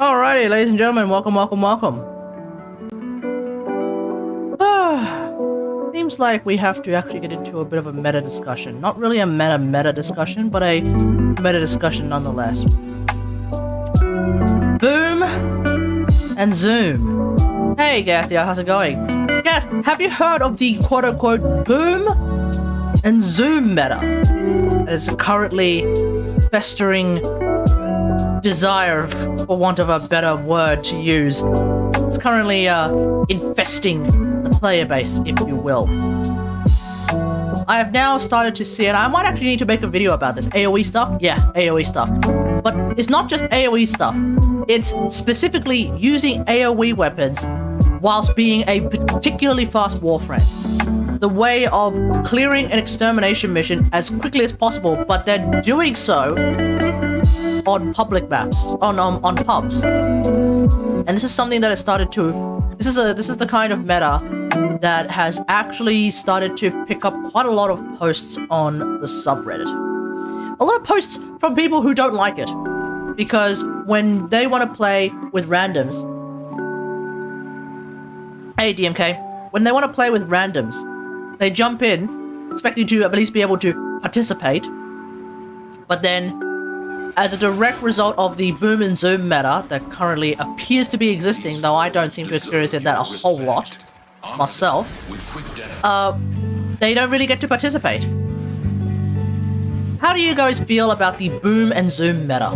Alrighty, ladies and gentlemen, welcome. Seems like we have to actually get into a bit of a meta discussion. Not really a meta discussion, but a meta discussion nonetheless. Boom and Zoom. Hey, Gastia, how's it going? Gas, have you heard of the quote-unquote boom and Zoom meta that is currently festering desire, for want of a better word to use? It's currently infesting the player base, if you will. I have now started to see, and I might actually need to make a video about this. AoE stuff? Yeah, AoE stuff. But it's not just AoE stuff. It's specifically using AoE weapons whilst being a particularly fast warframe. The way of clearing an extermination mission as quickly as possible, but then doing so on public maps, on pubs. And this is something that has started to, this is the kind of meta that has actually started to pick up quite a lot of posts on the subreddit. A lot of posts from people who don't like it, because when they want to play with randoms, hey DMK, when they want to play with randoms, they jump in expecting to at least be able to participate, but then as a direct result of the boom and zoom meta that currently appears to be existing, though I don't seem to experience it that a whole lot myself, they don't really get to participate. How do you guys feel about the boom and zoom meta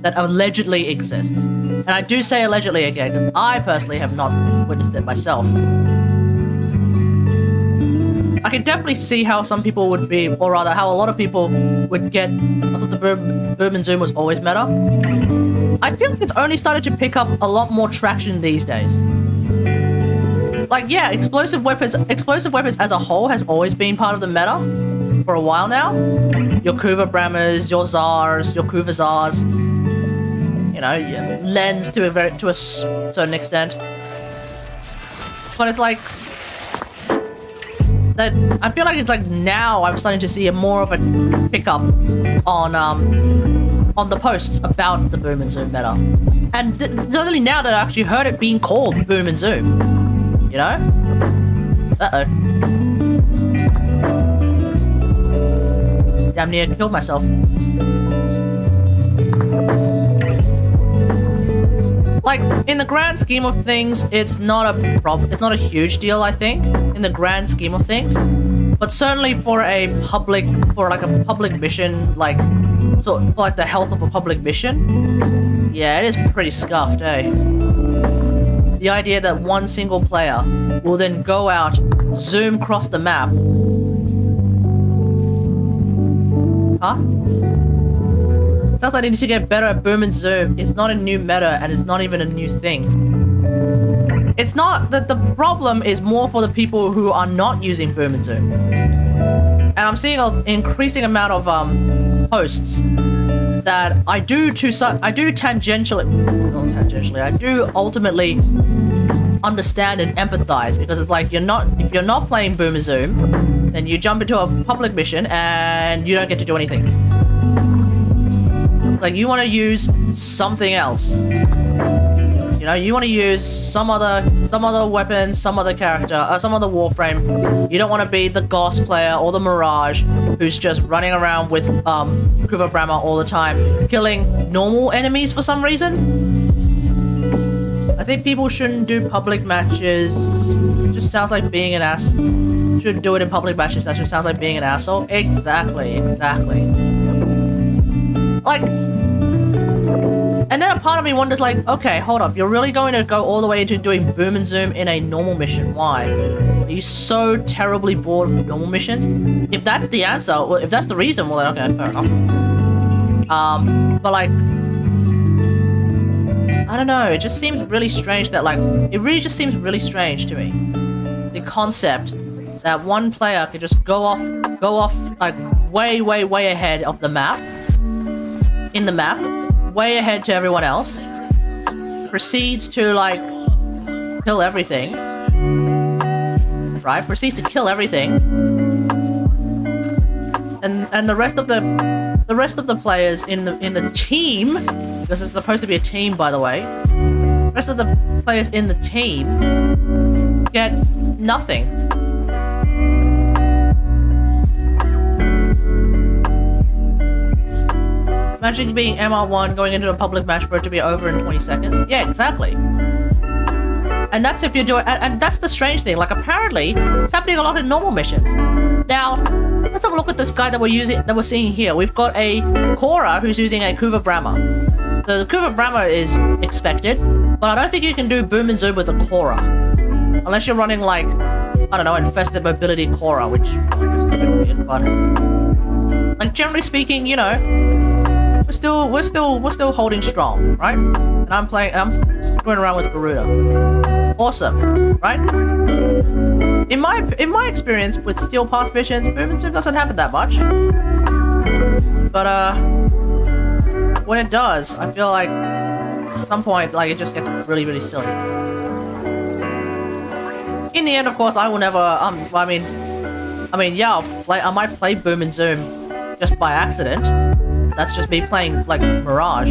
that allegedly exists? And I do say allegedly again, because I personally have not witnessed it myself. I can definitely see how some people would be, or rather how a lot of people would get, I thought the boom and zoom was always meta. I feel like it's only started to pick up a lot more traction these days. Like, yeah, explosive weapons as a whole has always been part of the meta for a while now. Your Kuva Brammers, your Zars, your Kuva Zars, you know, Lens to a certain extent. But it's like that. I feel like it's like now I'm starting to see a more of a pickup on the posts about the boom and zoom meta, and it's only now that I actually heard it being called boom and zoom. You know? Uh-oh. Damn near killed myself. Like, in the grand scheme of things, it's not a problem. It's not a huge deal, I think, in the grand scheme of things. But certainly for like a public mission, like, sort of like the health of a public mission, yeah, it is pretty scuffed, eh? The idea that one single player will then go out, zoom across the map. Huh? Sounds like they need to get better at boom and zoom. It's not a new meta, and it's not even a new thing. It's not that the problem is more for the people who are not using boom and zoom. And I'm seeing an increasing amount of posts that I do ultimately understand and empathize, because it's like if you're not playing boom and zoom, then you jump into a public mission and you don't get to do anything. It's like you want to use something else. You know, you want to use some other weapon, some other character, some other warframe. You don't want to be the Ghost player or the Mirage who's just running around with Kuva Brahma all the time, killing normal enemies for some reason. I think people shouldn't do public matches. It just sounds like being an ass. Shouldn't do it in public matches. That just sounds like being an asshole. Exactly. Like, and then a part of me wonders, like, okay, hold up. You're really going to go all the way into doing boom and zoom in a normal mission? Why? Are you so terribly bored of normal missions? If that's the answer, well, if that's the reason, well, then okay, fair enough. But like, I don't know. It just seems really strange that, like, it really just seems really strange to me. The concept that one player could just go off, like, way ahead of the map, in the map, way ahead to everyone else, proceeds to, like, kill everything, right? Proceeds to kill everything, and the rest of the players in the team, because it's supposed to be a team, by the way, the rest of the players in the team get nothing. Imagine being MR1, going into a public match for it to be over in 20 seconds. Yeah, exactly. And that's if you're doing... And that's the strange thing. Like, apparently, it's happening a lot in normal missions. Now, let's have a look at this guy that we're seeing here. We've got a Korra who's using a Kuva Brahma. So the Kuva Brahma is expected, but I don't think you can do boom and zoom with a Korra. Unless you're running, like, I don't know, infested mobility Korra, which I guess is a bit weird, but... Like, generally speaking, you know... We're still holding strong, right? And I'm screwing around with Garuda. Awesome, right? In my experience with Steel Path missions, boom and zoom doesn't happen that much. But when it does, I feel like at some point, like, it just gets really silly. In the end, of course, I will never. I mean, yeah, I might play boom and zoom just by accident. That's just me playing, like, Mirage.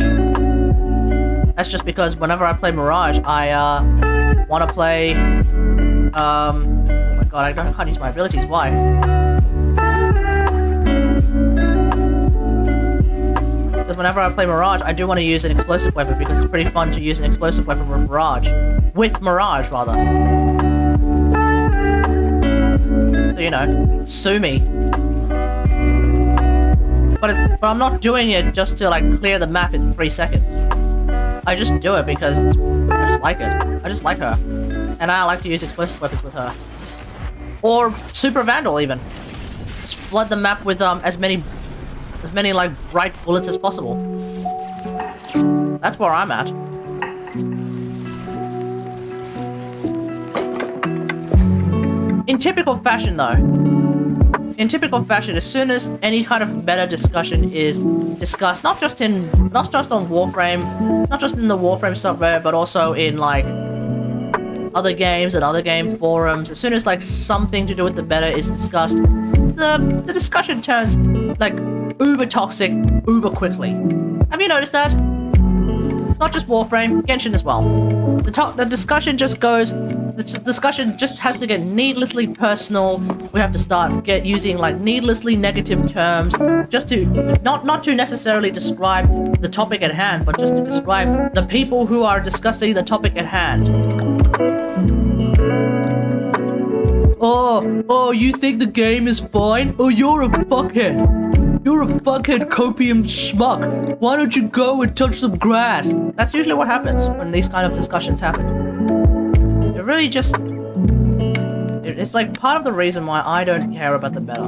That's just because whenever I play Mirage, I want to play. Oh my god, I can't use my abilities. Why? Because whenever I play Mirage, I do want to use an explosive weapon, because it's pretty fun to use an explosive weapon with Mirage. So, you know, sue me. But I'm not doing it just to, like, clear the map in 3 seconds. I just do it because I just like it. I just like her. And I like to use explosive weapons with her. Or Super Vandal, even. Just flood the map with as many like bright bullets as possible. That's where I'm at. In typical fashion, though. As soon as any kind of meta discussion is discussed, not just on Warframe, not just in the Warframe subreddit, but also in, like, other games and other game forums, as soon as like something to do with the meta is discussed, the discussion turns like uber toxic, uber quickly. Have you noticed that? It's not just Warframe, Genshin as well. The discussion just goes. The discussion just has to get needlessly personal. We have to start using like needlessly negative terms, just to not to necessarily describe the topic at hand, but just to describe the people who are discussing the topic at hand. Oh, you think the game is fine? Oh, you're a fuckhead. You're a fuckhead copium schmuck. Why don't you go and touch some grass? That's usually what happens when these kind of discussions happen. It really just... It's like part of the reason why I don't care about the meta.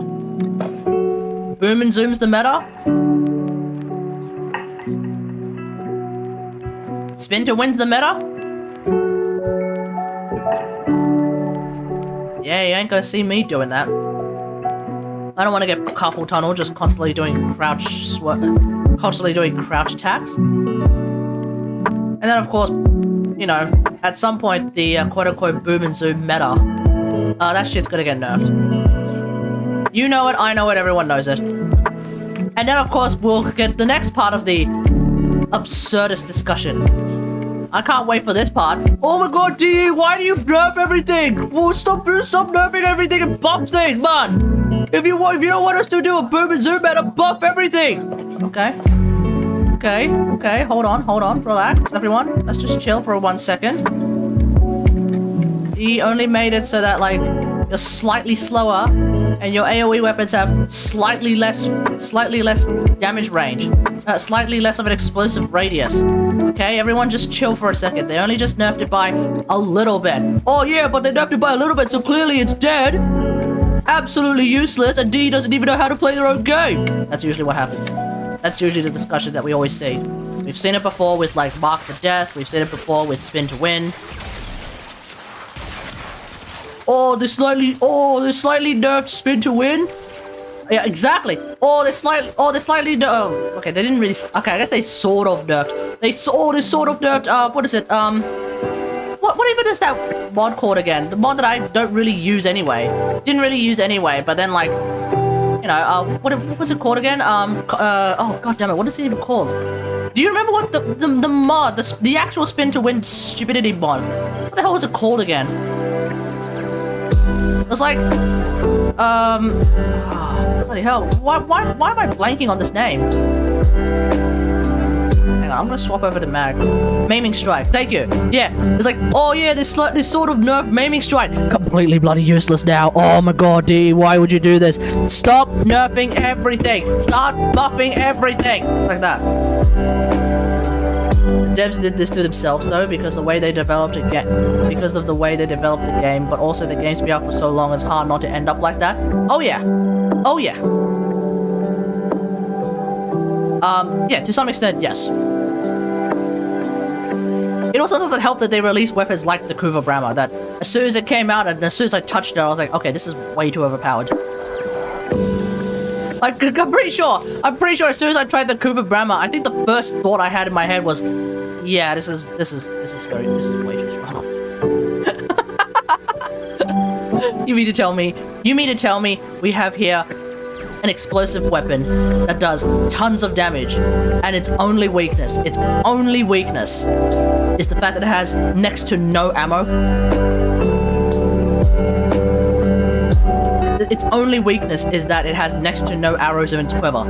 Boom and Zoom's the meta. Spin to win's the meta. Yeah, you ain't gonna see me doing that. I don't want to get carpal tunnel just constantly doing crouch attacks. And then of course, you know, at some point the quote-unquote boom and zoom meta, that shit's gonna get nerfed. You know it, I know it, everyone knows it. And then of course we'll get the next part of the absurdist discussion. I can't wait for this part. Oh my god, DE, why do you nerf everything? Well, stop nerfing everything and buff things, man! If you don't want us to do a boom and zoom meta, buff everything! Okay, hold on, relax, everyone. Let's just chill for 1 second. He only made it so that, like, you're slightly slower, and your AoE weapons have slightly less damage range. Slightly less of an explosive radius. Okay, everyone just chill for a second. They only just nerfed it by a little bit. Oh yeah, but they nerfed it by a little bit, so clearly it's dead. Absolutely useless, and D doesn't even know how to play their own game. That's usually what happens. That's usually the discussion that we always see. We've seen it before with, like, Mark for Death. We've seen it before with Spin to Win. Oh, they slightly nerfed Spin to Win? Yeah, exactly. Oh, they slightly okay, they didn't really... Okay, I guess they sort of nerfed. They sort of nerfed, what is it? What even is that mod called again? The mod that I don't really use anyway. Didn't really use anyway, but then, like... You know, what was it called again? Oh god damn it, what is it even called? Do you remember what the mod, the actual Spin to Win stupidity mod? What the hell was it called again? It was like, bloody hell, why am I blanking on this name? Hang on, I'm gonna swap over to Mag. Maiming Strike, thank you. Yeah, it's like, oh yeah, this sort of nerfed Maiming Strike. Completely bloody useless now. Oh my god, D, why would you do this? Stop nerfing everything. Start buffing everything. It's like that. The devs did this to themselves though, because the way they developed it, because of the way they developed the game, but also the game's been out for so long, it's hard not to end up like that. Oh yeah. Oh yeah. Yeah, to some extent, yes. It also doesn't help that they released weapons like the Kuva Brahma, that as soon as it came out and as soon as I touched it, I was like, okay, this is way too overpowered. Like, I'm pretty sure as soon as I tried the Kuva Brahma, I think the first thought I had in my head was, yeah, this is way too strong. You mean to tell me we have here an explosive weapon that does tons of damage, and its only weakness is the fact that it has next to no ammo? Its only weakness is that it has next to no arrows in its quiver.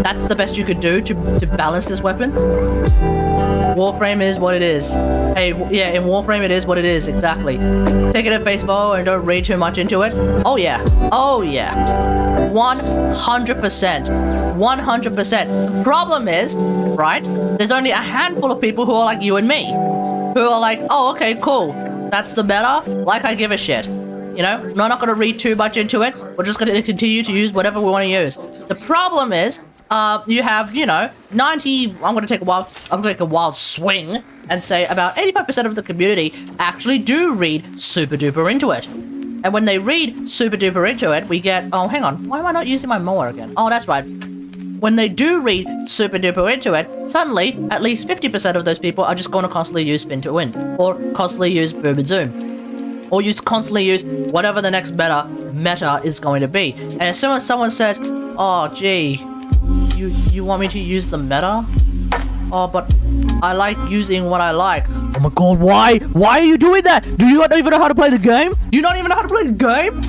That's the best you could do to balance this weapon? Warframe is what it is. Hey, yeah, in Warframe it is what it is, exactly. Take it at face value and don't read too much into it. Oh yeah. 100%. 100%. The problem is, right, there's only a handful of people who are like you and me. Who are like, oh, okay, cool. That's the meta. Like, I give a shit. You know, we're not going to read too much into it. We're just going to continue to use whatever we want to use. The problem is, you have, you know, 90... I'm going to take a wild swing and say about 85% of the community actually do read super duper into it. And when they read super duper into it, we get... Oh, hang on. Why am I not using my mower again? Oh, that's right. when they do read super duper into it, suddenly at least 50% of those people are just going to constantly use spin to win, or constantly use boom and zoom, or constantly use whatever the next meta is going to be. And as soon as someone says, "Oh, gee, you want me to use the meta? Oh, but I like using what I like." Oh my god, why? Why are you doing that? Do you not even know how to play the game? Do you not even know how to play the game?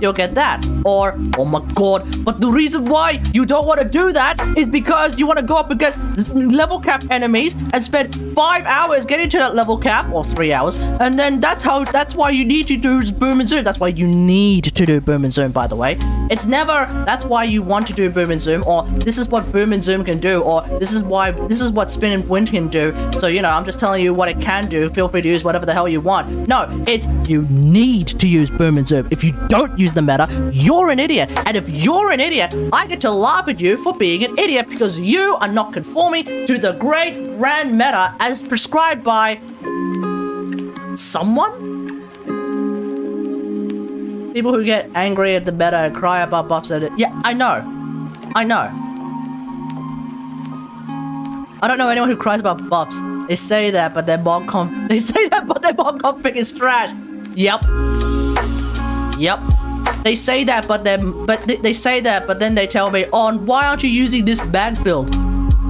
You'll get that. Or, "Oh my god, but the reason why you don't want to do that is because you want to go up against level cap enemies and spend 5 hours getting to that level cap, or 3 hours, and then that's why you need to do boom and zoom." That's why you need to do boom and zoom, by the way. It's never, "That's why you want to do boom and zoom," or "This is what boom and zoom can do," or this is what spin and wind can do. So, I'm just telling you what it can do. Feel free to use whatever the hell you want. No, it's you need to use boom and zoom. If you don't use the meta, you're an idiot. And if you're an idiot, I get to laugh at you for being an idiot because you are not conforming to the great grand meta as prescribed by someone? People who get angry at the meta and cry about buffs at it. Yeah, I know. I don't know anyone who cries about buffs. They say that, but their mob config is trash. Yep. They say that, but then they tell me, "Oh, why aren't you using this bag build?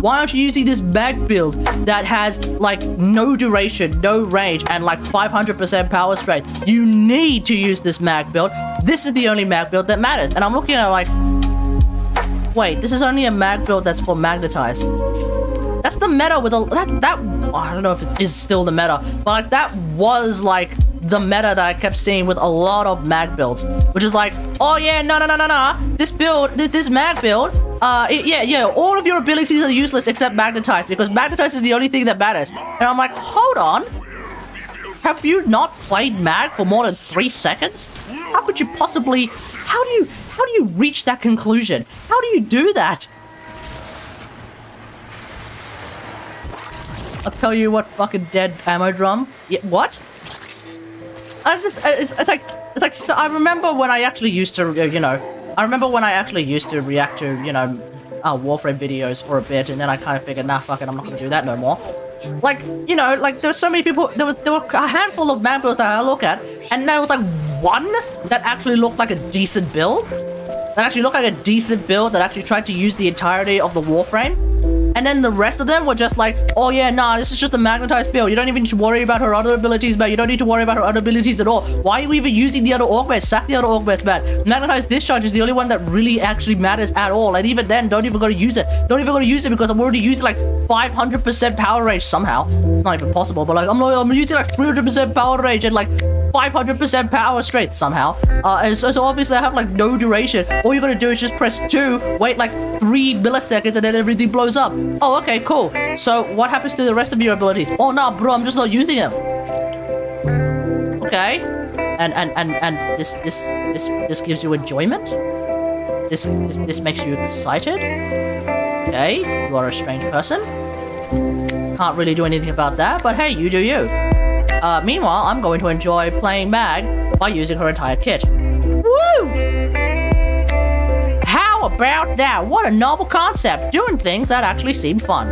Why aren't you using this bag build that has like no duration, no range, and like 500% power strength? You need to use this mag build. This is the only mag build that matters." And I'm looking at it like, wait, this is only a mag build that's for magnetize. That's the meta with that I don't know if it is still the meta, but like that was like the meta that I kept seeing with a lot of mag builds, which is like, "Oh yeah, no, this build, this mag build, all of your abilities are useless except magnetize, because magnetize is the only thing that matters." And I'm like, hold on, have you not played mag for more than 3 seconds? How could you possibly, how do you reach that conclusion? How do you do that? I'll tell you what, fucking dead ammo drum. Yeah, what? It's like, so I remember when I actually used to, react to, Warframe videos for a bit, and then I kind of figured, nah, fuck it, I'm not gonna do that no more. Like, there's so many people, there were a handful of mag builds that I look at, and there was like one that actually looked like a decent build. That actually tried to use the entirety of the Warframe. And then the rest of them were just like, "Oh yeah, nah, this is just a magnetized build. You don't even need to worry about her other abilities, man. You don't need to worry about her other abilities at all. Why are you even using the other augments? Sack the other augments, man. Magnetized discharge is the only one that really actually matters at all. And even then, don't even go to use it. Don't even go to use it because I'm already using like 500% power range somehow. It's not even possible, but like I'm using like 300% power range and like 500% power strength somehow. And so obviously I have like no duration. All you gotta do is just press 2, wait like 3 milliseconds, and then everything blows up. Oh, okay, cool. So what happens to the rest of your abilities? Oh no, bro, I'm just not using them. Okay. And this gives you enjoyment? This makes you excited? Okay, you are a strange person. Can't really do anything about that, but hey, you do you. Meanwhile, I'm going to enjoy playing Mag by using her entire kit. Woo! How about that? What a novel concept, doing things that actually seem fun.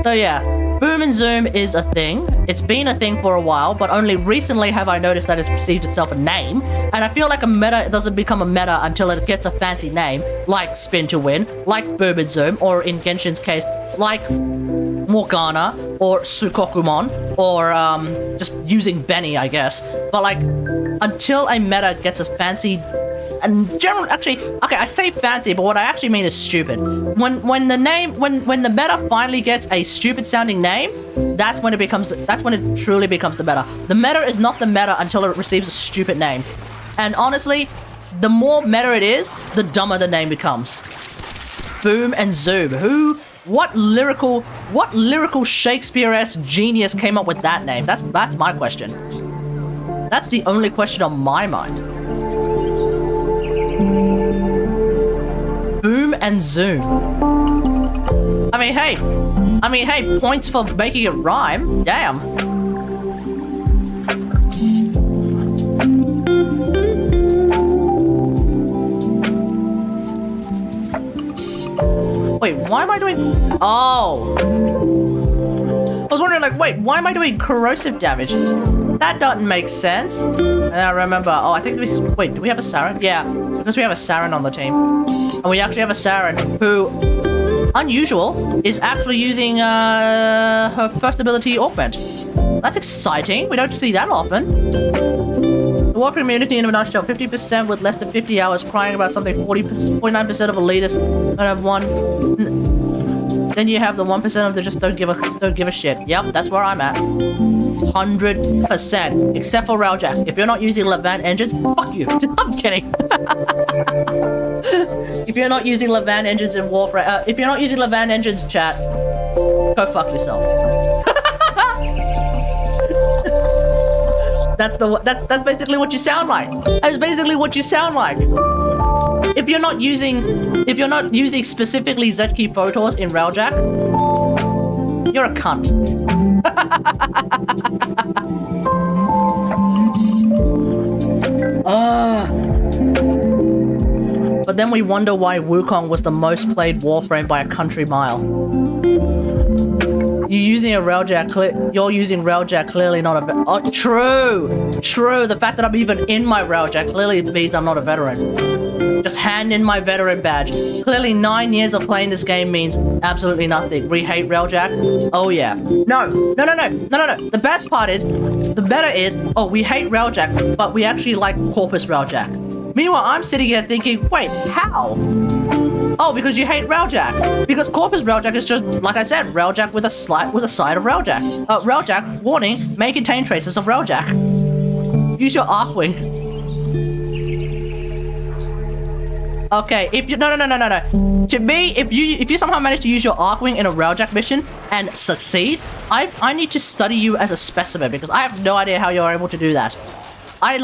So yeah, boom and zoom is a thing. It's been a thing for a while, but only recently have I noticed that it's received itself a name. And I feel like a meta doesn't become a meta until it gets a fancy name, like spin to win, like boom and zoom, or in Genshin's case, like Morgana, or Sukokumon, or just using Benny, I guess. But like, until a meta gets a fancy, and generally, actually, okay, I say fancy, but what I actually mean is stupid. When the meta finally gets a stupid sounding name, that's when it truly becomes the meta. The meta is not the meta until it receives a stupid name. And honestly, the more meta it is, the dumber the name becomes. Boom and zoom. What lyrical Shakespeare-esque genius came up with that name? That's my question. That's the only question on my mind. Boom and zoom. I mean, hey, points for making it rhyme. Damn. Wait, why am I doing... Oh. I was wondering, like, wait, why am I doing corrosive damage? That doesn't make sense. And then I remember, oh, I think we... Wait, do we have a Siren? Yeah, because we have a Siren on the team. And we actually have a Siren who, unusual, is actually using her first ability augment. That's exciting. We don't see that often. The war community in a nutshell, 50% with less than 50 hours crying about something, 49% of elitists don't have one. Then you have the 1% of the just don't give a shit. Yep, that's where I'm at. 100%. Except for Railjack. If you're not using Levant engines, fuck you. I'm kidding. If you're not using Levant engines in Warframe, if you're not using Levant engines, chat, go fuck yourself. That's basically what you sound like. That's basically what you sound like. If you're not using specifically Zetki Photors in Railjack, you're a cunt. But then we wonder why Wukong was the most played Warframe by a country mile. You're using Railjack, clearly not a... Oh, true! True, the fact that I'm even in my Railjack clearly means I'm not a veteran. Just hand in my veteran badge. Clearly 9 years of playing this game means absolutely nothing. We hate Railjack? Oh yeah. No. The best part is, the better is, oh, we hate Railjack, but we actually like Corpus Railjack. Meanwhile, I'm sitting here thinking, wait, how? Oh, because you hate Railjack. Because Corpus Railjack is just, like I said, Railjack with a side of Railjack. Railjack, warning, may contain traces of Railjack. Use your Arcwing. Okay, if you... No. To me, if you somehow manage to use your Arcwing in a Railjack mission and succeed, I need to study you as a specimen because I have no idea how you're able to do that. My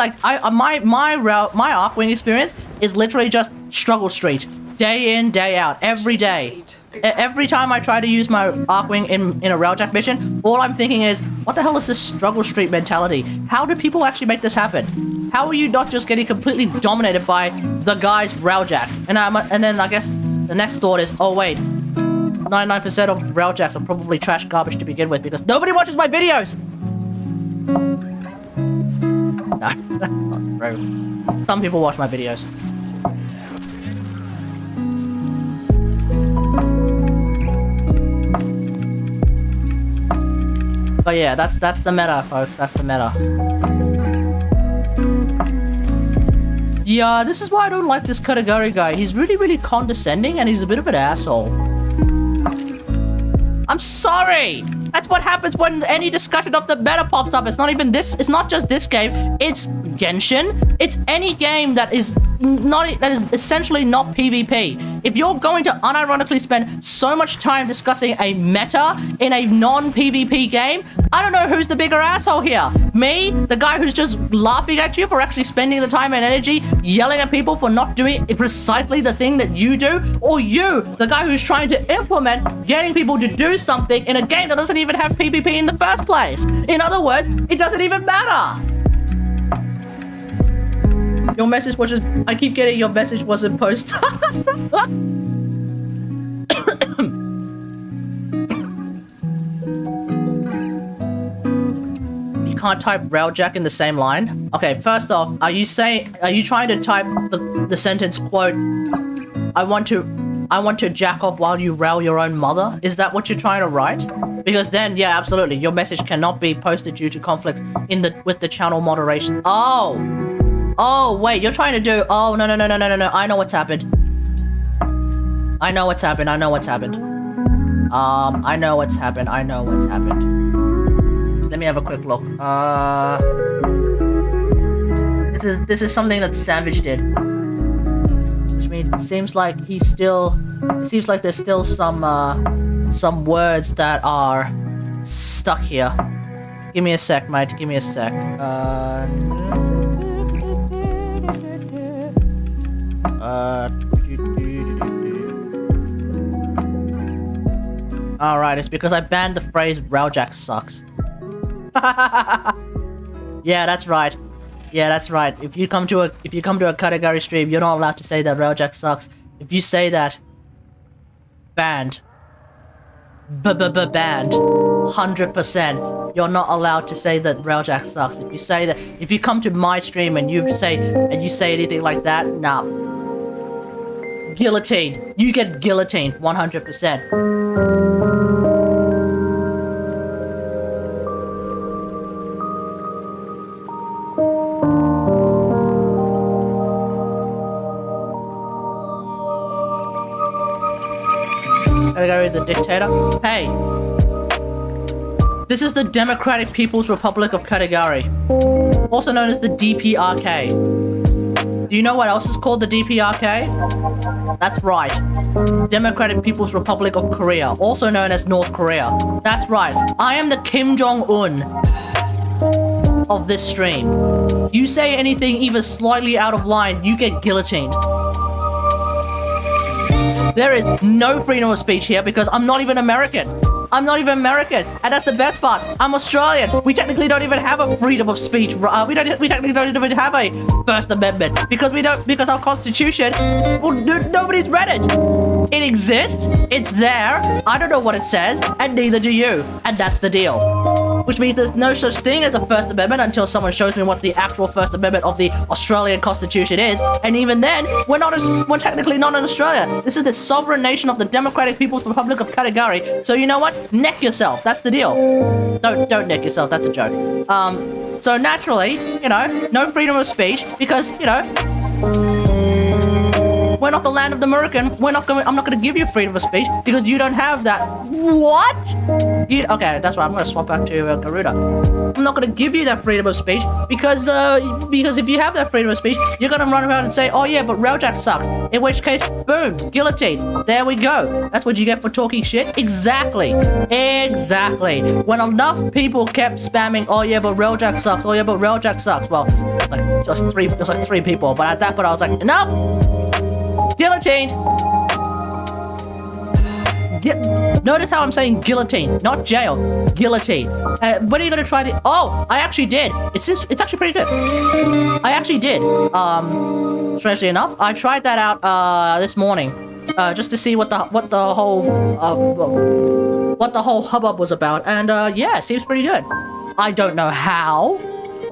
Arcwing experience is literally just struggle street. Day in, day out, every day. Every time I try to use my Arcwing in a Railjack mission, all I'm thinking is, what the hell is this struggle street mentality? How do people actually make this happen? How are you not just getting completely dominated by the guy's Railjack? And then I guess the next thought is, oh wait, 99% of Railjacks are probably trash garbage to begin with because nobody watches my videos! No, that's not true. Some people watch my videos. But yeah, that's the meta, folks. That's the meta. Yeah, this is why I don't like this Katagari guy. He's really, really condescending and he's a bit of an asshole. I'm sorry! That's what happens when any discussion of the meta pops up. It's not even this. It's not just this game. It's Genshin. It's any game that is essentially not PvP. If you're going to unironically spend so much time discussing a meta in a non-PvP game, I don't know who's the bigger asshole here. Me, the guy who's just laughing at you for actually spending the time and energy yelling at people for not doing precisely the thing that you do, or you, the guy who's trying to implement getting people to do something in a game that doesn't even have PvP in the first place. In other words, it doesn't even matter. Your message was just... I keep getting your message wasn't posted. You can't type Railjack in the same line? Okay, first off, are you trying to type the sentence, quote, I want to jack off while you rail your own mother? Is that what you're trying to write? Because then, yeah, absolutely, your message cannot be posted due to conflicts with the channel moderation. Oh, wait, you're trying to do... Oh, no. I know what's happened. I know what's happened. I know what's happened. Let me have a quick look. This is something that Savage did. Which means it seems like there's still some words that are stuck here. Give me a sec, mate. Give me a sec. Alright, it's because I banned the phrase Railjack sucks. Yeah, that's right. If you come to a Katagari stream, you're not allowed to say that Railjack sucks. If you say that, banned. Banned. 100%. You're not allowed to say that Railjack sucks. If you say that, if you come to my stream and you say anything like that, nah. Guillotine. You get guillotined 100%. Category the dictator. Hey, this is the Democratic People's Republic of Katagari, also known as the DPRK. Do you know what else is called the DPRK? That's right, Democratic People's Republic of Korea, also known as North Korea. That's right, I am the Kim Jong-un of this stream. You say anything even slightly out of line, you get guillotined. There is no freedom of speech here because I'm not even American. I'm not even American, and that's the best part. I'm Australian. We technically don't even have a freedom of speech. We technically don't even have a First Amendment because our Constitution. Well, nobody's read it. It exists. It's there. I don't know what it says, and neither do you. And that's the deal. Which means there's no such thing as a First Amendment until someone shows me what the actual First Amendment of the Australian Constitution is. And even then, we're technically not in Australia. This is the sovereign nation of the Democratic People's Republic of Katagari. So you know what? Neck yourself. That's the deal. Don't neck yourself. That's a joke. So naturally, you know, no freedom of speech because, you know, we're not the land of the American. I'm not going to give you freedom of speech because you don't have that. What? Okay, that's right. I'm going to swap back to Garuda. I'm not going to give you that freedom of speech because if you have that freedom of speech, you're going to run around and say, oh yeah, but Railjack sucks. In which case, boom, guillotine. There we go. That's what you get for talking shit. Exactly. When enough people kept spamming, oh yeah, but Railjack sucks. Oh yeah, but Railjack sucks. Well, like just three people. But at that point, I was like, enough. Guillotine. Notice how I'm saying guillotine, not jail. Guillotine. When are you gonna try the? Oh, I actually did. It's actually pretty good. I actually did. Strangely enough, I tried that out this morning, just to see what the whole hubbub was about, and yeah, it seems pretty good. I don't know how.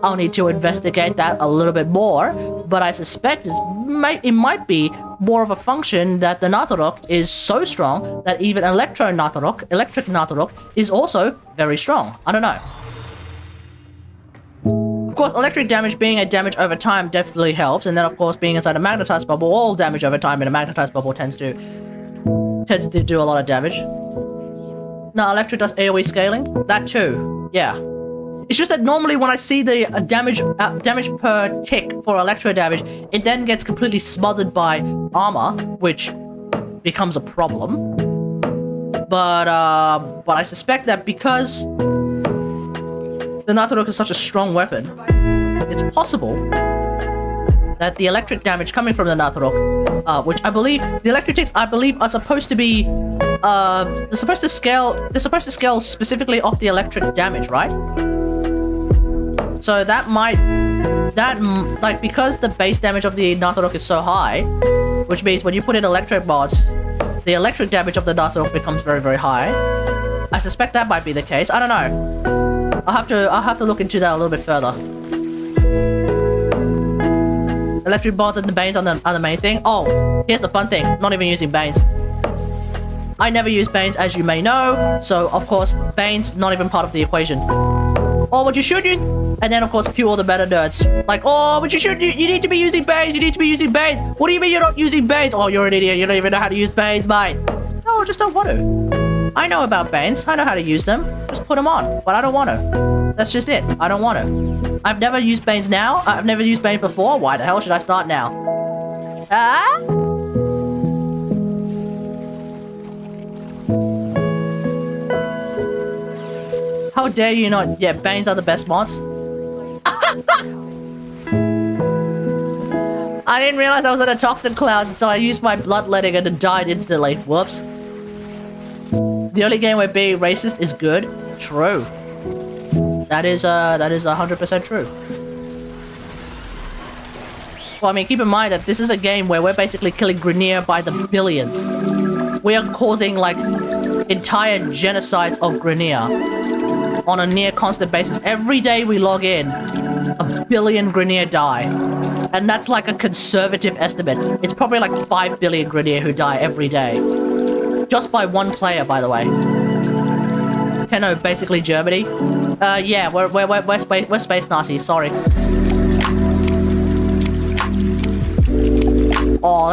I'll need to investigate that a little bit more, but I suspect it might be more of a function that the Natarok is so strong that even electric Natarok is also very strong. I don't know. Of course, electric damage being a damage over time definitely helps, and then of course being inside a magnetized bubble, all damage over time in a magnetized bubble tends to do a lot of damage. No, electric does AoE scaling. That too. Yeah. It's just that normally when I see the damage per tick for electro damage, it then gets completely smothered by armor, which becomes a problem. But I suspect that because the Natarok is such a strong weapon, it's possible that the electric damage coming from the Natarok, which I believe the electric ticks are supposed to be, they're supposed to scale specifically off the electric damage, right? So because the base damage of the Natarok is so high, which means when you put in electric mods, the electric damage of the Natarok becomes very, very high. I suspect that might be the case. I don't know. I'll have to look into that a little bit further. Electric mods and the Banes are the main thing. Oh, here's the fun thing. Not even using Banes. I never use Banes, as you may know. So, of course, Banes not even part of the equation. Oh, what you should use... And then, of course, cue all the meta nerds. Like, oh, but you need to be using Banes. You need to be using Banes. What do you mean you're not using Banes? Oh, you're an idiot. You don't even know how to use Banes, mate. No, I just don't want to. I know about Banes. I know how to use them. Just put them on. But I don't want to. That's just it. I don't want to. I've never used Banes now. I've never used Banes before. Why the hell should I start now? Ah? How dare you not? Yeah, Banes are the best mods. I didn't realize I was in a toxic cloud, so I used my bloodletting and it died instantly. Whoops. The only game where being racist is good. True. That is 100% true. Well, I mean, keep in mind that this is a game where we're basically killing Grenier by the billions. We are causing like entire genocides of Grenier on a near constant basis. Every day we log in, 1 billion Grenier die. And that's like a conservative estimate. It's probably like 5 billion Grenier who die every day. Just by one player, by the way. Tenno, basically Germany. Yeah, we're space Nazis, sorry. Oh,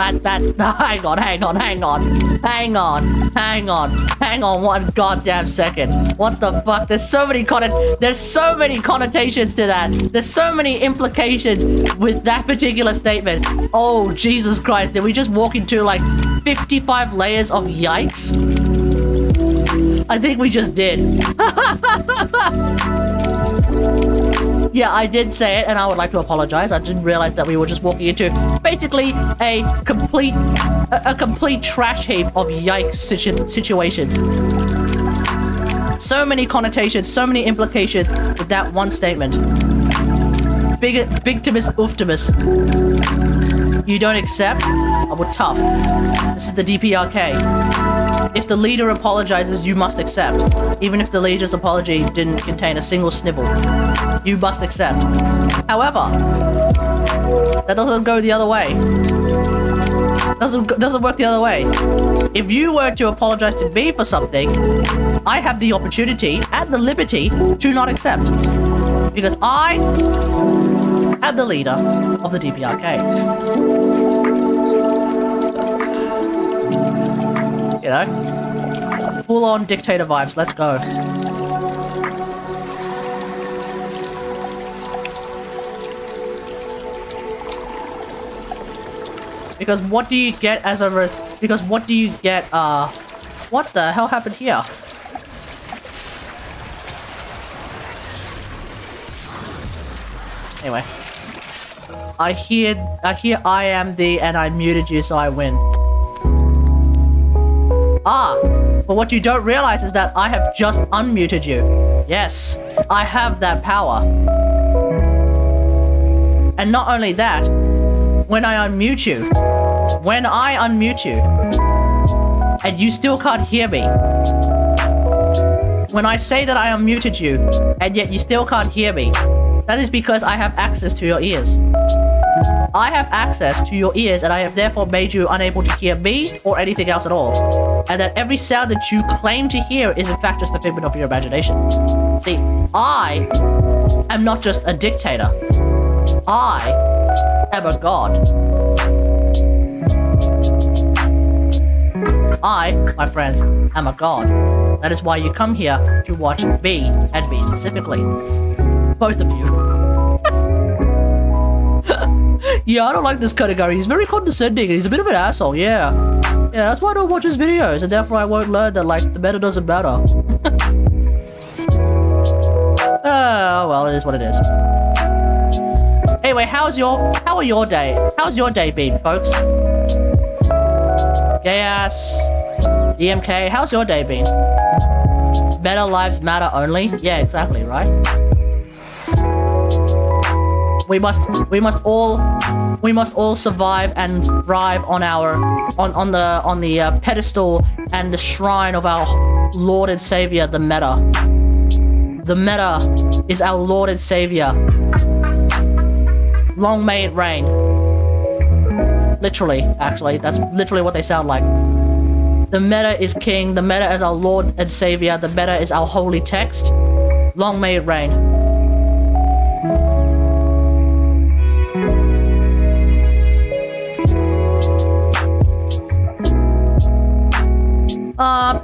hang on one goddamn second. What the fuck? There's so many connotations to that. There's so many implications with that particular statement. Oh, Jesus Christ. Did we just walk into like 55 layers of yikes? I think we just did. Yeah, I did say it, and I would like to apologize. I didn't realize that we were just walking into basically a complete trash heap of yikes situations. So many connotations, so many implications with that one statement. Bigtimus ooftimus. You don't accept? Oh, well, tough. This is the DPRK. If the leader apologizes, you must accept. Even if the leader's apology didn't contain a single snivel, you must accept. However, that doesn't go the other way. Doesn't work the other way. If you were to apologize to me for something, I have the opportunity and the liberty to not accept. Because I am the leader of the DPRK. You know? Full-on dictator vibes, let's go. Because what do you get as a what the hell happened here? Anyway. I hear I am the and I muted you so I win. But what you don't realize is that I have just unmuted you. Yes, I have that power. And not only that, when I unmute you, and you still can't hear me, when I say that I unmuted you, and yet you still can't hear me, that is because I have access to your ears. I have access to your ears, and I have therefore made you unable to hear me or anything else at all. And that every sound that you claim to hear is in fact just a figment of your imagination. See, I am not just a dictator. I am a god. I, my friends, am a god. That is why you come here to watch me, and me specifically. Both of you. Yeah, I don't like this category. He's very condescending and he's a bit of an asshole, yeah. Yeah, that's why I don't watch his videos, and therefore I won't learn that, like, the meta doesn't matter. Oh, well, it is what it is. Anyway, how's your day been, folks? Gay ass, DMK, how's your day been? Meta lives matter only? Yeah, exactly, right? We must all survive and thrive on the pedestal and the shrine of our Lord and Savior, the meta. The meta is our Lord and Savior. Long may it reign. Literally, actually, that's literally what they sound like. The meta is king, the meta is our Lord and Savior, the meta is our holy text. Long may it reign.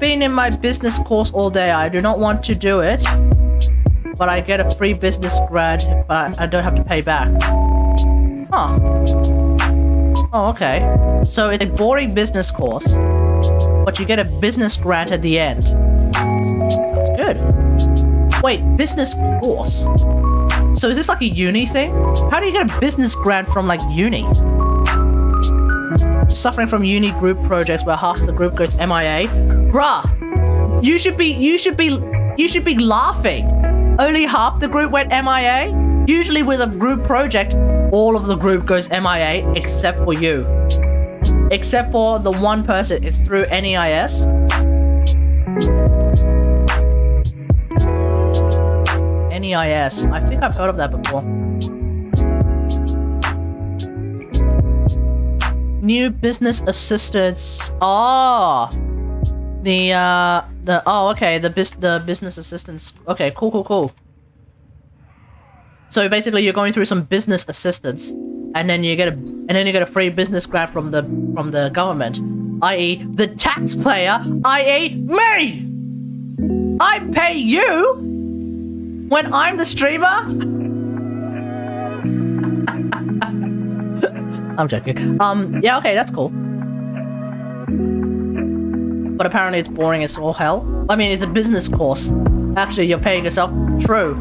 Been in my business course all day. I do not want to do it, but I get a free business grad, but I don't have to pay back. Huh. Oh, okay. So it's a boring business course, but you get a business grant at the end. Sounds good. Wait, business course? So is this like a uni thing? How do you get a business grant from like uni? Suffering from uni group projects where half of the group goes MIA. Bruh, you should be laughing. Only half the group went MIA? Usually with a group project, all of the group goes MIA except for you. except for the one person. It's through NEIS. NEIS. I think I've heard of that before. New business assistance. Oh, the business assistance. Okay, cool. So basically, you're going through some business assistance, and then you get a free business grant from the government, i.e. the taxpayer, i.e. me. I pay you when I'm the streamer. I'm joking. Yeah, okay, that's cool. But apparently it's boring as all hell. I mean, it's a business course. Actually, you're paying yourself. True.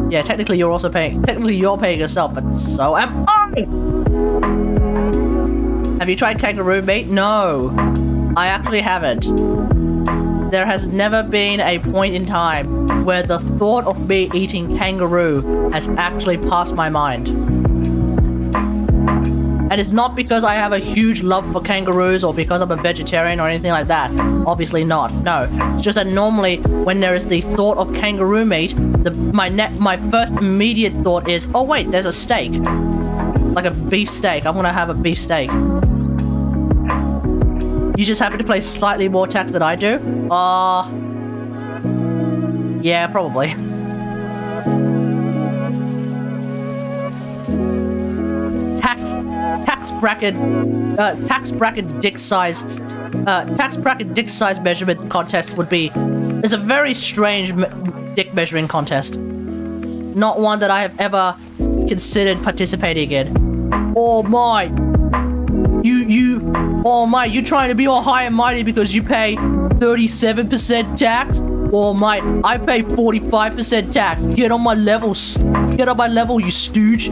Yeah, technically you're paying yourself, but so am I! Have you tried kangaroo meat? No. I actually haven't. There has never been a point in time where the thought of me eating kangaroo has actually passed my mind. And it's not because I have a huge love for kangaroos or because I'm a vegetarian or anything like that. Obviously not. No. It's just that normally when there is the thought of kangaroo meat, my first immediate thought is, oh wait, there's a steak. Like a beef steak. I'm gonna have a beef steak. You just happen to play slightly more tax than I do? Yeah, probably. Tax bracket dick size measurement contest is a very strange dick measuring contest. Not one that I have ever considered participating in. Oh my, you trying to be all high and mighty because you pay 37% tax? Oh my, I pay 45% tax. Get on my level, you stooge.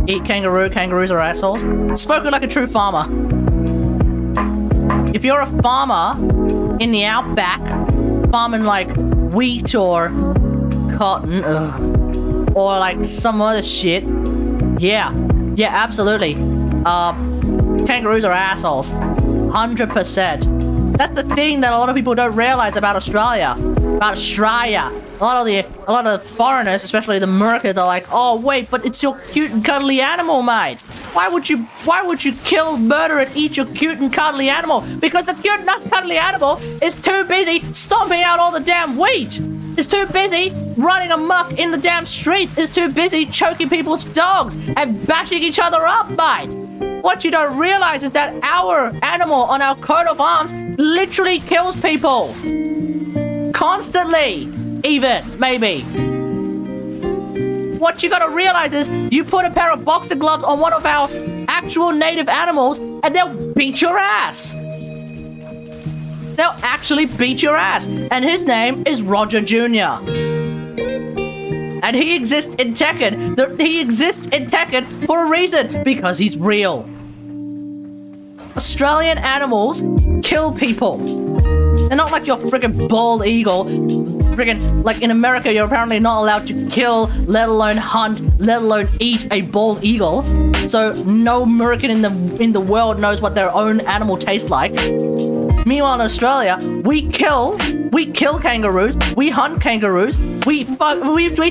Eat kangaroos are assholes. Spoken like a true farmer. If you're a farmer in the outback, farming like wheat or cotton, or like some other shit, yeah, absolutely. Kangaroos are assholes. 100%. That's the thing that a lot of people don't realize about Australia. A lot of the foreigners, especially the Americans, are like, oh wait, but it's your cute and cuddly animal, mate. Why would you kill, murder, and eat your cute and cuddly animal? Because the cute and cuddly animal is too busy stomping out all the damn wheat. It's too busy running amok in the damn streets. It's too busy choking people's dogs and bashing each other up, mate. What you don't realize is that our animal on our coat of arms literally kills people. Constantly, even, maybe. What you gotta realize is you put a pair of boxer gloves on one of our actual native animals and they'll beat your ass. They'll actually beat your ass. And his name is Roger Jr. And he exists in Tekken. He exists in Tekken for a reason, because he's real. Australian animals kill people. They're not like your friggin' bald eagle. Friggin', like in America, you're apparently not allowed to kill, let alone hunt, let alone eat a bald eagle. So no American in the world knows what their own animal tastes like. Meanwhile, in Australia, we kill kangaroos, we hunt kangaroos, we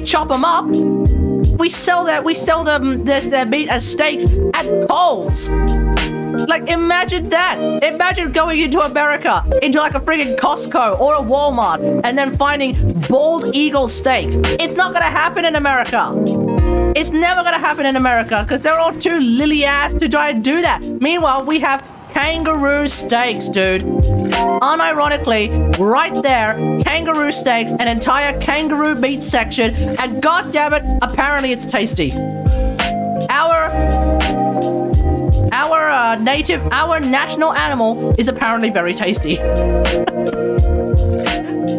chop them up, we sell their meat as steaks at Coles. Like, imagine that. Imagine going into America, into like a friggin' Costco or a Walmart, and then finding bald eagle steaks. It's not gonna happen in America. It's never gonna happen in America, because they're all too lily-ass to try and do that. Meanwhile, we have kangaroo steaks, dude. Unironically, right there, kangaroo steaks, an entire kangaroo meat section, and goddammit, apparently it's tasty. Our national animal is apparently very tasty.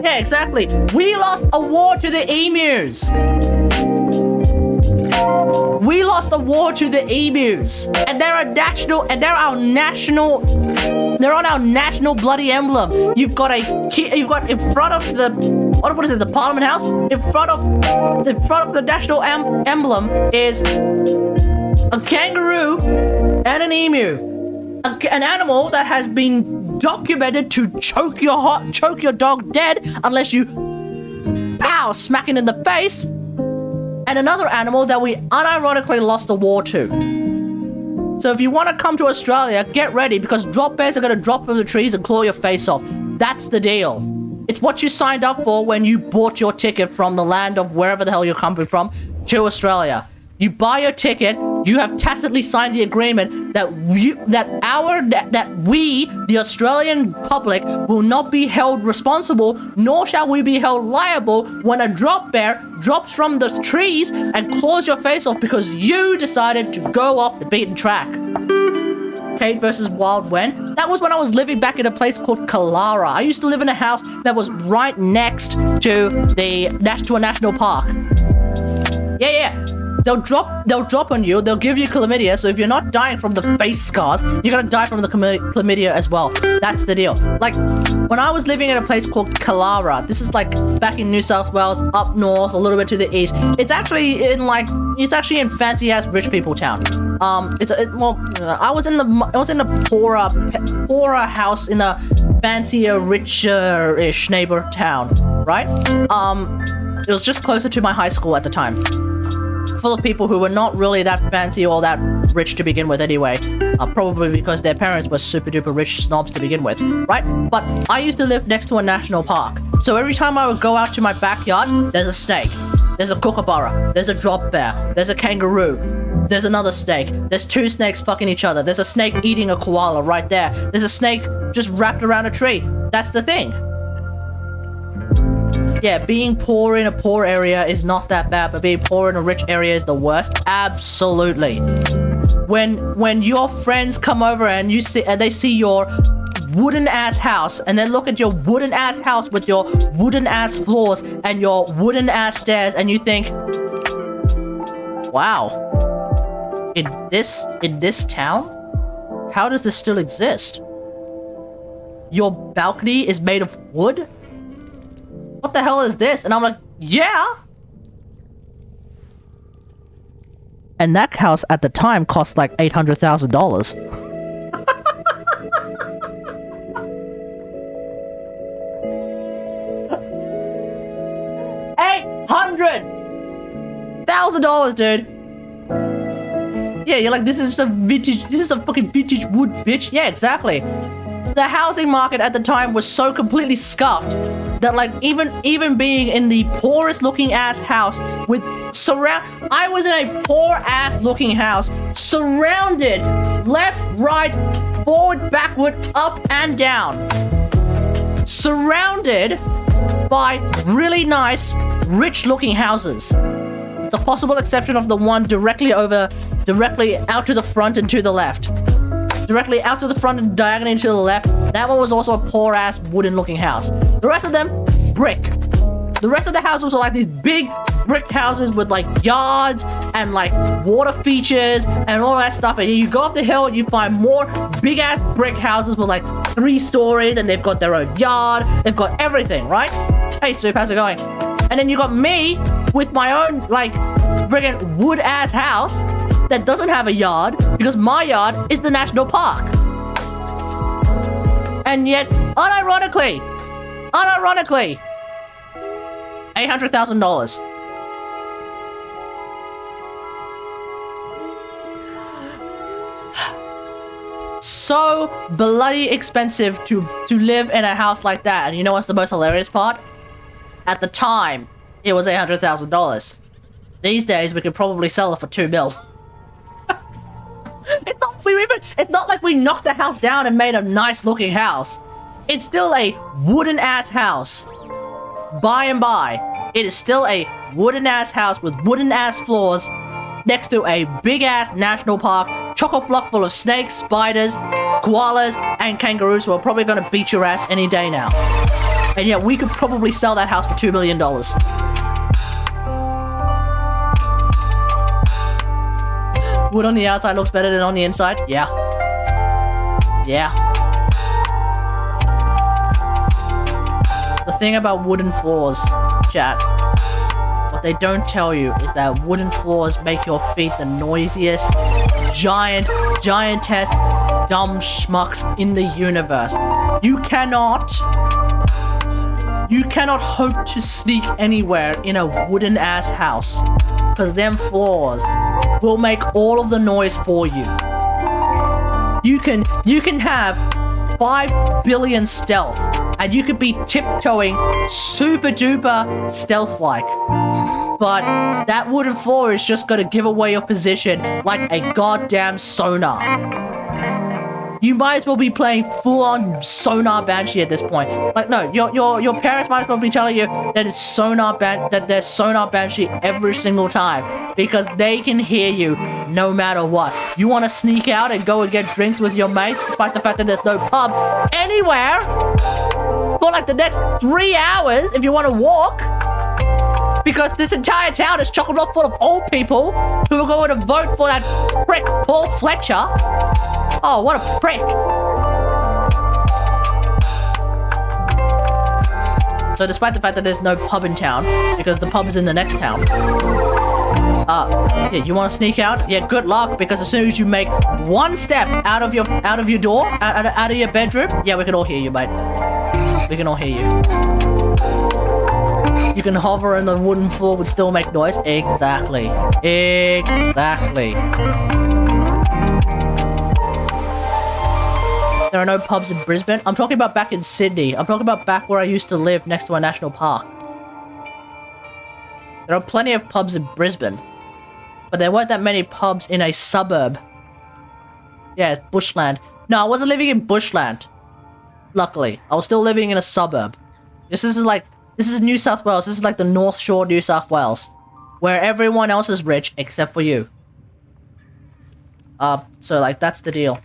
Yeah, exactly. We lost a war to the emus. We lost a war to the emus, and they're our national bloody emblem. You've got in front of what is it? The Parliament House. In front of the national emblem is a kangaroo and an emu, an animal that has been documented to choke your dog dead unless you smack it in the face, and another animal that we unironically lost the war to. So if you want to come to Australia, get ready, because drop bears are going to drop from the trees and claw your face off. That's the deal. It's what you signed up for when you bought your ticket from the land of wherever the hell you're coming from to Australia. You buy your ticket, you have tacitly signed the agreement that we, the Australian public, will not be held responsible, nor shall we be held liable when a drop bear drops from the trees and claws your face off because you decided to go off the beaten track. Kate versus Wild when? That was when I was living back in a place called Kalara. I used to live in a house that was right next to a national park. Yeah. They'll drop on you, they'll give you chlamydia, so if you're not dying from the face scars, you're gonna die from the chlamydia as well. That's the deal. Like, when I was living in a place called Kalara, this is like back in New South Wales, up north, a little bit to the east. It's actually in fancy-ass rich people town. I was in a poorer house in a fancier, richer-ish neighbor town, right? It was just closer to my high school at the time. Full of people who were not really that fancy or that rich to begin with anyway. Probably because their parents were super duper rich snobs to begin with, right? But I used to live next to a national park. So every time I would go out to my backyard, there's a snake. There's a kookaburra. There's a drop bear. There's a kangaroo. There's another snake. There's two snakes fucking each other. There's a snake eating a koala right there. There's a snake just wrapped around a tree. That's the thing. Yeah, being poor in a poor area is not that bad, but being poor in a rich area is the worst. Absolutely. When your friends come over and they see your wooden ass house, and they look at your wooden ass house with your wooden ass floors and your wooden ass stairs, and you think, wow, in this town, how does this still exist? Your balcony is made of wood? What the hell is this? And I'm like, yeah. And that house at the time cost like $800,000. $800,000, dude. Yeah, you're like, this is a fucking vintage wood, bitch. Yeah, exactly. The housing market at the time was so completely scuffed that, like, even being in the poorest looking ass house with I was in a poor ass looking house, surrounded left, right, forward, backward, up and down, surrounded by really nice, rich looking houses, with the possible exception of the one directly out to the front and to the left. Directly out to the front and diagonally to the left. That one was also a poor ass wooden looking house. The rest of them, brick. The rest of the houses were like these big brick houses with like yards and like water features and all that stuff. And you go up the hill and you find more big ass brick houses with like 3 stories, and they've got their own yard. They've got everything, right? Hey, Soup, how's it going? And then you got me with my own like friggin' wood ass house that doesn't have a yard because my yard is the national park. And yet, unironically, $800,000. So bloody expensive to live in a house like that. And you know what's the most hilarious part? At the time, it was $800,000. These days, we could probably sell it for $2 million. It's not like we knocked the house down and made a nice looking house. It's still a wooden ass house. By and by, it is still a wooden ass house with wooden ass floors next to a big ass national park, chock-a-block full of snakes, spiders, koalas, and kangaroos who are probably gonna beat your ass any day now. And yet we could probably sell that house for $2 million. Wood on the outside looks better than on the inside? Yeah. Yeah. The thing about wooden floors, chat, what they don't tell you is that wooden floors make your feet the noisiest, giantess, dumb schmucks in the universe. You cannot hope to sneak anywhere in a wooden ass house, because them floors will make all of the noise for you. You can have 5 billion stealth, and you could be tiptoeing super duper stealth-like. But that wooden floor is just gonna give away your position like a goddamn sonar. You might as well be playing full-on sonar banshee at this point. Like, no, your parents might as well be telling you that there's sonar banshee every single time, because they can hear you no matter what. You want to sneak out and go and get drinks with your mates, despite the fact that there's no pub anywhere for like the next 3 hours if you want to walk, because this entire town is chock-a-block full of old people who are going to vote for that prick Paul Fletcher. Oh, what a prick. So despite the fact that there's no pub in town, because the pub is in the next town, yeah, you want to sneak out? Yeah, good luck, because as soon as you make one step out of your door, out of your bedroom, yeah, we can all hear you, mate. We can all hear you. You can hover and the wooden floor would still make noise. Exactly. Exactly. There are no pubs in Brisbane. I'm talking about back in Sydney. I'm talking about back where I used to live next to a national park. There are plenty of pubs in Brisbane, but there weren't that many pubs in a suburb. Yeah, bushland. No, I wasn't living in bushland. Luckily, I was still living in a suburb. This is New South Wales. This is like the North Shore, New South Wales, where everyone else is rich except for you. So like that's the deal.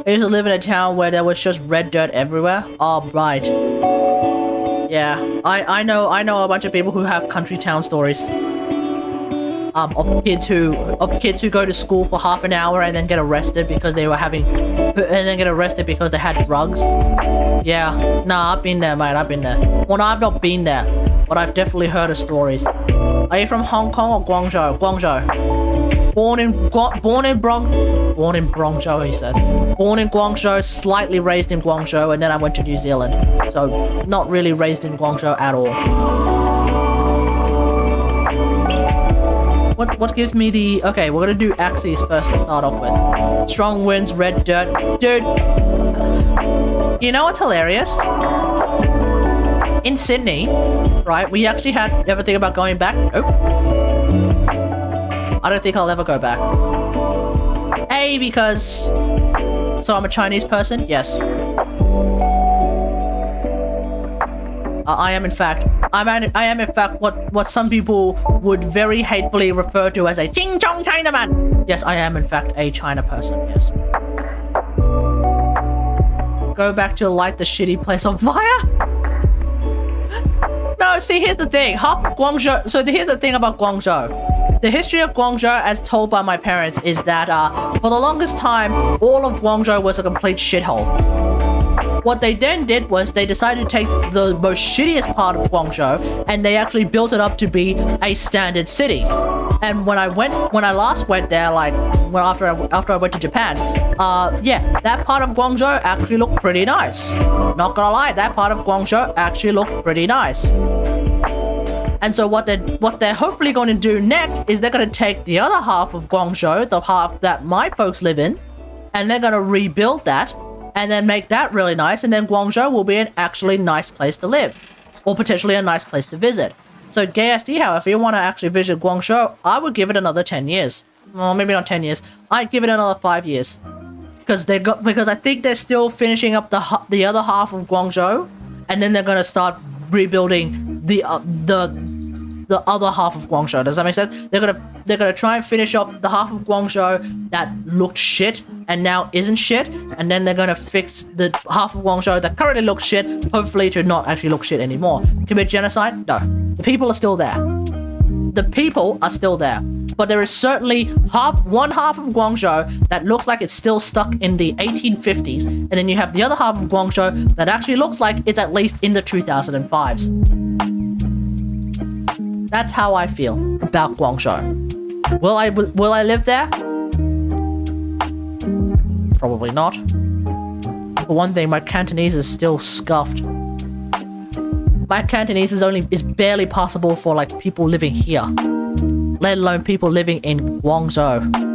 I used to live in a town where there was just red dirt everywhere. Oh, right. Yeah, I know a bunch of people who have country town stories. Of kids who go to school for half an hour and then get arrested because they had drugs. Yeah, nah, I've been there, mate. I've been there. Well, no, I've not been there, but I've definitely heard of stories. Are you from Hong Kong or Guangzhou? Guangzhou. Born in Guangzhou, he says. Born in Guangzhou, slightly raised in Guangzhou, and then I went to New Zealand. So, not really raised in Guangzhou at all. What gives me the... Okay, we're gonna do axes first to start off with. Strong winds, red dirt. Dude, you know what's hilarious? In Sydney, right, we actually had... Ever think about going back? Nope. I don't think I'll ever go back. A, because... So I'm a Chinese person? Yes. I am in fact what some people would very hatefully refer to as a Ching Chong Chinaman. Yes, I am in fact a China person, yes. Go back to light the shitty place on fire? No, see, here's the thing. Half of Guangzhou... So here's the thing about Guangzhou. The history of Guangzhou, as told by my parents, is that for the longest time, all of Guangzhou was a complete shithole. What they then did was they decided to take the most shittiest part of Guangzhou and they actually built it up to be a standard city. And when I last went there, like after I went to Japan, yeah, that part of Guangzhou actually looked pretty nice. Not gonna lie, that part of Guangzhou actually looked pretty nice. And so what they're hopefully going to do next is they're going to take the other half of Guangzhou, the half that my folks live in, and they're going to rebuild that and then make that really nice, and then Guangzhou will be an actually nice place to live, or potentially a nice place to visit. So GSD, however, if you want to actually visit Guangzhou, I would give it another 10 years. Well, maybe not 10 years. I'd give it another 5 years. Because I think they're still finishing up the other half of Guangzhou, and then they're going to start rebuilding the other half of Guangzhou. Does that make sense? They're gonna try and finish off the half of Guangzhou that looked shit and now isn't shit, and then they're gonna fix the half of Guangzhou that currently looks shit, hopefully to not actually look shit anymore. Commit genocide? No. The people are still there. The people are still there. but there is certainly one half of Guangzhou that looks like it's still stuck in the 1850s, and then you have the other half of Guangzhou that actually looks like it's at least in the 2005s. That's how I feel about Guangzhou. Will I live there? Probably not. For one thing, my Cantonese is still scuffed. My Cantonese is barely possible for like people living here, let alone people living in Guangzhou.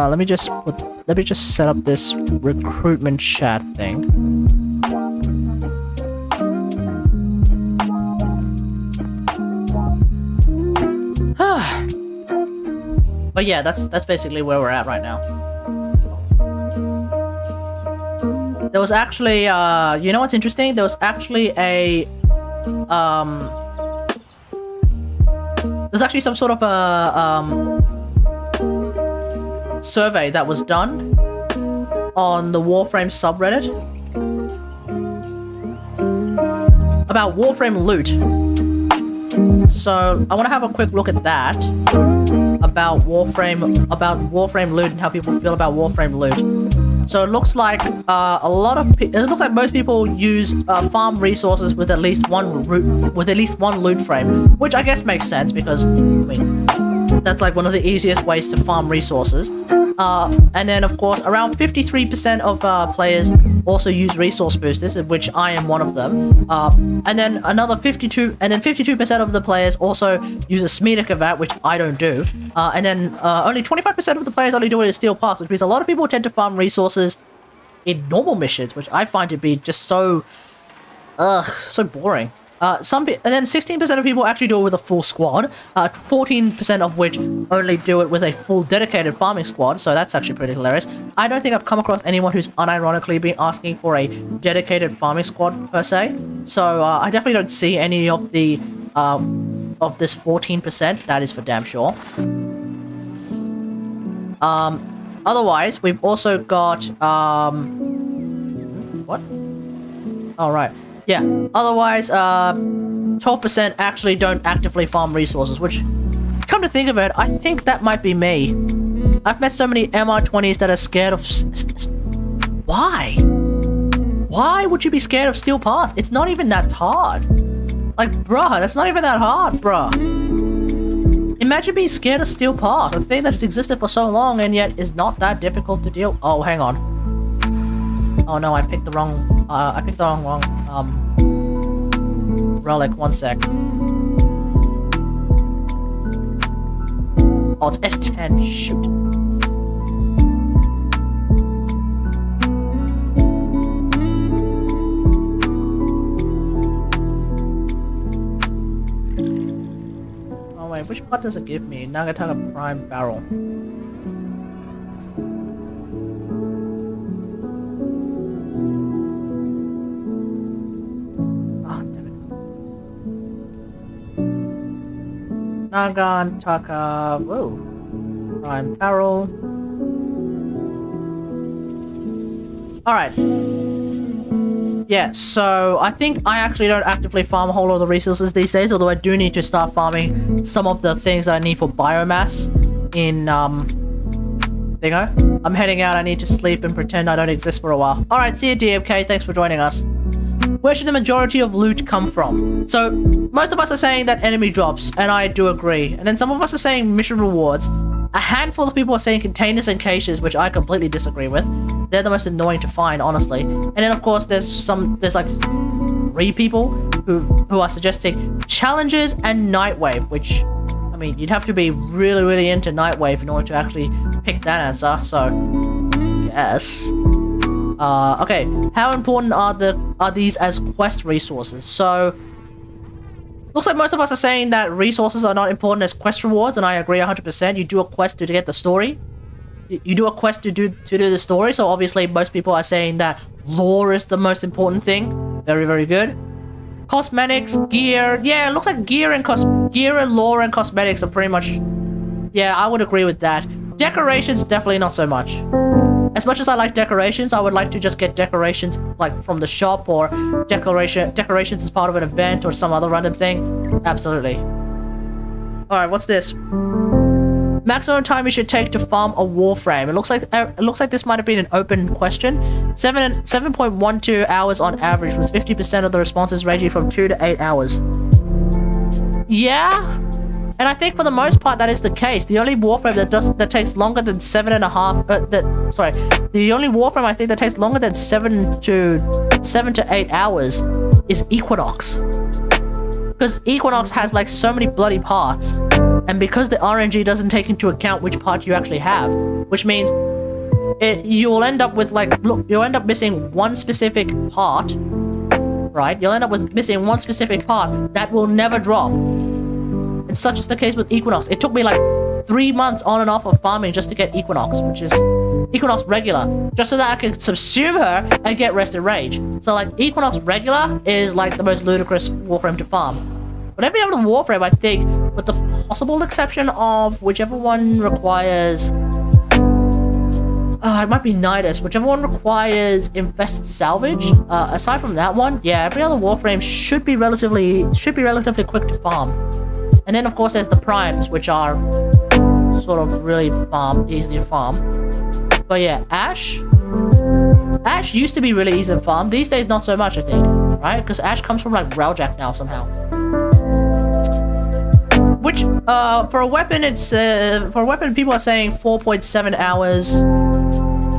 Let me just set up this recruitment chat thing. But yeah, that's basically where we're at right now. There was actually, you know what's interesting? There was actually there's actually some sort of a, survey that was done on the Warframe subreddit about Warframe loot. So I want to have a quick look at that about Warframe loot and how people feel about Warframe loot. So it looks like it looks like most people use farm resources with at least one loot frame, which I guess makes sense because I mean that's like one of the easiest ways to farm resources. And then of course around 53% of players also use resource boosters, of which I am one of them. And then 52% of the players also use a Smedekovat, which I don't do. And then only 25% of the players only do it as steel paths, which means a lot of people tend to farm resources in normal missions, which I find to be just so boring. And then 16% of people actually do it with a full squad, 14% of which only do it with a full dedicated farming squad, so that's actually pretty hilarious. I don't think I've come across anyone who's unironically been asking for a dedicated farming squad per se, so I definitely don't see any of the of this 14%, that is for damn sure. Otherwise, we've also got what? All right. Yeah, otherwise, 12% actually don't actively farm resources, which, come to think of it, I think that might be me. I've met so many MR20s that are scared of... Why? Why would you be scared of Steel Path? It's not even that hard. Like, bruh, that's not even that hard, bruh. Imagine being scared of Steel Path, a thing that's existed for so long and yet is not that difficult to deal... Oh, hang on. Oh no, I picked the wrong relic. One sec. Oh, it's S10. Shoot. Oh wait, which part does it give me? Nagantaka Prime Barrel. Nagantaka, whoa, Prime Barrel. Alright. Yeah, so I think I actually don't actively farm a whole lot of the resources these days, although I do need to start farming some of the things that I need for biomass in, Thingo. I'm heading out, I need to sleep and pretend I don't exist for a while. Alright, see you DMK, thanks for joining us. Where should the majority of loot come from? So, most of us are saying that enemy drops, and I do agree. And then some of us are saying mission rewards. A handful of people are saying containers and caches, which I completely disagree with. They're the most annoying to find, honestly. And then, of course, there's like 3 people who are suggesting challenges and Nightwave, which, I mean, you'd have to be really, really into Nightwave in order to actually pick that answer, so, yes. Okay, how important are these as quest resources? So, looks like most of us are saying that resources are not important as quest rewards, and I agree 100%. You do a quest to get the story. You do a quest to do the story, so obviously most people are saying that lore is the most important thing. Very, very good. Cosmetics, gear. Yeah, it looks like gear and lore and cosmetics are pretty much... Yeah, I would agree with that. Decorations, definitely not so much. As much as I like decorations, I would like to just get decorations like from the shop or decorations as part of an event or some other random thing. Absolutely. Alright, what's this? Maximum time you should take to farm a warframe. It looks like this might have been an open question. 7.12 hours on average, with 50% of the responses ranging from 2 to 8 hours. Yeah, and I think for the most part that is the case. The only warframe that takes longer than 7.5. The only warframe I think that takes longer than 7 to 8 hours is Equinox, because Equinox has like so many bloody parts. And because the RNG doesn't take into account which part you actually have, which means you'll end up with you'll end up missing one specific part, right? You'll end up with missing one specific part that will never drop. And such is the case with Equinox. It took me like 3 months on and off of farming just to get Equinox, which is Equinox regular, just so that I could subsume her and get Rested Rage. So like Equinox regular is like the most ludicrous warframe to farm. But every other warframe, I think, with the possible exception of whichever one requires... it might be Nidus. Whichever one requires Infested Salvage. Aside from that one, yeah, every other warframe should be relatively quick to farm. And then, of course, there's the Primes, which are sort of really easy to farm. But yeah, Ash used to be really easy to farm. These days, not so much, I think. Right? Because Ash comes from, like, Railjack now, somehow. Which, for a weapon, people are saying 4.7 hours,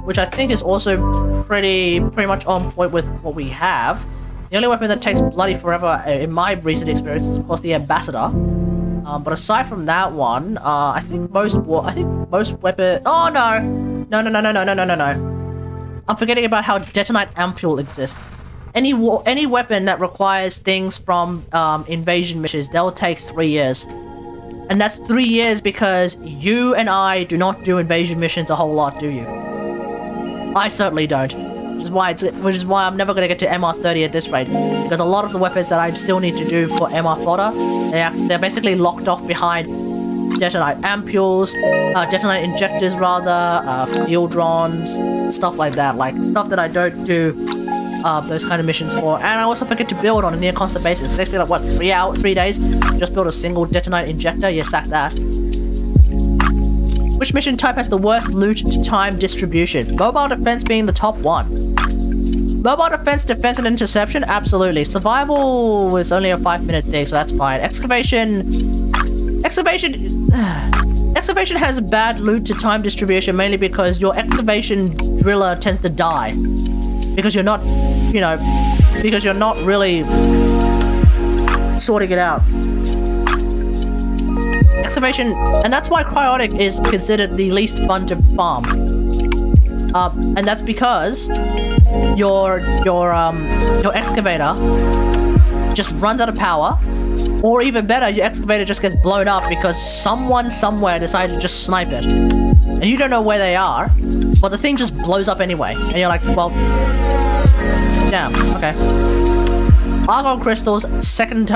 which I think is also pretty much on point with what we have. The only weapon that takes bloody forever, in my recent experience, is of course the Ambassador. But aside from that one, I think most weapon. Oh no! I'm forgetting about how Detonite Ampule exists. Any weapon that requires things from invasion missions, they'll take 3 years. And that's 3 years because you and I do not do invasion missions a whole lot, do you? I certainly don't. Which is why I'm never going to get to MR30 at this rate. Because a lot of the weapons that I still need to do for MR fodder, they're basically locked off behind Detonite Ampules, Detonite Injectors rather, Field Drons, stuff like that. Like, stuff that I don't do those kind of missions for. And I also forget to build on a near constant basis. It takes me like, what, 3 days? Just build a single Detonite Injector? Yeah, sack that. Which mission type has the worst loot time distribution? Mobile defense being the top one. Mobile defense, and interception? Absolutely. Survival is only a 5-minute thing, so that's fine. Excavation has a bad loot to time distribution, mainly because your excavation driller tends to die. Because you're not, because you're not really sorting it out. Excavation, and that's why Cryotic is considered the least fun to farm. And that's because your excavator just runs out of power, or even better, your excavator just gets blown up because someone somewhere decided to just snipe it. And you don't know where they are, but the thing just blows up anyway. And you're like, well, damn, okay. Argon crystals, Argon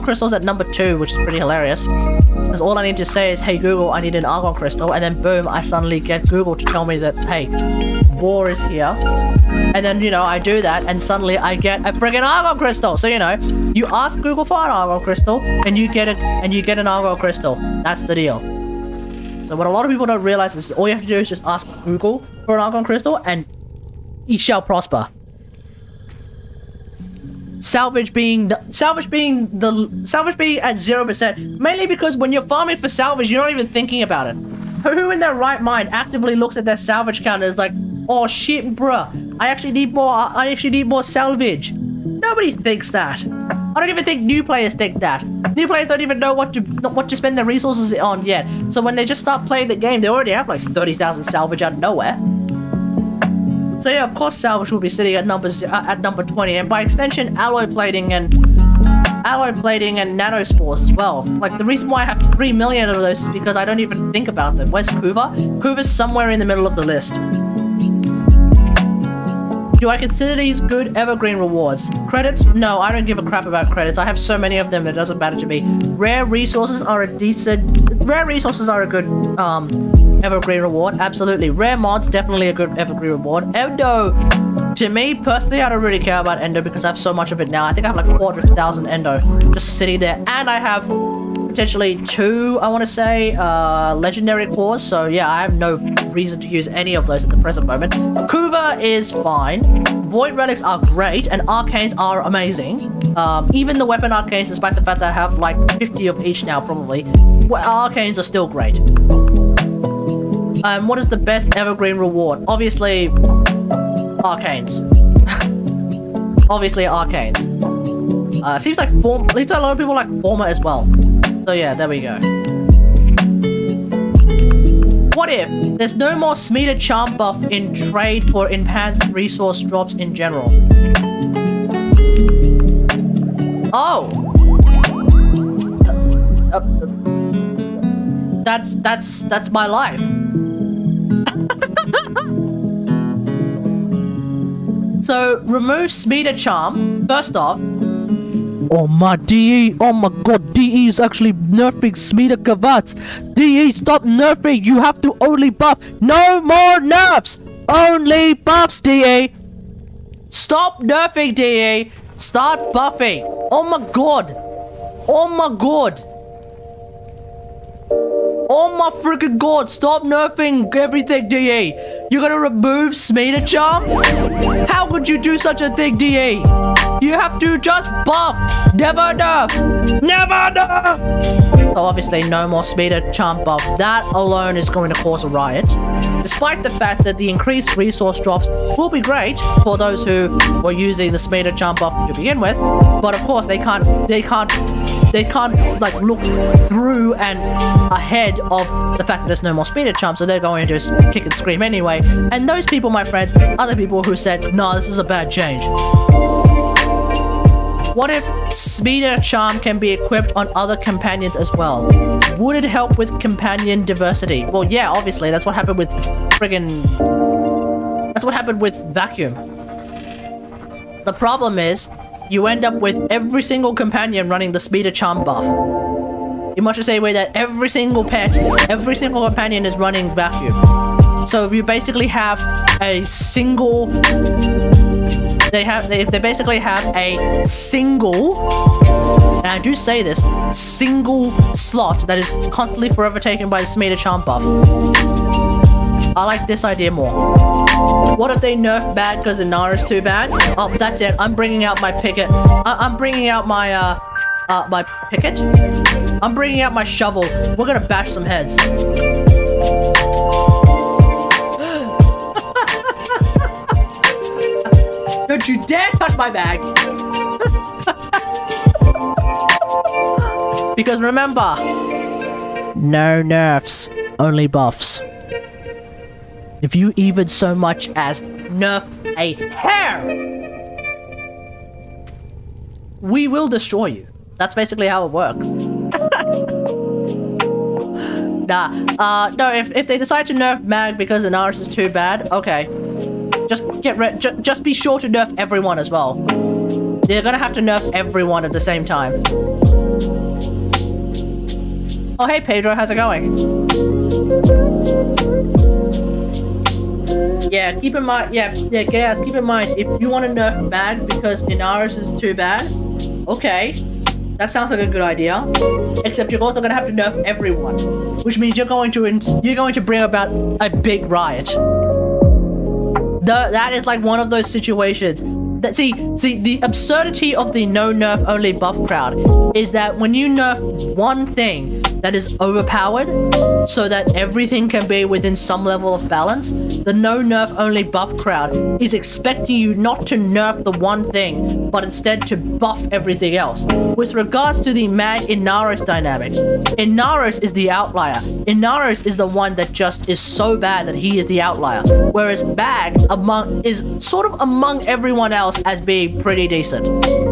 crystals at number 2, which is pretty hilarious. Because all I need to say is, hey Google, I need an Argon crystal, and then boom, I suddenly get Google to tell me that, hey, war is here. And then, I do that, and suddenly I get a friggin' Argon crystal. So, you ask Google for an Argon crystal, and you get an Argon crystal. That's the deal. So what a lot of people don't realize is all you have to do is just ask Google for an Argon crystal, and ye shall prosper. Salvage being at 0%, mainly because when you're farming for salvage, you're not even thinking about it. Who in their right mind actively looks at their salvage count and is like, oh shit, bruh, I actually need more salvage. Nobody thinks that. I don't even think new players think that. New players don't even know what to spend their resources on yet. So when they just start playing the game, they already have like 30,000 salvage out of nowhere. So yeah, of course salvage will be sitting at number 20, and by extension alloy plating and nanospores as well. Like, the reason why I have 3 million of those is because I don't even think about them. Where's Kuva? Kuva's somewhere in the middle of the list. Do I consider these good evergreen rewards? Credits? No, I don't give a crap about credits. I have so many of them, it doesn't matter to me. Rare resources are a good evergreen reward. Absolutely. Rare mods, definitely a good evergreen reward. Endo, to me personally, I don't really care about Endo because I have so much of it now. I think I have like 400,000 Endo just sitting there, and I have potentially 2, I want to say, legendary cores. So yeah, I have no reason to use any of those at the present moment. Kuva is fine. Void relics are great, and arcanes are amazing. Even the weapon arcanes, despite the fact that I have like 50 of each now, probably, arcanes are still great. What is the best evergreen reward? Obviously, arcanes. Obviously, arcanes. Seems like at least a lot of people like Forma as well. So yeah, there we go. What if there's no more Smeater charm buff in trade for enhanced resource drops in general? Oh! That's my life. So, remove Smeater charm. First off, oh my DE, oh my god, DE is actually nerfing Smeater Kavats. DE, stop nerfing, you have to only buff. No more nerfs, only buffs, DE. Stop nerfing, DE. Start buffing. Oh my god. Oh my god. Oh my freaking god, stop nerfing everything, DE. You're gonna remove Smeater charm? How could you do such a thing, DE? You have to just buff. Never nerf. Never nerf. So obviously no more Smeater charm buff. That alone is going to cause a riot. Despite the fact that the increased resource drops will be great for those who were using the Smeater charm buff to begin with. But of course they can't like look through and ahead of the fact that there's no more Smeater charm, so they're going to just kick and scream anyway. And those people, my friends, are the people who said, nah, this is a bad change. What if Smeater charm can be equipped on other companions as well? Would it help with companion diversity? Well, yeah, obviously, that's what happened with that's what happened with Vacuum. The problem is, you end up with every single companion running the Smeater charm buff. In much the same way that every single pet, every single companion is running Vacuum. So if you basically have a single... They basically have a single, and I do say this, single slot that is constantly forever taken by the Smeater charm buff. I like this idea more. What if they nerf bad because Inara's too bad? Oh, that's it. I'm bringing out my picket. I'm bringing out my, my picket? I'm bringing out my shovel. We're gonna bash some heads. Don't you dare touch my bag! Because remember, no nerfs, only buffs. If you even so much as nerf a hair, we will destroy you. That's basically how it works. No, if they decide to nerf Mag because Inaris is too bad, okay. Just be sure to nerf everyone as well. They're gonna have to nerf everyone at the same time. Oh hey Pedro, how's it going? Yeah, keep in mind, guys, keep in mind, if you want to nerf Mag because Inaris is too bad, okay, that sounds like a good idea. Except you're also gonna have to nerf everyone, which means you're going to bring about a big riot. That is like one of those situations that see the absurdity of the no nerf only buff crowd is that when you nerf one thing that is overpowered so that everything can be within some level of balance, the no nerf only buff crowd is expecting you not to nerf the one thing but instead to buff everything else. With regards to the Mag Inaris dynamic, Inaris is the outlier. Inaris is the one that just is so bad that he is the outlier, whereas Mag is sort of among everyone else as being pretty decent,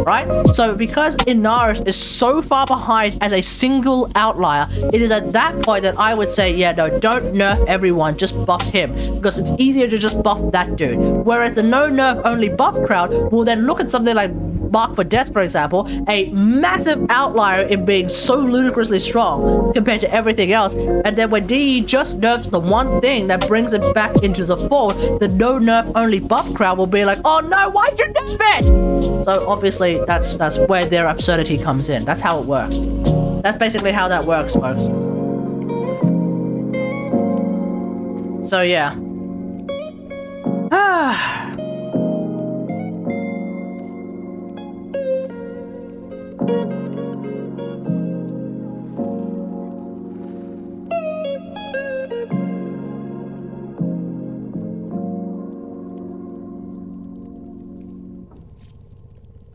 right? So because Inaris is so far behind as a single outlier, outlier, it is at that point that I would say, yeah, no, don't nerf everyone, just buff him, because it's easier to just buff that dude. Whereas the no nerf only buff crowd will then look at something like Mark for Death, for example, a massive outlier in being so ludicrously strong compared to everything else, and then when DE just nerfs the one thing that brings it back into the fold, the no nerf only buff crowd will be like, oh no, why'd you nerf it? So obviously that's where their absurdity comes in. That's how it works. That's basically how that works, folks. So yeah.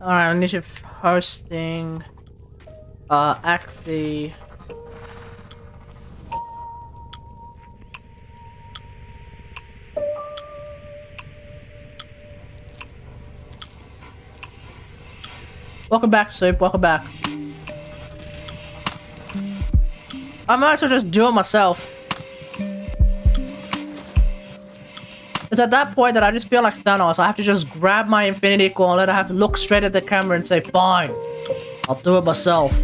Alright, I need to hosting Axie. Welcome back, Soup. Welcome back. I might as well just do it myself. It's at that point that I just feel like Thanos. I have to just grab my Infinity Gauntlet. I have to look straight at the camera and say, fine, I'll do it myself.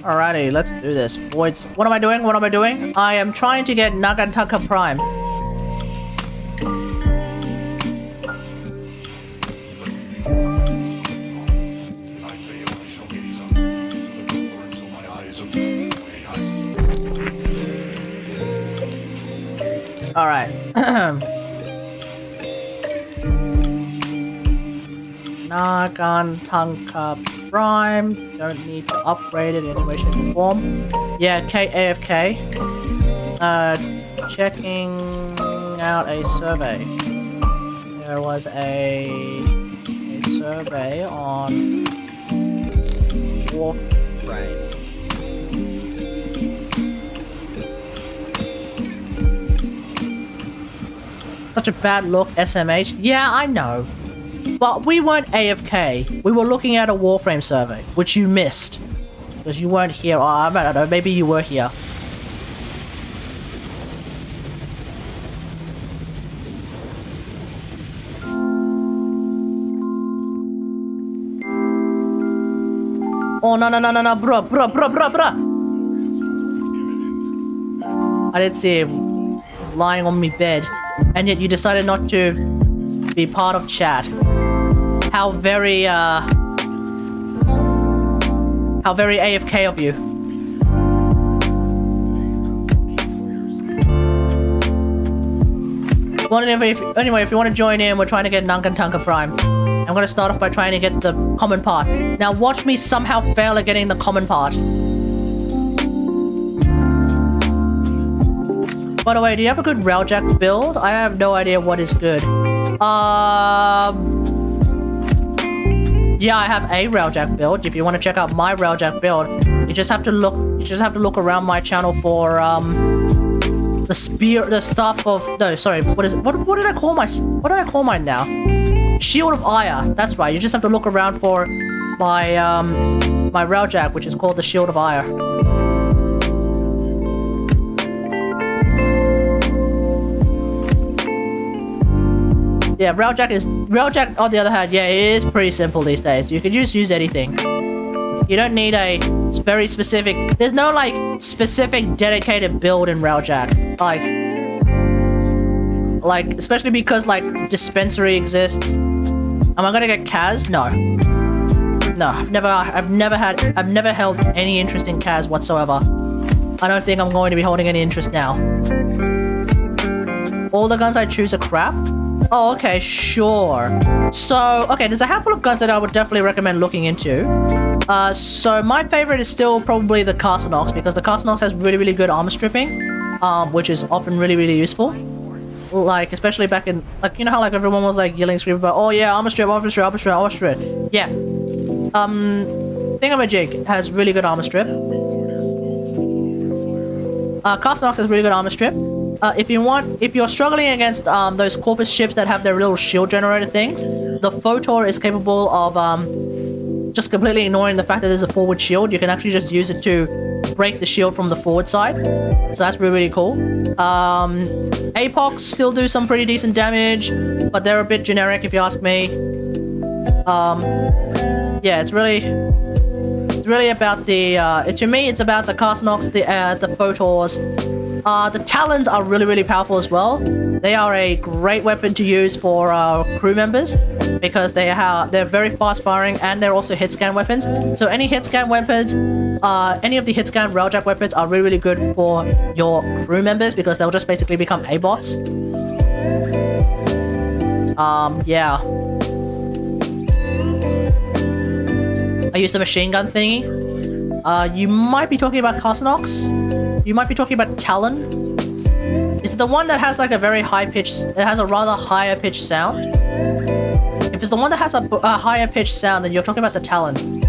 Alrighty, let's do this. Voids. What am I doing? What am I doing? I am trying to get Nagantaka Prime. Alright. Nagantaka Prime. Don't need to upgrade it in any way, shape, or form. Yeah, KAFK. Checking out a survey. There was a survey on Warframe. Such a bad look, SMH. Yeah, I know. But we weren't AFK. We were looking at a Warframe survey, which you missed. Because you weren't here. Oh, I don't know, maybe you were here. Oh, no, bruh. I didn't see him. He was lying on my bed. And yet you decided not to be part of chat. How very AFK of you. Well, anyway, if you want to join in, we're trying to get Nagantaka Prime. I'm gonna start off by trying to get the common part. Now watch me somehow fail at getting the common part. By the way, do you have a good Railjack build? I have no idea what is good. Yeah, I have a Railjack build. If you want to check out my Railjack build, you just have to look around my channel for the stuff of what is it? What did I call mine now? Shield of Ire. That's right. You just have to look around for my my Railjack, which is called the Shield of Ire. Yeah, Railjack on the other hand, yeah, it is pretty simple these days. You can just use anything. You don't need a very specific... There's no, like, specific dedicated build in Railjack. Like, especially because, like, Dispensary exists. Am I gonna get Kaz? No. No, I've never held any interest in Kaz whatsoever. I don't think I'm going to be holding any interest now. All the guns I choose are crap? Oh, okay, sure. So, okay, there's a handful of guns that I would definitely recommend looking into. So my favorite is still probably the Carcinox, because the Carcinox has really, really good armor stripping, which is often really, really useful. Like, especially back in, like, you know how, like, everyone was, like, yelling, screaming about, oh, yeah, armor strip. Yeah. Thingamajig has really good armor strip. Castanox has really good armor strip. If you're struggling against those Corpus ships that have their little shield generator things, the Photor is capable of just completely ignoring the fact that there's a forward shield. You can actually just use it to break the shield from the forward side. So that's really cool. Apox still do some pretty decent damage, but they're a bit generic if you ask me. Yeah, it's really about the to me it's about the Castanox, the Photors. The Talons are really powerful as well. They are a great weapon to use for crew members because they're very fast firing and they're also hit scan weapons. So any hit scan weapons, any of the hit scan railjack weapons are really good for your crew members because they'll just basically become A-bots. Yeah. I used the machine gun thingy. You might be talking about Castanox. You might be talking about Talon. Is it the one that has like a very high pitched? It has a rather higher pitched sound. If it's the one that has a higher pitched sound, then you're talking about the Talon.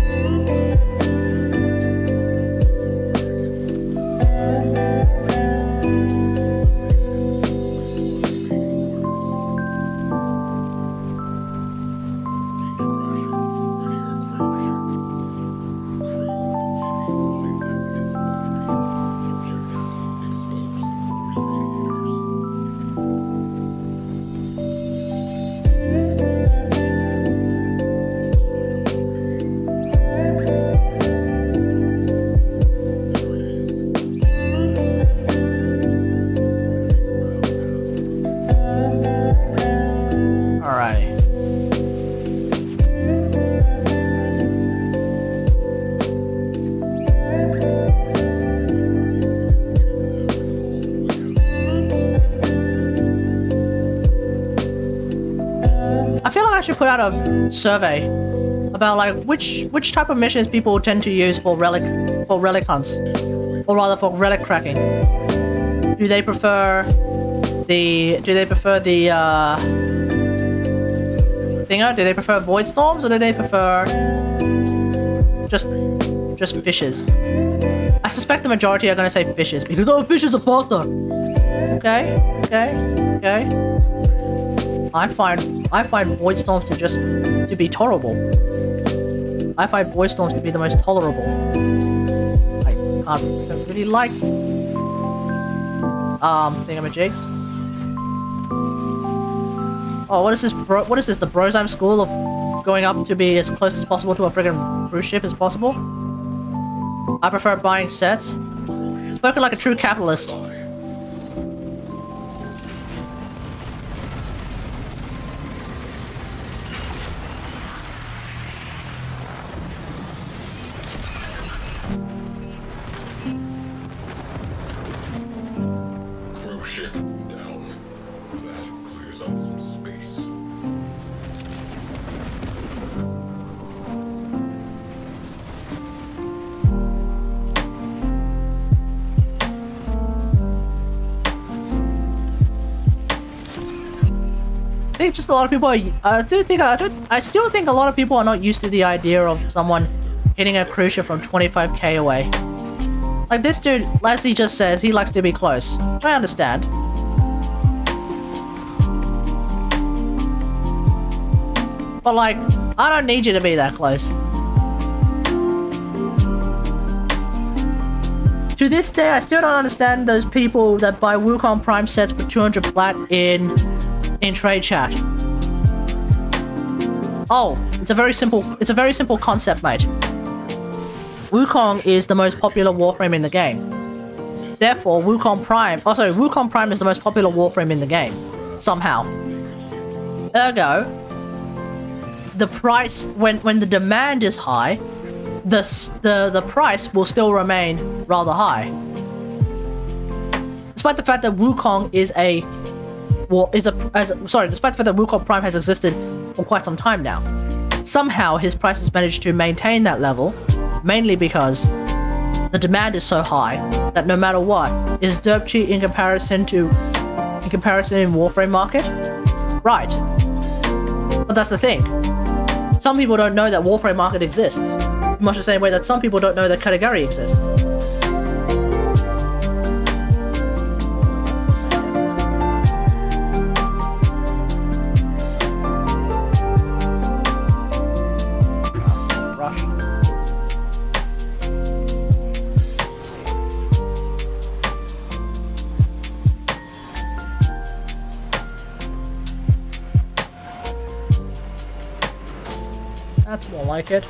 I should put out a survey about like which type of missions people tend to use for relic hunts, or rather for relic cracking. Do they prefer the thinger? Do they prefer void storms, or do they prefer just fishes? I suspect the majority are gonna say fishes because fishes are faster. Okay. I find void storms to be tolerable. I find void storms to be the most tolerable. I don't really like thingamajigs. Oh, what is this? What is this? The Brosheim school of going up to be as close as possible to a friggin' cruise ship as possible? I prefer buying sets. Spoken like a true capitalist. Just a lot of people are, I still think a lot of people are not used to the idea of someone hitting a cruise ship from 25k away. Like this dude, as he just says, he likes to be close, which I understand. But like, I don't need you to be that close. To this day, I still don't understand those people that buy Wukong Prime sets for 200 plat in trade chat. Oh, it's a very simple concept, mate. Wukong is the most popular warframe in the game. Therefore, Wukong Prime is the most popular warframe in the game. Somehow. Ergo, the price, when the demand is high, the price will still remain rather high. Despite the fact that Wukong despite the fact that Wukong Prime has existed for quite some time now. Somehow his price has managed to maintain that level, mainly because the demand is so high that no matter what, is derp cheap in comparison in Warframe market? Right. But that's the thing. Some people don't know that Warframe market exists. much the same way that some people don't know that Katagari exists. Rush. That's more like it.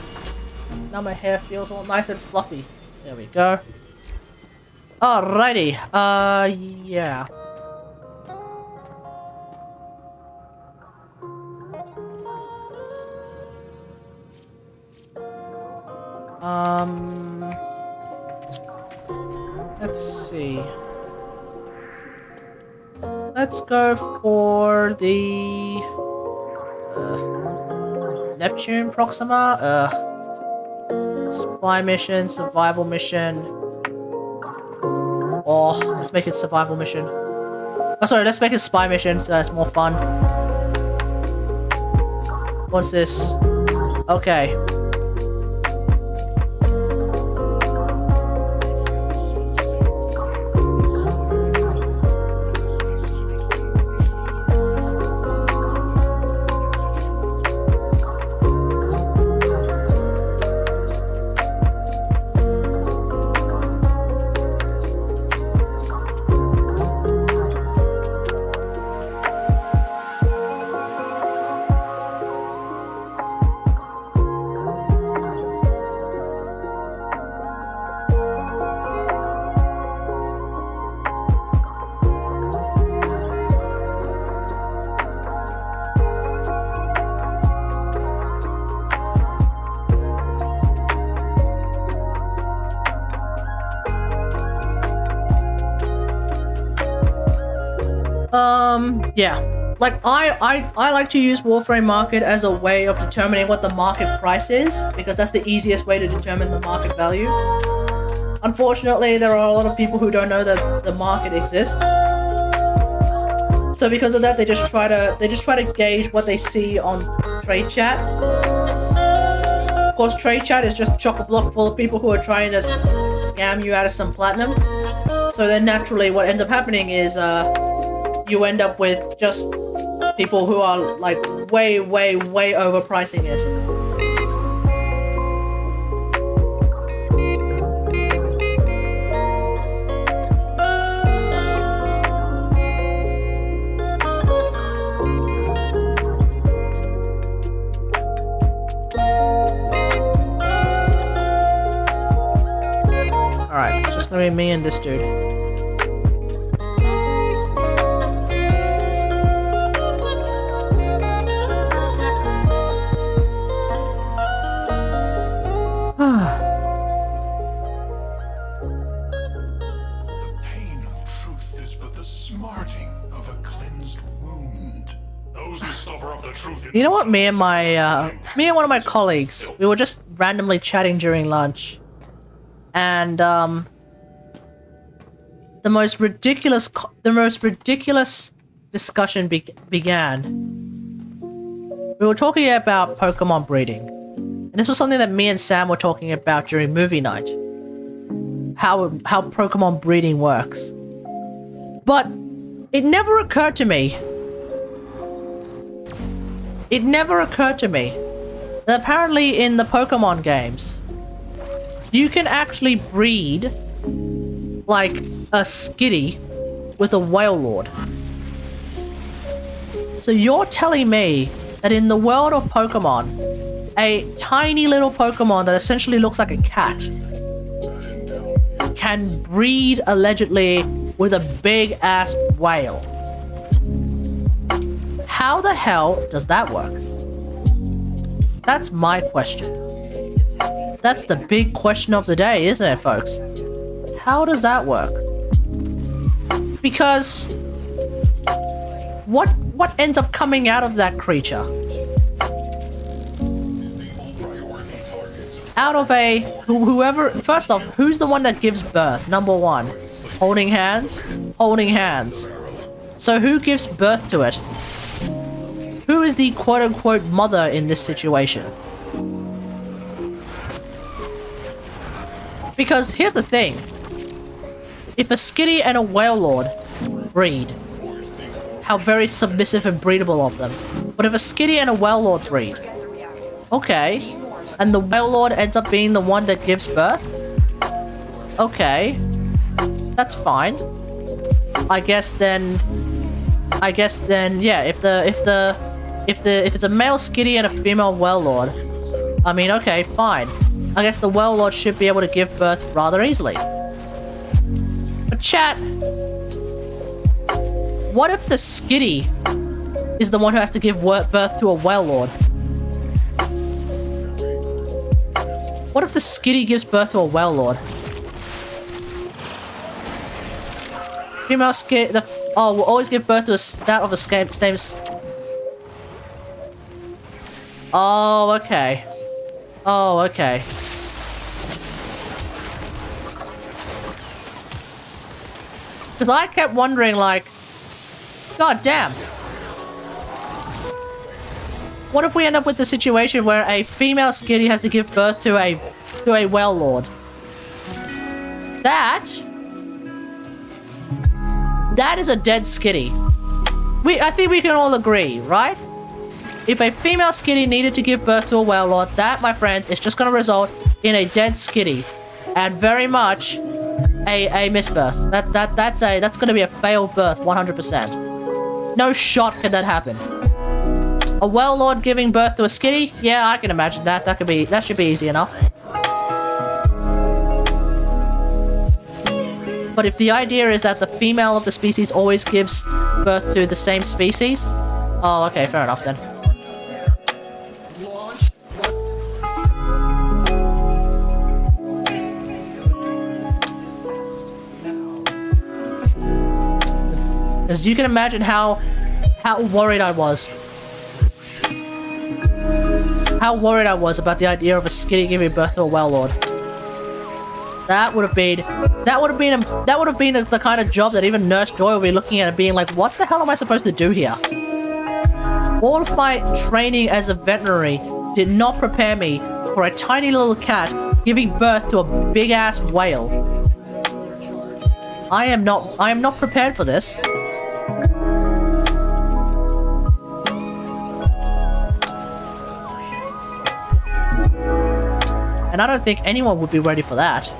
Now my hair feels all nice and fluffy. There we go. Alrighty. Yeah. Let's see. Let's go for the Neptune Proxima. Spy mission, survival mission. Oh, let's make it survival mission. Oh, sorry, let's make it spy mission so that's more fun. What's this? Okay. Yeah. Like, I like to use Warframe Market as a way of determining what the market price is, because that's the easiest way to determine the market value. Unfortunately, there are a lot of people who don't know that the market exists. So because of that, they just try to gauge what they see on Trade Chat. Of course, Trade Chat is just chock-a-block full of people who are trying to scam you out of some platinum. So then naturally what ends up happening is you end up with just people who are like way overpricing it. Alright, it's just gonna be me and this dude. You know what, me and one of my colleagues, we were just randomly chatting during lunch, and the most ridiculous discussion began. We were talking about Pokemon breeding, and this was something that me and Sam were talking about during movie night. How Pokemon breeding works, but it never occurred to me. It never occurred to me that apparently in the Pokemon games, you can actually breed like a Skitty with a Wailord. So you're telling me that in the world of Pokemon, a tiny little Pokemon that essentially looks like a cat can breed allegedly with a big ass whale? How the hell does that work? That's my question. That's the big question of the day, isn't it, folks? How does that work? Because what ends up coming out of that creature? Out of a whoever, first off, who's the one that gives birth? Number one, holding hands. So who gives birth to it? Who is the quote-unquote mother in this situation? Because here's the thing. If a skitty and a whale lord breed, how very submissive and breedable of them. But if a skitty and a whale lord breed, okay, and the whale lord ends up being the one that gives birth, okay, that's fine. I guess then, yeah. If it's a male skitty and a female whale lord, I mean, okay, fine. I guess the whale lord should be able to give birth rather easily. But chat, what if the skitty is the one who has to give birth to a whale lord? What if the skitty gives birth to a whale lord? Female skitty, will always give birth to a stat of the same. Oh, okay. Oh, okay. Because I kept wondering, like, god damn. What if we end up with the situation where a female skitty has to give birth to a whale lord? That is a dead skitty. I think we can all agree, right? If a female skitty needed to give birth to a whale lord, that, my friends, is just going to result in a dead skitty, and very much a misbirth. That's going to be a failed birth, 100%. No shot can that happen. A whale lord giving birth to a skitty? Yeah, I can imagine that. That should be easy enough. But if the idea is that the female of the species always gives birth to the same species, oh, okay, fair enough then. As you can imagine how worried I was. How worried I was about the idea of a skitty giving birth to a whale lord. That would have been the kind of job that even Nurse Joy would be looking at and being like, what the hell am I supposed to do here? All of my training as a veterinary did not prepare me for a tiny little cat giving birth to a big ass whale. I am not prepared for this. And I don't think anyone would be ready for that.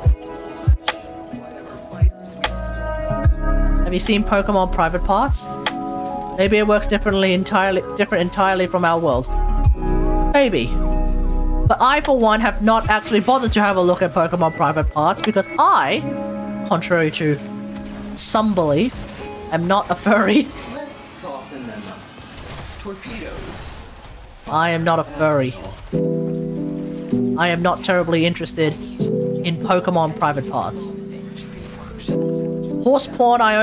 Have you seen Pokemon Private Parts? Maybe it works different entirely from our world. Maybe. But I, for one, have not actually bothered to have a look at Pokemon Private Parts because I, contrary to some belief, am not a furry. Let's soften them up. Torpedoes. I am not a furry. I am not terribly interested in Pokemon Private Parts. Horse porn I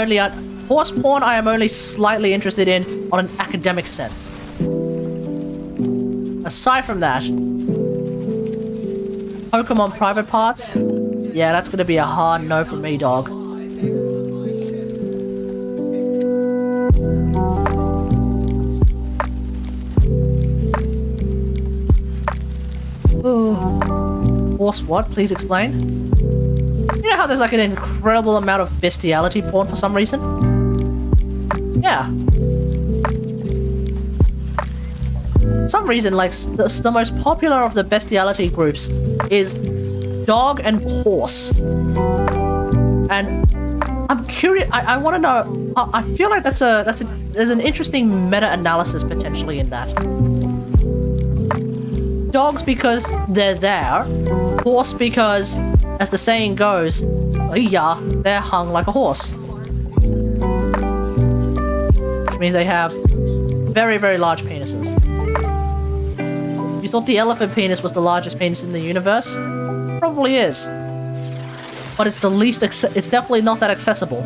am only slightly interested in on an academic sense. Aside from that, Pokemon Private Parts, yeah, that's gonna be a hard no from me, dog. Horse what? Please explain. You know how there's like an incredible amount of bestiality porn for some reason? Yeah. Some reason, like, the most popular of the bestiality groups is dog and horse. And I'm curious, I want to know, I feel like there's an interesting meta-analysis potentially in that. Dogs because they're there, horse because, as the saying goes, yeah, they're hung like a horse. Which means they have very, very large penises. You thought the elephant penis was the largest penis in the universe? Probably is. But it's the least it's definitely not that accessible.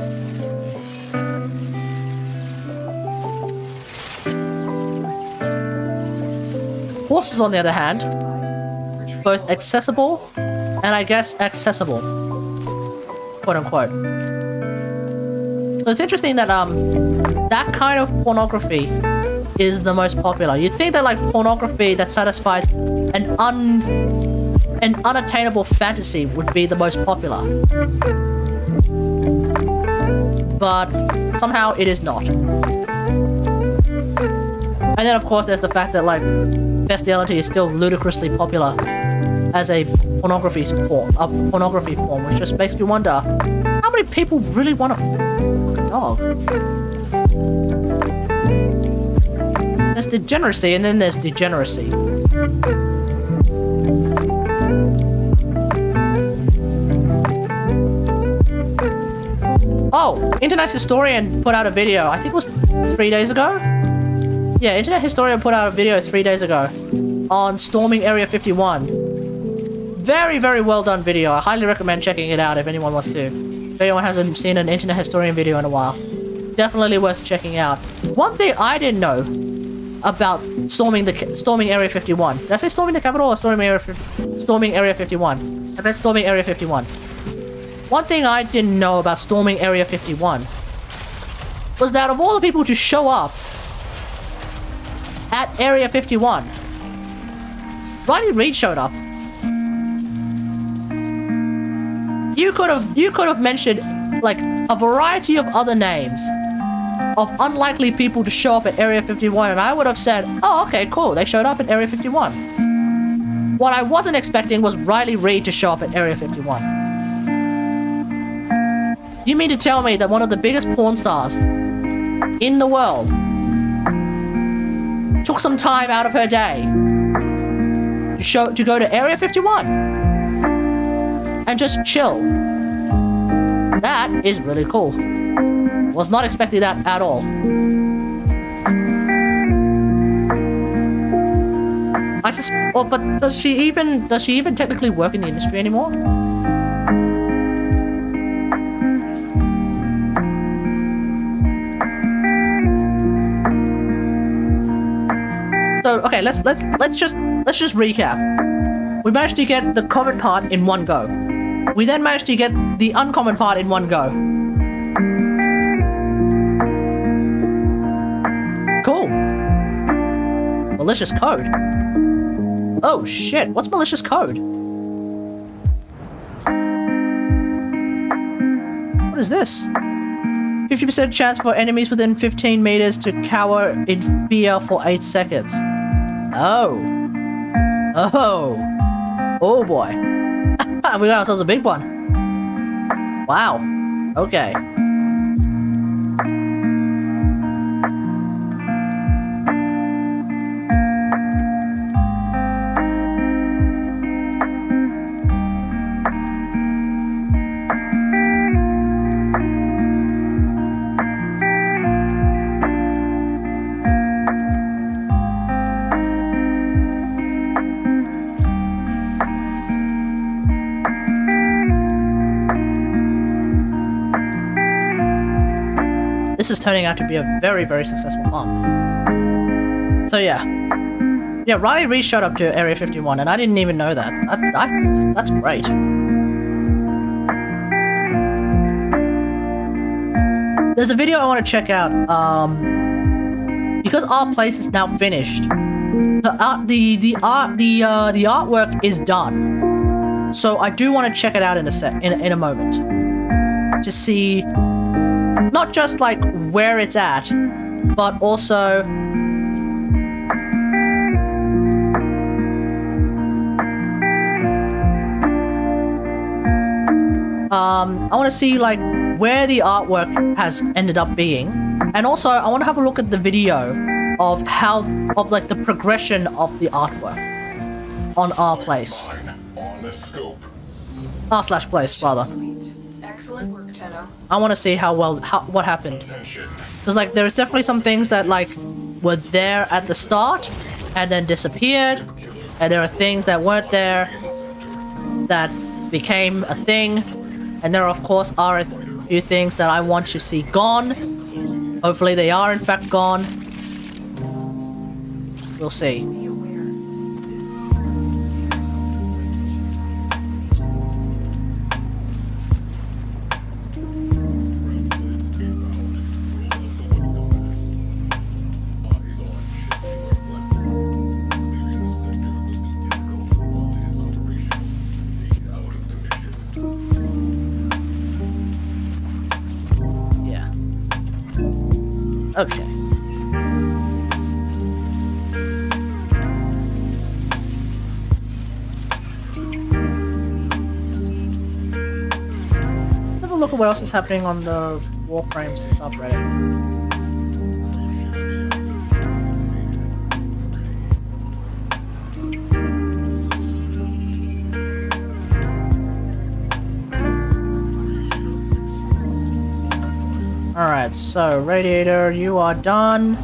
Horses, on the other hand, both accessible and I guess accessible, quote unquote. So it's interesting that that kind of pornography is the most popular. You think that like pornography that satisfies an unattainable fantasy would be the most popular. But somehow it is not. And then of course there's the fact that like bestiality is still ludicrously popular as a pornography form, which just makes me wonder how many people really want a fucking dog. There's degeneracy and then there's degeneracy. Oh, Internet Historian put out a video, I think it was 3 days ago? Yeah, Internet Historian put out a video 3 days ago on storming Area 51. Very, very well done video. I highly recommend checking it out if anyone wants to. If anyone hasn't seen an Internet Historian video in a while. Definitely worth checking out. One thing I didn't know about storming Area 51. Did I say storming the Capitol or storming Area 51? I meant storming Area 51. One thing I didn't know about storming Area 51 was that of all the people to show up at Area 51, Riley Reid showed up. You could have mentioned like a variety of other names of unlikely people to show up at Area 51, and I would have said, oh, okay, cool, they showed up at Area 51. What I wasn't expecting was Riley Reid to show up at Area 51. You mean to tell me that one of the biggest porn stars in the world took some time out of her day to go to Area 51 and just chill? That is really cool. Was not expecting that at all. But does she even technically work in the industry anymore? So okay, let's just recap. We managed to get the common part in one go. We then managed to get the uncommon part in one go. Cool. Malicious code. Oh shit, what's malicious code? What is this? 50% chance for enemies within 15 meters to cower in fear for 8 seconds. Oh. Oh. Oh boy. We got ourselves a big one. Wow. Okay. This is turning out to be a very, very successful farm. So yeah. Yeah, Riley Reid showed up to Area 51, and I didn't even know that. That's great. There's a video I want to check out, because our place is now finished. The artwork is done. So I do want to check it out in a moment. To see not just like where it's at, but also I want to see like where the artwork has ended up being, and also I want to have a look at the video of like the progression of the artwork on our place. R/place rather. Excellent work, Tenno. I want to see what happened. Because like there's definitely some things that like were there at the start and then disappeared, and there are things that weren't there that became a thing, and there of course are a few things that I want to see gone. Hopefully they are in fact gone. We'll see. look at what else is happening on the Warframe subreddit. Alright, so Radiator, you are done.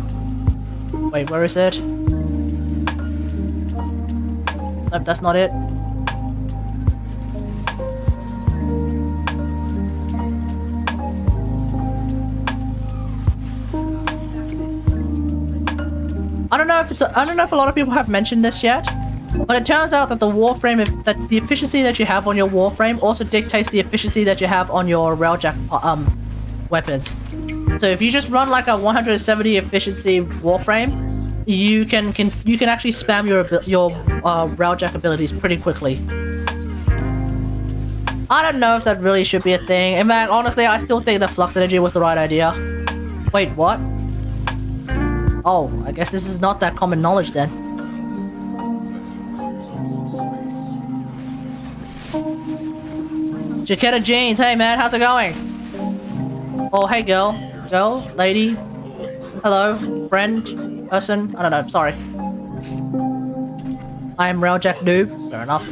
Wait, where is it? Nope, that's not it. I don't know if a lot of people have mentioned this yet, but it turns out that the Warframe, that the efficiency that you have on your Warframe also dictates the efficiency that you have on your Railjack weapons. So if you just run like a 170 efficiency Warframe, you can actually spam your Railjack abilities pretty quickly. I don't know if that really should be a thing. And man, honestly, I still think that Flux Energy was the right idea. Wait, what? Oh, I guess this is not that common knowledge then. Jaquetta Jeans, hey man, how's it going? Oh, hey girl, lady, hello, friend, person, I don't know, sorry. I am Railjack Noob, fair enough.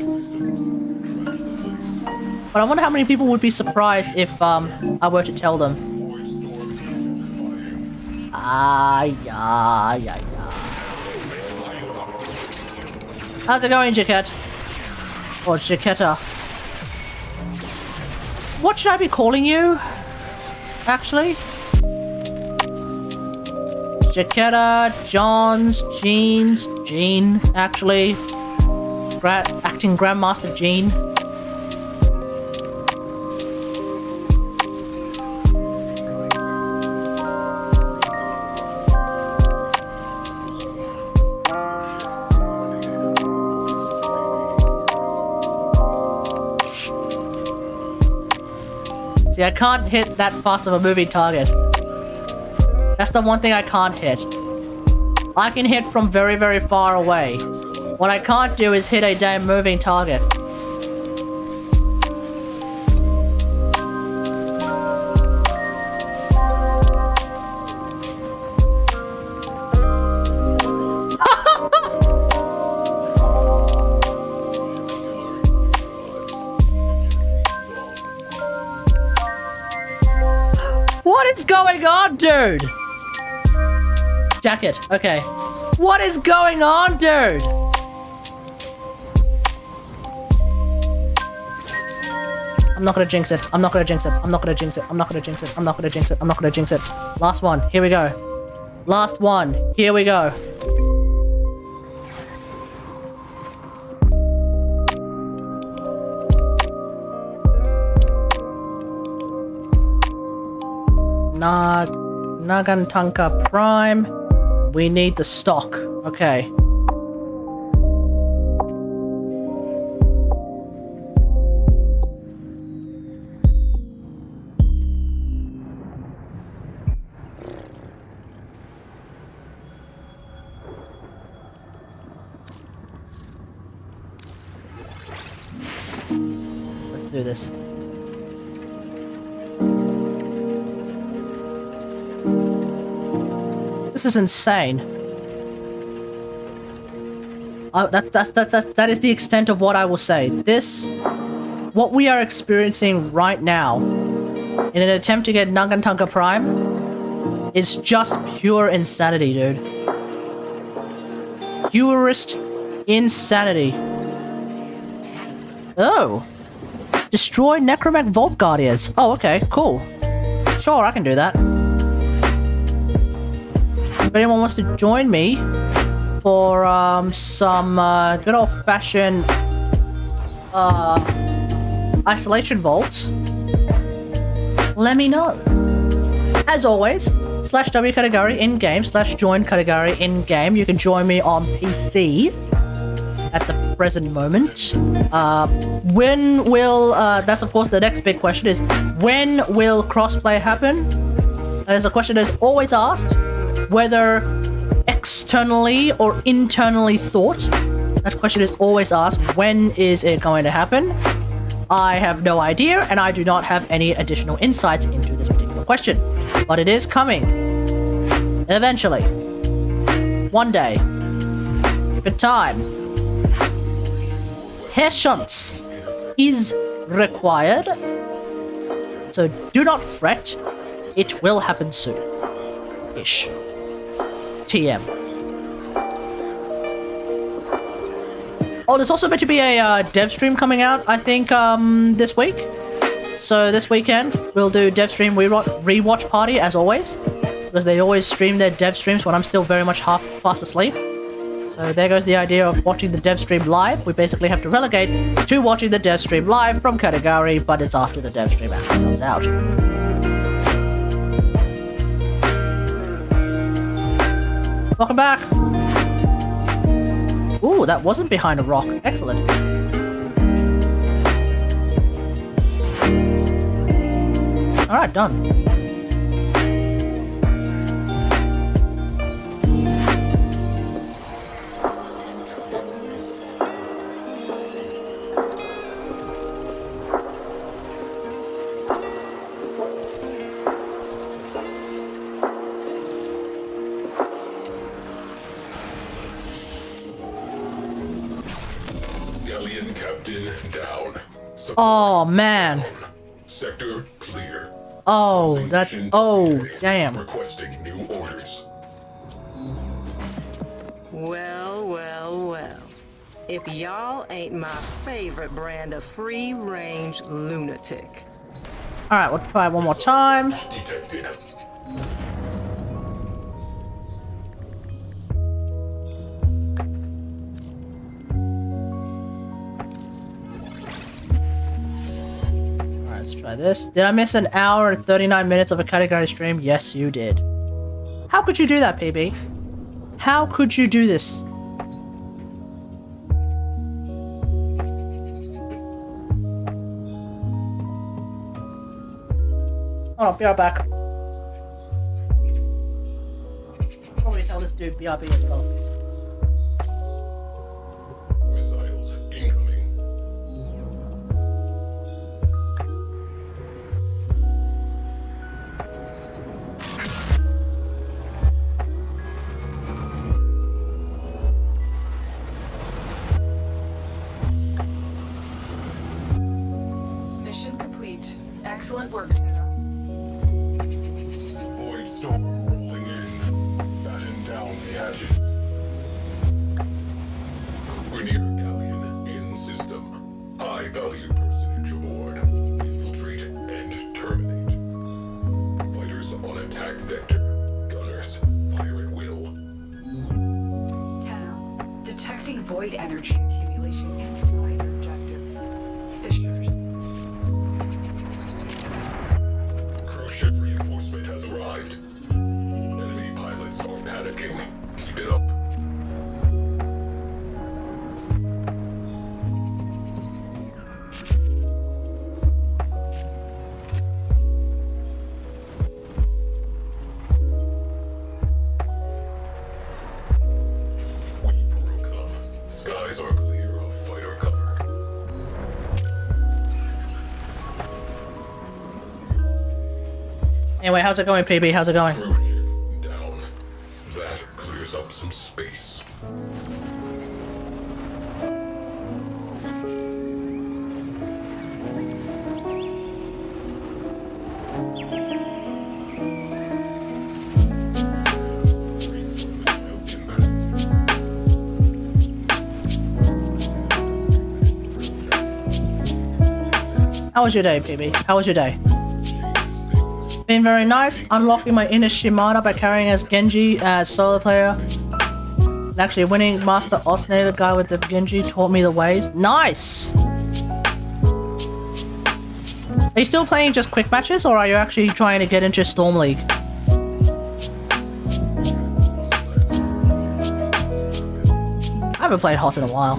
But I wonder how many people would be surprised if I were to tell them. Yeah. How's it going, Jaquette? Or Jaquetta? What should I be calling you? Actually? Jaquetta, Johns, Jeans, Jean, actually. Acting Grandmaster Jean. See, I can't hit that fast of a moving target. That's the one thing I can't hit. I can hit from very, very far away. What I can't do is hit a damn moving target. What is going on, dude? Jacket, okay. What is going on, dude? I'm not gonna jinx it. I'm not gonna jinx it. I'm not gonna jinx it. I'm not gonna jinx it. I'm not gonna jinx it. I'm not gonna jinx it. Last one. Here we go. Last one. Here we go. Nagantaka Prime. We need the stock. Okay. Let's do this. This is insane. That is the extent of what I will say. What we are experiencing right now, in an attempt to get Nagantaka Prime, is just pure insanity, dude. Purest insanity. Oh. Destroy Necromech Vault Guardians. Oh, okay, cool. Sure, I can do that. If anyone wants to join me for some good old-fashioned isolation vaults, let me know. As always, /W category in-game /join category in-game. You can join me on PC at the present moment. When will that's of course the next big question is, when will crossplay happen? That is a question that is always asked, whether externally or internally thought. That question is always asked, when is it going to happen? I have no idea, and I do not have any additional insights into this particular question. But it is coming. Eventually. One day. For time. Patience is required. So do not fret. It will happen soon. Ish. TM. Oh, there's also meant to be a dev stream coming out, I think, this week. So this weekend, we'll do dev stream rewatch party, as always. Because they always stream their dev streams when I'm still very much half fast asleep. So there goes the idea of watching the dev stream live. We basically have to relegate to watching the dev stream live from Katagari, but it's after the dev stream actually comes out. Welcome back! Ooh, that wasn't behind a rock. Excellent. Alright, done. Galleon captain down. Oh, man. Sector clear. Oh, that... Oh, damn. Requesting new orders. Well, well, well. If y'all ain't my favorite brand of free-range lunatic. Alright, we'll try one more time. Detected. Let's try this. Did I miss an hour and 39 minutes of a category stream? Yes, you did. How could you do that, PB? How could you do this? Hold on, be right back. Probably tell this dude BRB as well. Missiles incoming. Mission complete. Excellent work, Tenno. Void storm rolling in. Batten down the hatches. Grenier Galleon in system. High value personage aboard. Infiltrate and terminate. Fighters on attack vector. Gunners fire at will. Tenno, detecting void energy accumulation inside objective. Fissures. Cruise ship reinforcement has arrived. Enemy pilots are panicking. Keep it up. We broke them. Skies are clear of fighter cover. Anyway, how's it going, PB? How's it going? Cruise ship down. That clears up some space. How was your day, PB? How was your day? Been very nice. Unlocking my inner Shimada by carrying as Genji as solo player. And actually winning Master Osnator guy with the Genji taught me the ways. Nice! Are you still playing just quick matches, or are you actually trying to get into Storm League? I haven't played Hot in a while.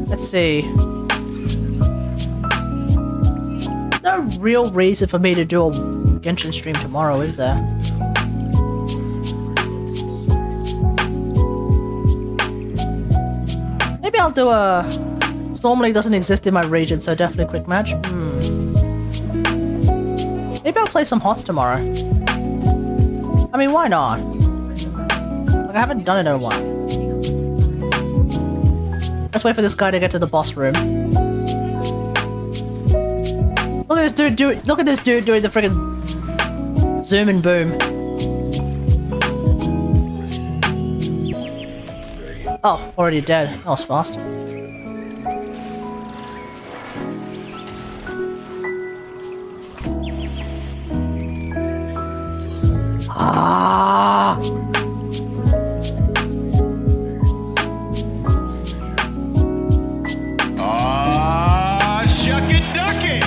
Let's see. No real reason for me to do a Genshin stream tomorrow, is there? Maybe I'll do a normally doesn't exist in my region, so definitely quick match. Maybe I'll play some HOTS tomorrow. I mean, why not? Like, I haven't done it in a while. Let's wait for this guy to get to the boss room. Look at this dude doing the friggin' zoom and boom. Oh, already dead. That was fast. Ah! Shuck it, duck it!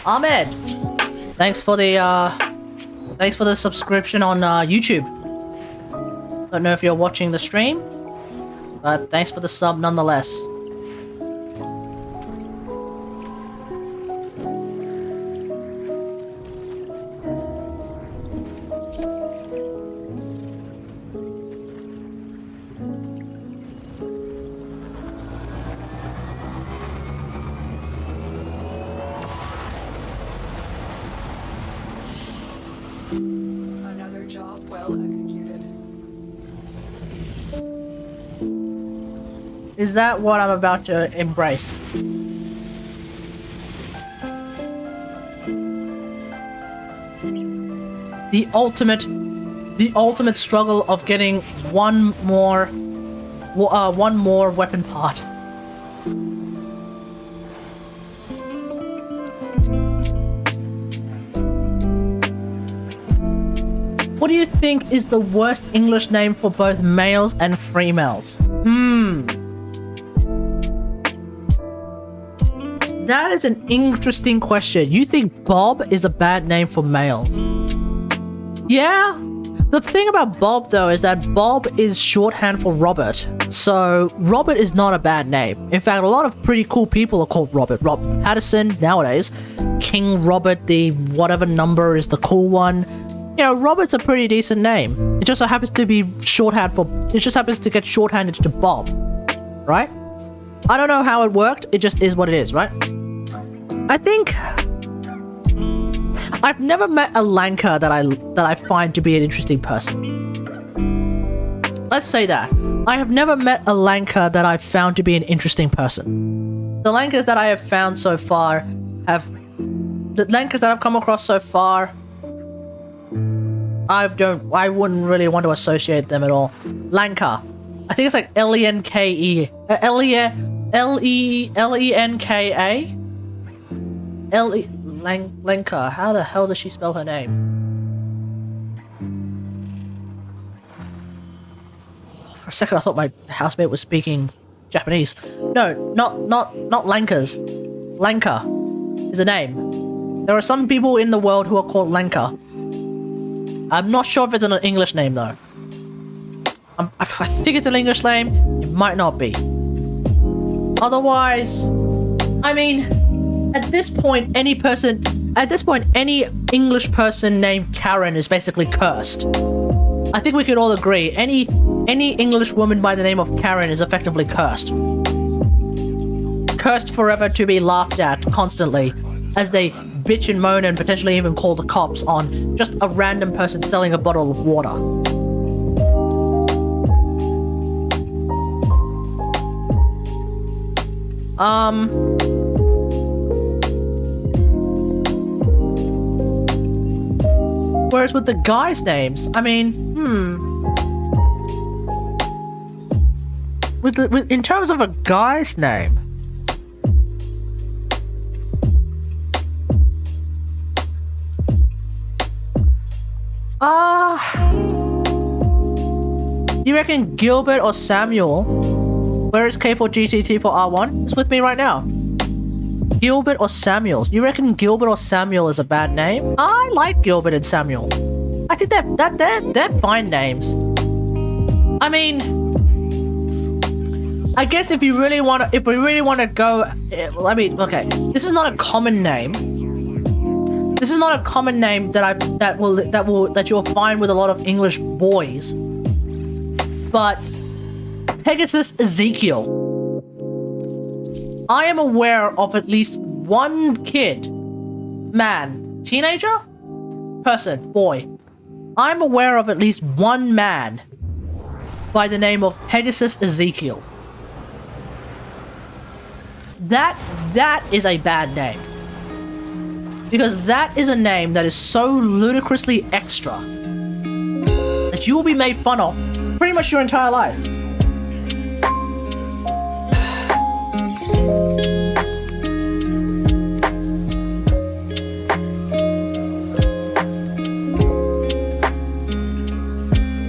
Ahmed! Thanks for the subscription on YouTube. Don't know if you're watching the stream, but thanks for the sub nonetheless. Another job well executed. Is that what I'm about to embrace? The ultimate struggle of getting one more weapon part. What do you think is the worst English name for both males and females? That is an interesting question. You think Bob is a bad name for males? Yeah? The thing about Bob, though, is that Bob is shorthand for Robert. So, Robert is not a bad name. In fact, a lot of pretty cool people are called Robert. Rob Patterson, nowadays. King Robert, the whatever number is the cool one. You know, Robert's a pretty decent name. It just so happens to be shorthand for... It just happens to get shorthanded to Bob. Right? I don't know how it worked. It just is what it is, right? I think... I've never met a Lanka that I find to be an interesting person. Let's say that. I have never met a Lanka that I've found to be an interesting person. The Lankas that I have found so far have... The Lankas that I've come across so far... I wouldn't really want to associate them at all. Lanka. I think it's like L-E-N-K-E. L-E-N-K-A? Lenka. How the hell does she spell her name? For a second I thought my housemate was speaking Japanese. No, not Lankas. Lanka is a name. There are some people in the world who are called Lanka. I'm not sure if it's an English name though. I think it's an English name. It might not be. Otherwise, I mean, at this point, any English person named Karen is basically cursed. I think we could all agree. Any English woman by the name of Karen is effectively cursed. Cursed forever to be laughed at constantly as they bitch and moan and potentially even call the cops on just a random person selling a bottle of water. Whereas with the guys' names, I mean, in terms of a guy's name, you reckon Gilbert or Samuel? Where is K for GTT for R1? It's with me right now. Gilbert or Samuel? You reckon Gilbert or Samuel is a bad name? I like Gilbert and Samuel. I think they're fine names. I mean, I guess if we really want to go, I mean, okay, this is not a common name. This is not a common name that you'll find with a lot of English boys. But Pegasus Ezekiel. I am aware of at least one kid, man, teenager, person, boy. I'm aware of at least one man by the name of Pegasus Ezekiel. That is a bad name. Because that is a name that is so ludicrously extra that you will be made fun of pretty much your entire life.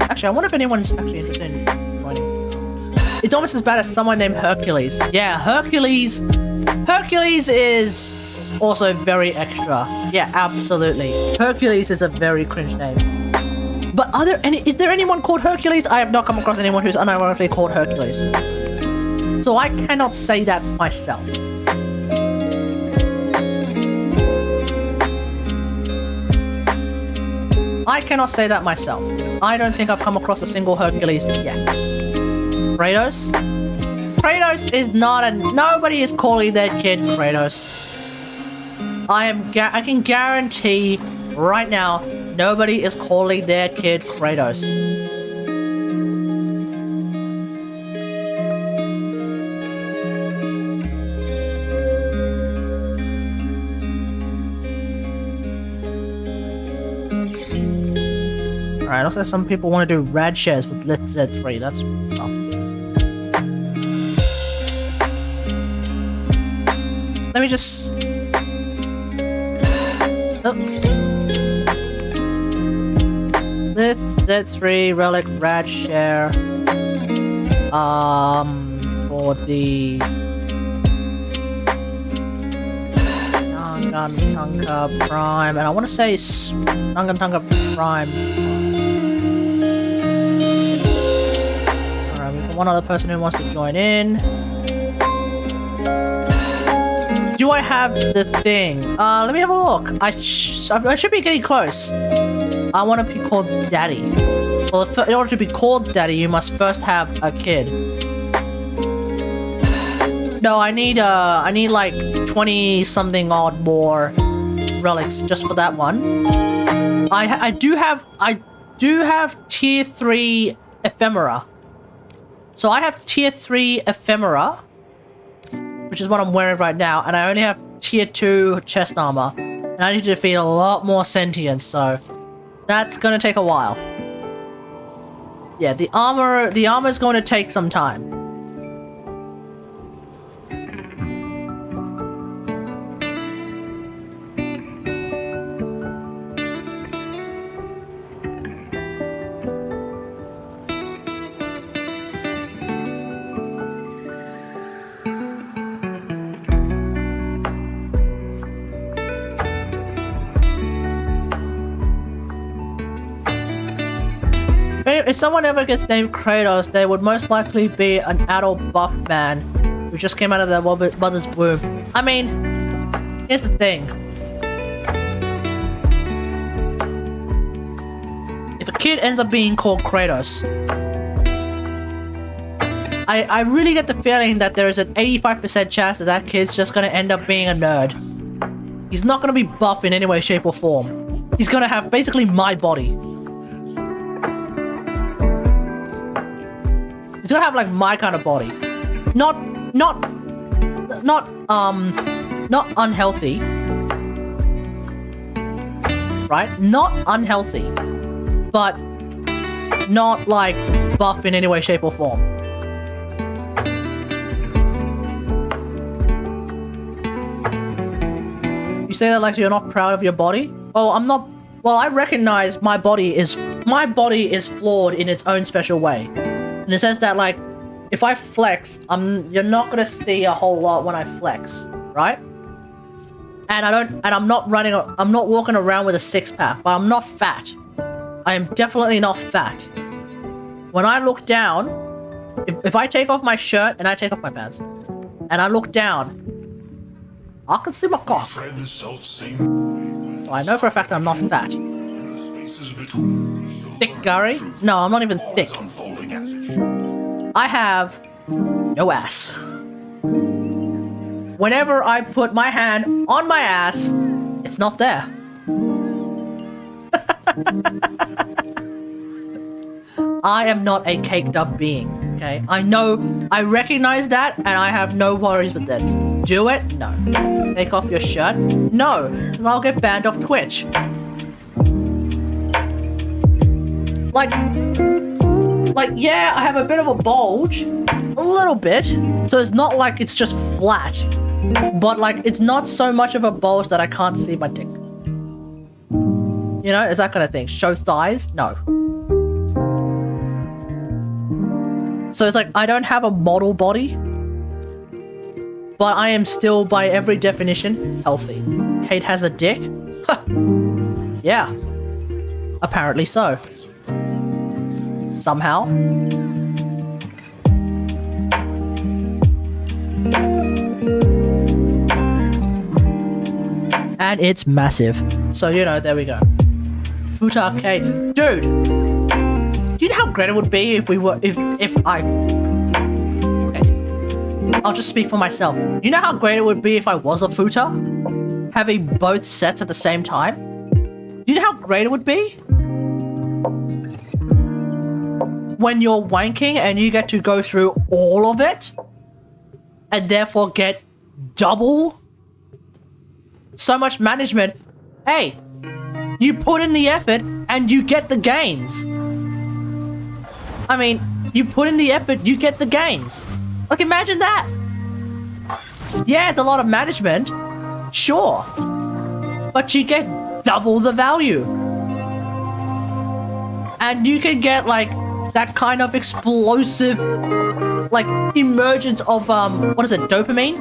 Actually, I wonder if anyone's actually interested in joining. It's almost as bad as someone named Hercules. Yeah, Hercules is also very extra. Yeah, absolutely. Hercules is a very cringe name. But is there anyone called Hercules? I have not come across anyone who's unironically called Hercules. So I cannot say that myself. I cannot say that myself, because I don't think I've come across a single Hercules yet. Kratos? Kratos is not nobody is calling their kid Kratos. I can guarantee right now, nobody is calling their kid Kratos. Alright, also some people want to do rad shares with Lit Z3. That's tough. Let me just... Oh. Lit Z3 Relic rad share. For the... Nagantaka Prime. And I want to say Nagantaka Prime. One other person who wants to join in. Do I have the thing? Let me have a look. I should be getting close. I want to be called Daddy. Well, in order to be called Daddy, you must first have a kid. No, I need like 20-something odd more relics just for that one. I do have tier 3 ephemera. So I have tier 3 ephemera, which is what I'm wearing right now, and I only have tier 2 chest armor. And I need to defeat a lot more sentients, so that's gonna take a while. Yeah, the armor is going to take some time. If someone ever gets named Kratos, they would most likely be an adult buff man who just came out of their mother's womb. I mean, here's the thing. If a kid ends up being called Kratos, I really get the feeling that there is an 85% chance that kid's just gonna end up being a nerd. He's not gonna be buff in any way, shape, or form. He's gonna have basically my body. He's gonna have like my kind of body, not unhealthy, right? Not unhealthy, but not like buff in any way, shape, or form. You say that like you're not proud of your body? Oh, I'm not. Well, I recognize my body is flawed in its own special way. In the sense that, like, if I flex, you're not gonna see a whole lot when I flex, right? And I'm not walking around with a six-pack, but I'm not fat. I am definitely not fat. When I look down, if I take off my shirt and I take off my pants, and I look down, I can see my cock. So I know for a fact I'm not fat. Thick Gary? No, I'm not even thick. I have no ass. Whenever I put my hand on my ass, it's not there. I am not a caked up being, okay? I know, I recognize that, and I have no worries with it. Do it? No. Take off your shirt? No, because I'll get banned off Twitch. Like, yeah, I have a bit of a bulge. A little bit. So it's not like it's just flat. But, like, it's not so much of a bulge that I can't see my dick. You know, it's that kind of thing. Show thighs? No. So it's like, I don't have a model body. But I am still, by every definition, healthy. Kate has a dick? Huh. Yeah. Apparently so. Somehow. And it's massive. So, you know, there we go. Foot arcade. Dude! Do you know how great it would be if we were... If I... Okay. I'll just speak for myself. You know how great it would be if I was a futa? Having both sets at the same time? Do you know how great it would be? When you're wanking and you get to go through all of it and therefore get double so much management. Hey, you put in the effort and you get the gains. I mean, you put in the effort, you get the gains. Like, imagine that. Yeah, it's a lot of management. Sure. But you get double the value. And you can get, like, that kind of explosive, like, emergence of, what is it, dopamine?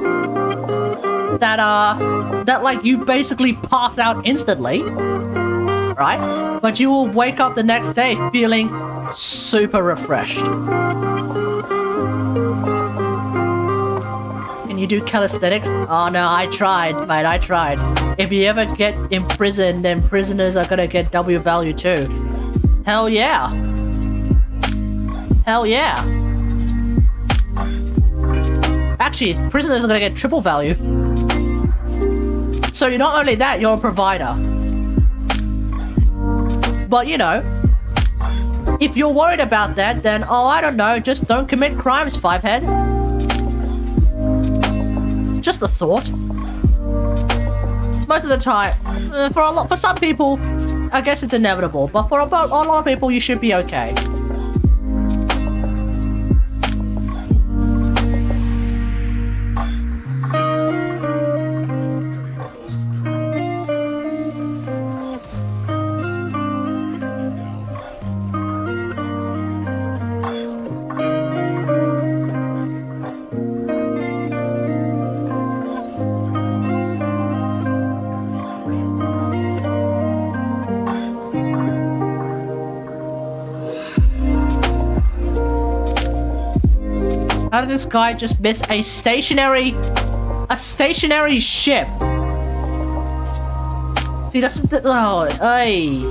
That, like, you basically pass out instantly, right? But you will wake up the next day feeling super refreshed. Can you do calisthenics? Oh, no, I tried, mate, I tried. If you ever get imprisoned, then prisoners are gonna get W value too. Hell yeah. Hell yeah. Actually, prisoners are gonna get triple value. So you're not only that, you're a provider. But you know, if you're worried about that, then, oh, I don't know, just don't commit crimes, Fivehead. Just a thought. Most of the time, for some people, I guess it's inevitable, but for a lot of people, you should be okay. How did this guy just miss a stationary ship? See, that's oh, ay,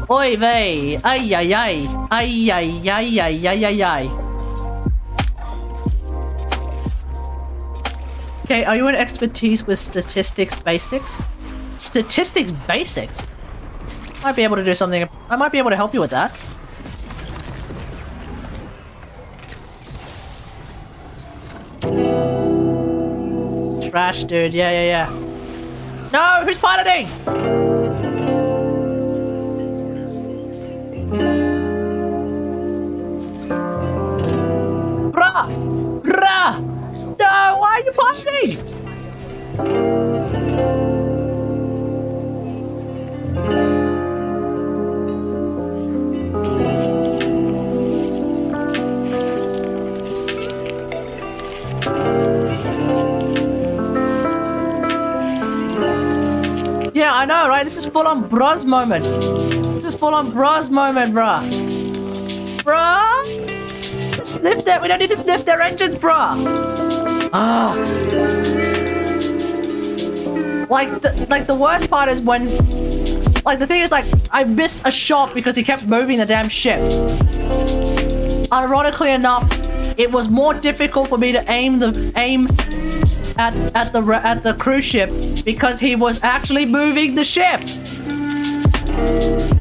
oi vey, ay ay ay, ay ay ay ay ay ay ay. Okay, are you an expertise with statistics basics? Statistics basics? Might be able to do something. I might be able to help you with that. Trash, dude. Yeah. No, who's piloting? Bruh! No, why are you piloting? Yeah, I know, right? This is full-on bruh's moment. This is full-on bruh's moment, bruh. Bruh? Sniff that. We don't need to sniff their engines, bruh. Ah. Like the worst part is when... Like, the thing is, like, I missed a shot because he kept moving the damn ship. Ironically enough, it was more difficult for me to aim at the cruise ship because he was actually moving the ship.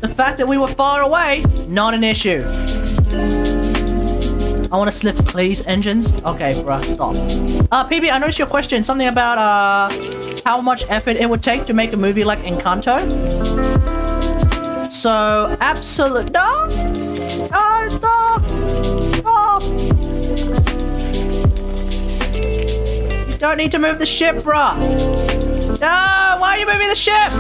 The fact that we were far away, not an issue. I want to sniff Clee's engines. Okay, bruh, stop. PB, I noticed your question. Something about how much effort it would take to make a movie like Encanto. So, absolute. No! No, stop! Stop! You don't need to move the ship, bruh. No! Why are you moving the ship?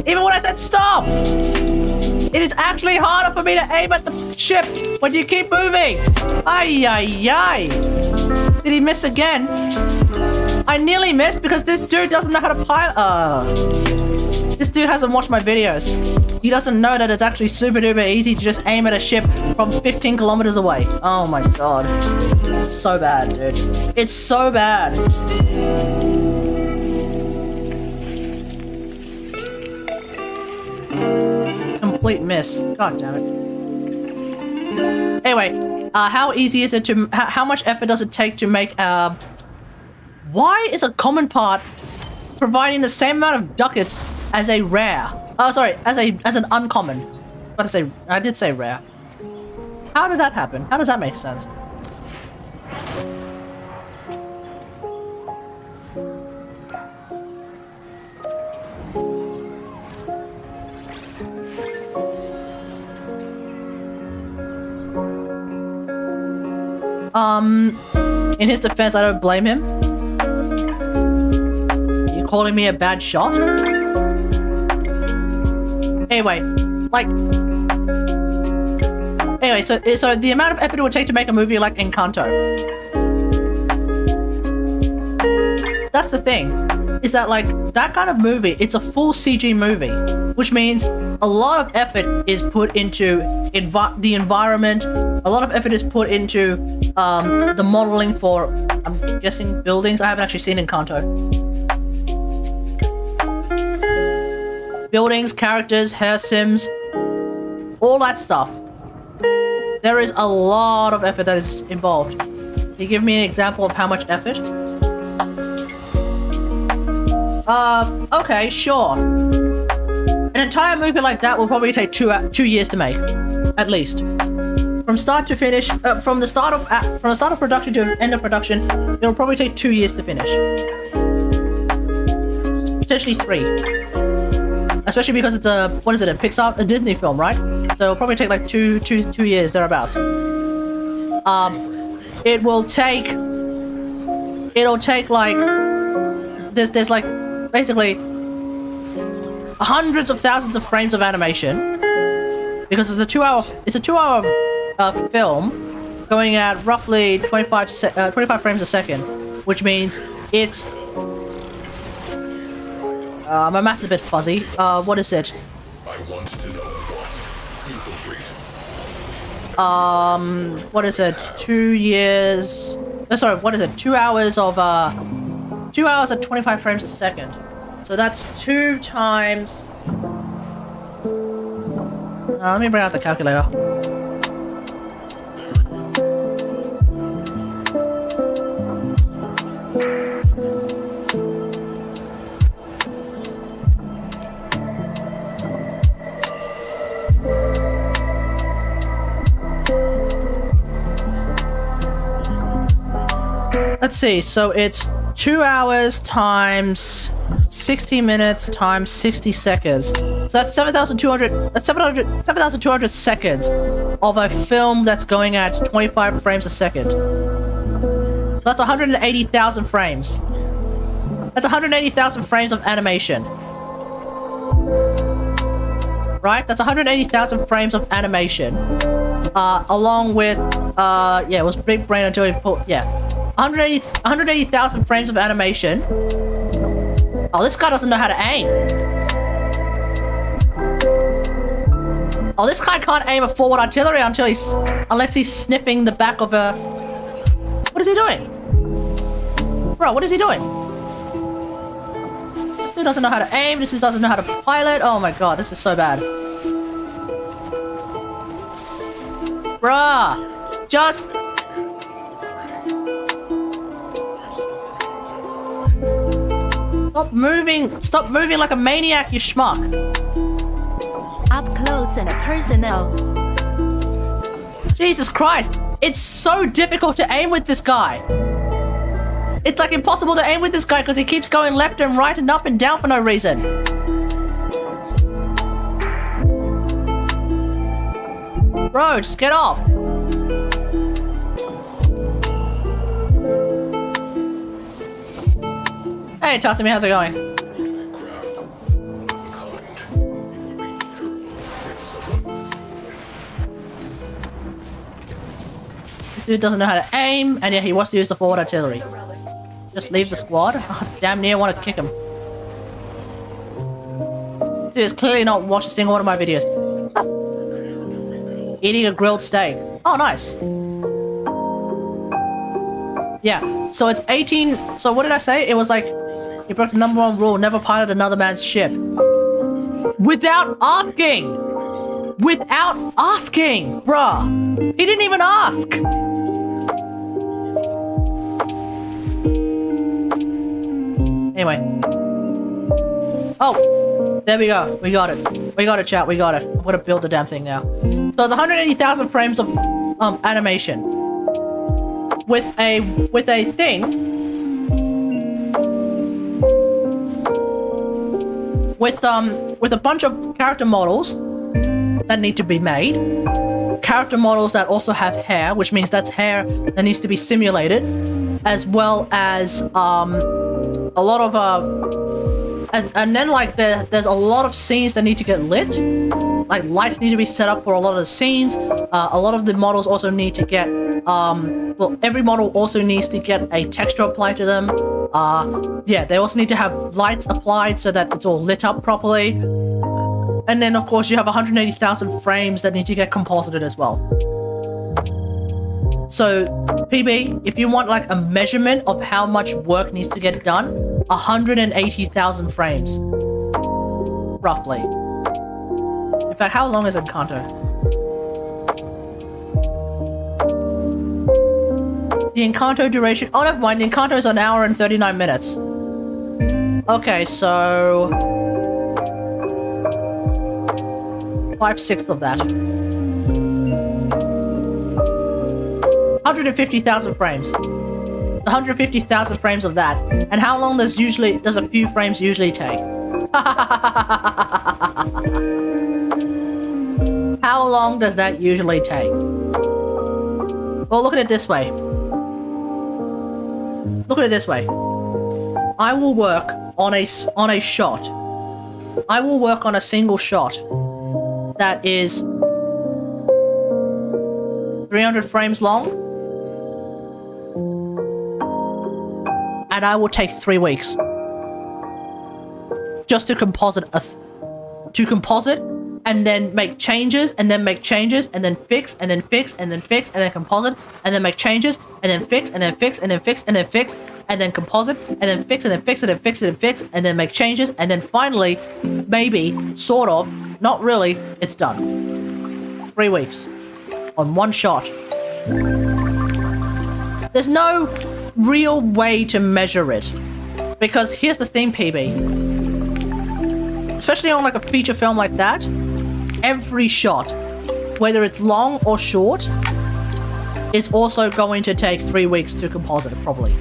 Even when I said stop! It is actually harder for me to aim at the ship when you keep moving. Ay, ay, ay. Did he miss again? I nearly missed because this dude doesn't know how to pilot. This dude hasn't watched my videos. He doesn't know that it's actually super duper easy to just aim at a ship from 15 kilometers away. Oh my god. It's so bad, dude. It's so bad. Complete miss. God damn it. Anyway, how easy is it to... How much effort does it take to make... Why is a common part providing the same amount of ducats as a rare? Oh, sorry, as an uncommon. But I did say rare. How did that happen? How does that make sense? In his defense, I don't blame him. You calling me a bad shot? Anyway, so the amount of effort it would take to make a movie like Encanto. That's the thing. Is that that kind of movie, it's a full CG movie, which means a lot of effort is put into the environment. A lot of effort is put into the modeling for, I'm guessing, buildings. I haven't actually seen Encanto. Buildings, characters, hair sims, all that stuff. There is a lot of effort that is involved. Can you give me an example of how much effort? Okay, sure. An entire movie like that will probably take 2 years to make, at least. From start to finish, from the start of production to end of production, it'll probably take 2 years to finish. Potentially 3. Especially because it's a a Disney film, right? So it'll probably take 2 years thereabouts. It'll take there's basically hundreds of thousands of frames of animation because it's a 2 hour film going at roughly 25 frames a second, which means it's my math's a bit fuzzy. What is it? I want to know what. Infiltrate. What is it? 2 years. Sorry, what is it? 2 hours of 2 hours at 25 frames a second. So that's 2 times. Let me bring out the calculator. Let's see, so it's 2 hours times 60 minutes times 60 seconds. So that's 7,200 seconds of a film that's going at 25 frames a second. So that's 180,000 frames. That's 180,000 frames of animation. Right? That's 180,000 frames of animation. Along with, yeah, it was big brain until he put, yeah. 180,000 frames of animation. Oh, this guy doesn't know how to aim. Oh, this guy can't aim a forward artillery unless he's sniffing the back of a... What is he doing? Bro, what is he doing? This dude doesn't know how to aim. This dude doesn't know how to pilot. Oh my god, this is so bad. Bruh, Just... Stop moving like a maniac, you schmuck. Up close and personal. Jesus Christ. It's so difficult to aim with this guy. It's like impossible to aim with this guy because he keeps going left and right and up and down for no reason. Bro, just get off. Hey, Tatsumi, how's it going? This dude doesn't know how to aim, and yet he wants to use the forward artillery. Just leave the squad? Oh, damn near want to kick him. This dude has clearly not watched a single one of my videos. Eating a grilled steak. Oh, nice. Yeah, so it's 18... So what did I say? It was like... He broke the #1 rule, never pilot another man's ship. Without asking! Without asking! Bruh! He didn't even ask! Anyway. Oh! There we go. We got it. We got it, chat. We got it. I'm gonna build the damn thing now. So it's 180,000 frames of animation. With a thing... With a bunch of character models that need to be made, character models that also have hair, which means that's hair that needs to be simulated, as well as a lot of and then like there's a lot of scenes that need to get lit, like lights need to be set up for a lot of the scenes. A lot of the models also need to get well, every model also needs to get a texture applied to them. Yeah, they also need to have lights applied so that it's all lit up properly. And then, of course, you have 180,000 frames that need to get composited as well. So, PB, if you want like a measurement of how much work needs to get done, 180,000 frames. Roughly. In fact, how long is Encanto? The Encanto duration... Oh, never mind. The Encanto is 1 hour and 39 minutes. Okay, so... 5/6 of that. 150,000 frames. 150,000 frames of that. And how long does a few frames usually take? How long does that usually take? Well, look at it this way. Look at it this way. I will work on a shot. I will work on a single shot that is 300 frames long, and I will take 3 weeks just to composite and then make changes and then make changes and then fix and then fix and then fix and then composite and then make changes and then fix and then fix and then fix and then fix and then composite and then fix and then fix and then fix and then fix and then make changes and then finally, maybe, sort of, not really, it's done. 3 weeks on one shot. There's no real way to measure it, because here's the thing, PB. Especially on like a feature film like that, every shot, whether it's long or short, is also going to take 3 weeks to composite it properly.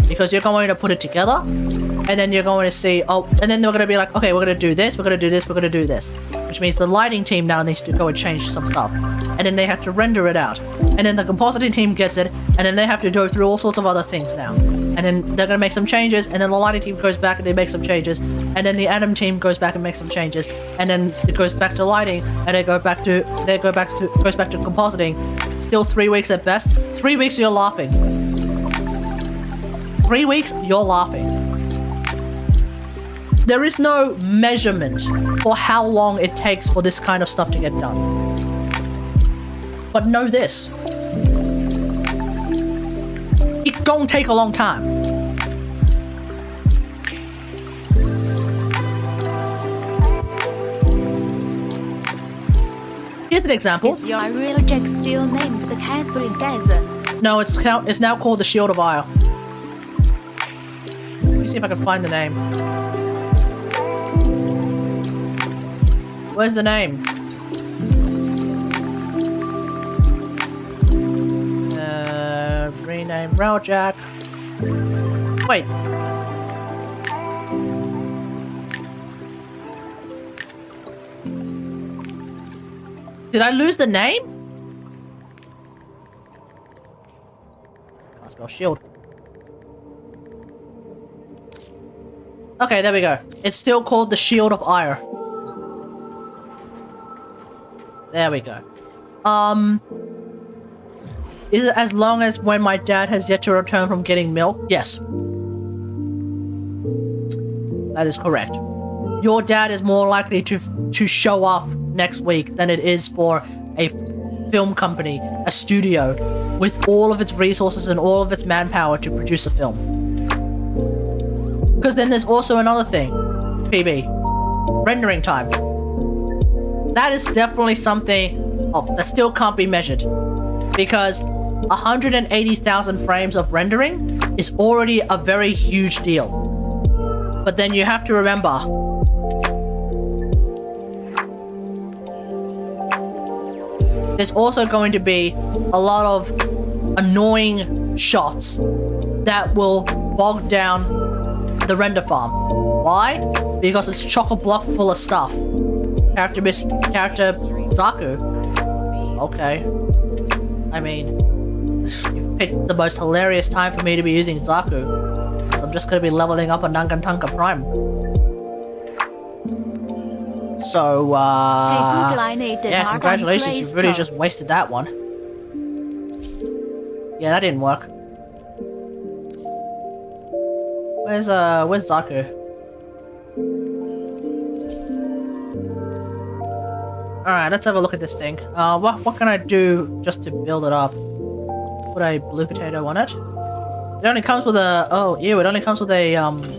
Because you're going to put it together, and then you're going to see, oh, and then they're going to be like, okay, we're going to do this, we're going to do this, we're going to do this. Which means the lighting team now needs to go and change some stuff. And then they have to render it out. And then the compositing team gets it, and then they have to go through all sorts of other things now. And then they're going to make some changes, and then the lighting team goes back and they make some changes. And then the anim team goes back and makes some changes. And then it goes back to lighting, and goes back to compositing. Still 3 weeks at best. 3 weeks you're laughing. 3 weeks, you're laughing. There is no measurement for how long it takes for this kind of stuff to get done. But know this. It gon' take a long time. Here's an example. Is your real Jack still named the Catherine Gazer? No, it's now called the Shield of Ire. Let me see if I can find the name. Where's the name? Rename Railjack. Wait. Did I lose the name? Can't spell shield. Okay, there we go. It's still called the Shield of Ire. There we go. Is it as long as when my dad has yet to return from getting milk? Yes. That is correct. Your dad is more likely to show up next week than it is for a film company, a studio, with all of its resources and all of its manpower to produce a film. Because then there's also another thing, PB. Rendering time. That is definitely something that still can't be measured. Because 180,000 frames of rendering is already a very huge deal. But then you have to remember, there's also going to be a lot of annoying shots that will bog down the render farm. Why? Because it's chock-a-block full of stuff. Character Zaku. Okay. I mean, you've picked the most hilarious time for me to be using Zaku. So I'm just gonna be leveling up a Nagantaka Prime. So, Hey Google, I need the yeah, mark on congratulations, Play you've really Store. just wasted that one. Yeah, that didn't work. Where's Zaku? Alright, let's have a look at this thing. What can I do just to build it up? Put a blue potato on it. It only comes with a... Oh, ew, it only comes with a,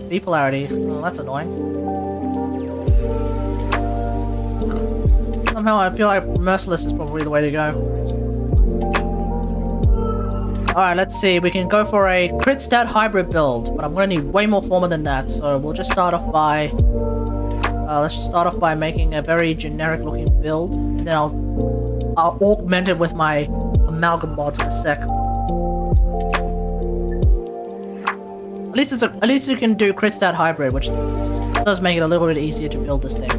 B polarity. Oh, that's annoying. Somehow I feel like Merciless is probably the way to go. Alright, let's see. We can go for a crit stat hybrid build, but I'm gonna need way more former than that, so we'll just start off by... let's just start off by making a very generic looking build, and then I'll augment it with my amalgam mods in a sec. At least you can do crit stat hybrid, which does make it a little bit easier to build this thing.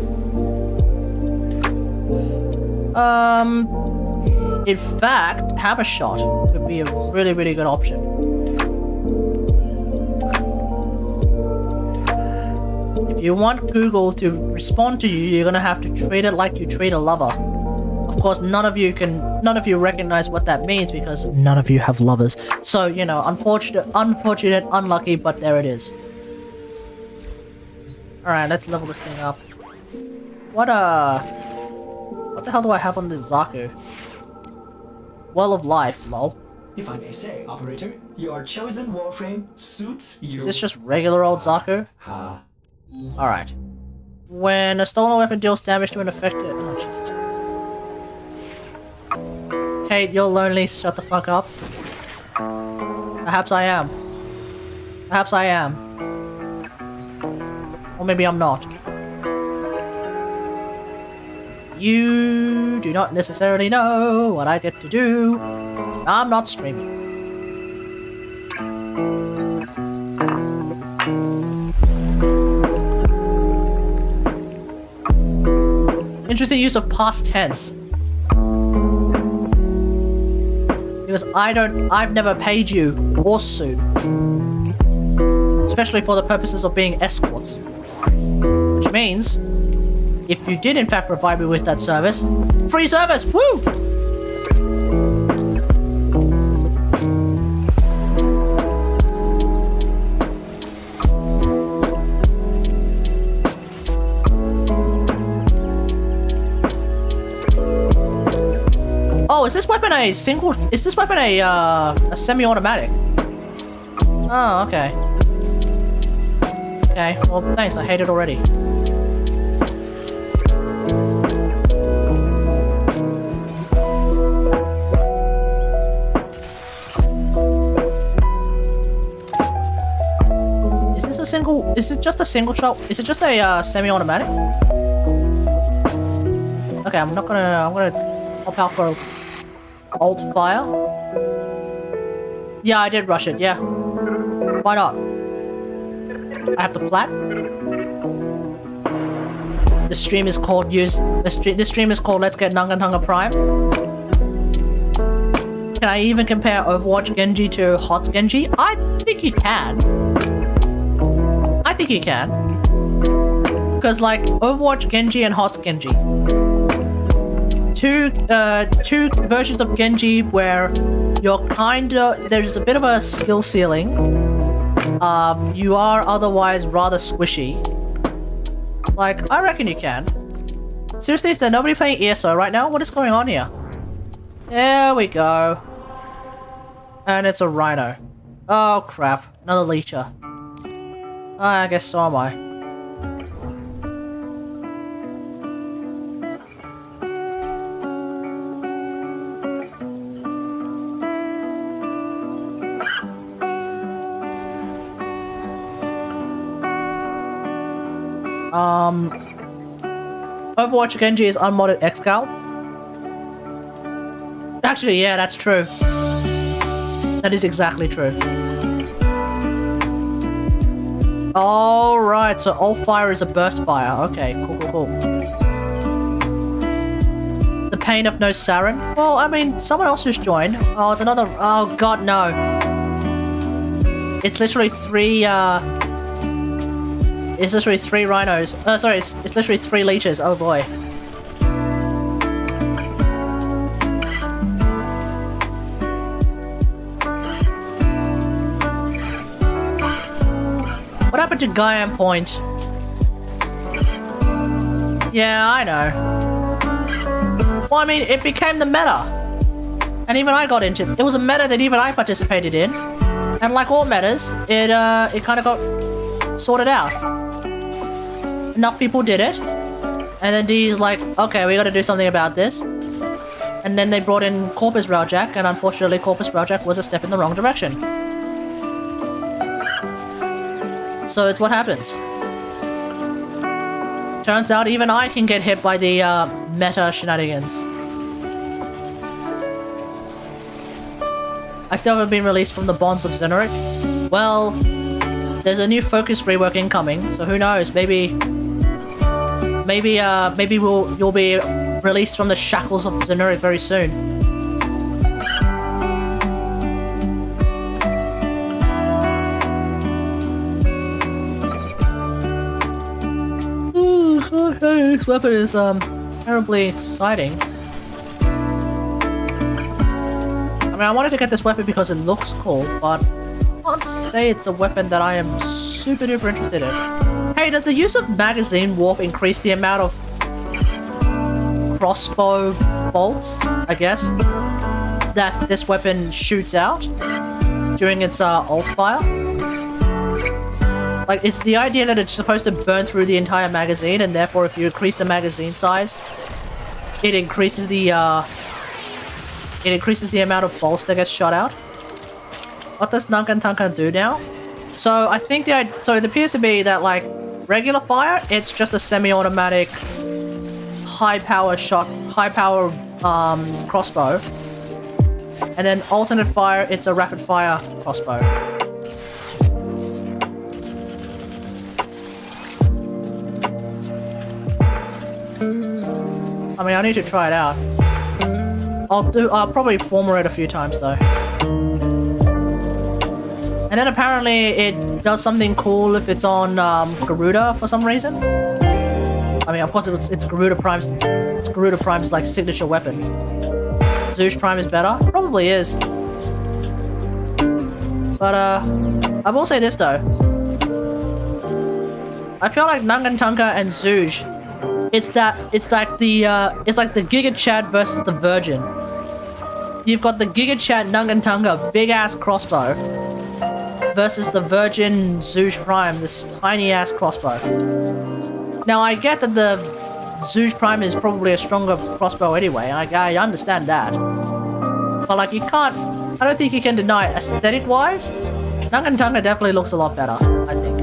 In fact, Hammer Shot could be a really, really good option. If you want Google to respond to you, you're gonna have to treat it like you treat a lover. Of course, none of you recognize what that means because none of you have lovers. So, you know, unfortunate, unlucky, but there it is. Alright, let's level this thing up. What the hell do I have on this Zaku? Well of Life, lol. If I may say, operator, your chosen warframe suits you. Is this just regular old Zaku? Ha. Alright. When a stolen weapon deals damage to an affected... Oh, Jesus Christ. Kate, you're lonely, shut the fuck up. Perhaps I am. Perhaps I am. Or maybe I'm not. You do not necessarily know what I get to do. I'm not streaming. Interesting use of past tense. Because I've never paid you or soon. Especially for the purposes of being escorts. Which means, if you did in fact provide me with that service, free service, woo! Oh, is this weapon a semi-automatic? Oh, okay. Okay, well, thanks, I hate it already. single? Is it just a single shot? Is it just a semi-automatic? Okay, I'm gonna pop out for alt fire. Yeah, I did rush it. Yeah, why not? I have the plat. The stream is called This stream is called Let's Get Nagantaka Prime. Can I even compare Overwatch Genji to HOTS Genji? I think you can. I think you can. Because like Overwatch Genji and HOTS Genji. Two versions of Genji where you're there's a bit of a skill ceiling. You are otherwise rather squishy. Like, I reckon you can. Seriously, is there nobody playing ESO right now? What is going on here? There we go. And it's a rhino. Oh crap, another leecher. I guess so am I. Overwatch Genji is unmodded X-Cal. Actually, yeah, that's true. That is exactly true. Alright, so all fire is a burst fire. Okay, cool. The pain of no Saren? Well, I mean, someone else just joined. Oh, it's another... Oh, god, no. It's literally three, It's literally 3 rhinos. Sorry, it's literally 3 leeches. Oh boy. What happened to Gaian Point? Yeah, I know. Well, I mean, it became the meta. And even I got into it. It was a meta that even I participated in. And like all metas, it kind of got sorted out. Enough people did it, and then D's like, okay, we gotta do something about this. And then they brought in Corpus Railjack, and unfortunately Corpus Railjack was a step in the wrong direction. So it's what happens. Turns out even I can get hit by the meta shenanigans. I still haven't been released from the bonds of Xenoric. Well, there's a new focus rework incoming, so who knows, maybe you'll be released from the shackles of Xenoric very soon. Okay, this weapon is terribly exciting. I mean, I wanted to get this weapon because it looks cool, but I can't say it's a weapon that I am super duper interested in. Hey, does the use of magazine warp increase the amount of crossbow bolts, I guess, that this weapon shoots out during its alt fire? Like, is the idea that it's supposed to burn through the entire magazine, and therefore if you increase the magazine size, it increases the amount of bolts that gets shot out? What does Nagantaka do now? So I think so it appears to be that like regular fire, it's just a semi-automatic high power crossbow. And then alternate fire, it's a rapid fire crossbow. I mean, I need to try it out. I'll probably former it a few times though. And then apparently it does something cool if it's on Garuda for some reason. I mean, of course it's Garuda Prime's. It's Garuda Prime's like signature weapon. Zoosh Prime is better, probably is. But I will say this though. I feel like Nagantaka and Zoosh, it's like the Giga Chad versus the Virgin. You've got the Giga Chad Nagantaka big ass crossbow versus the Virgin Zoosh Prime, this tiny ass crossbow. Now I get that the Zoosh Prime is probably a stronger crossbow anyway, I understand that. But like I don't think you can deny aesthetic wise, Nagantaka definitely looks a lot better, I think.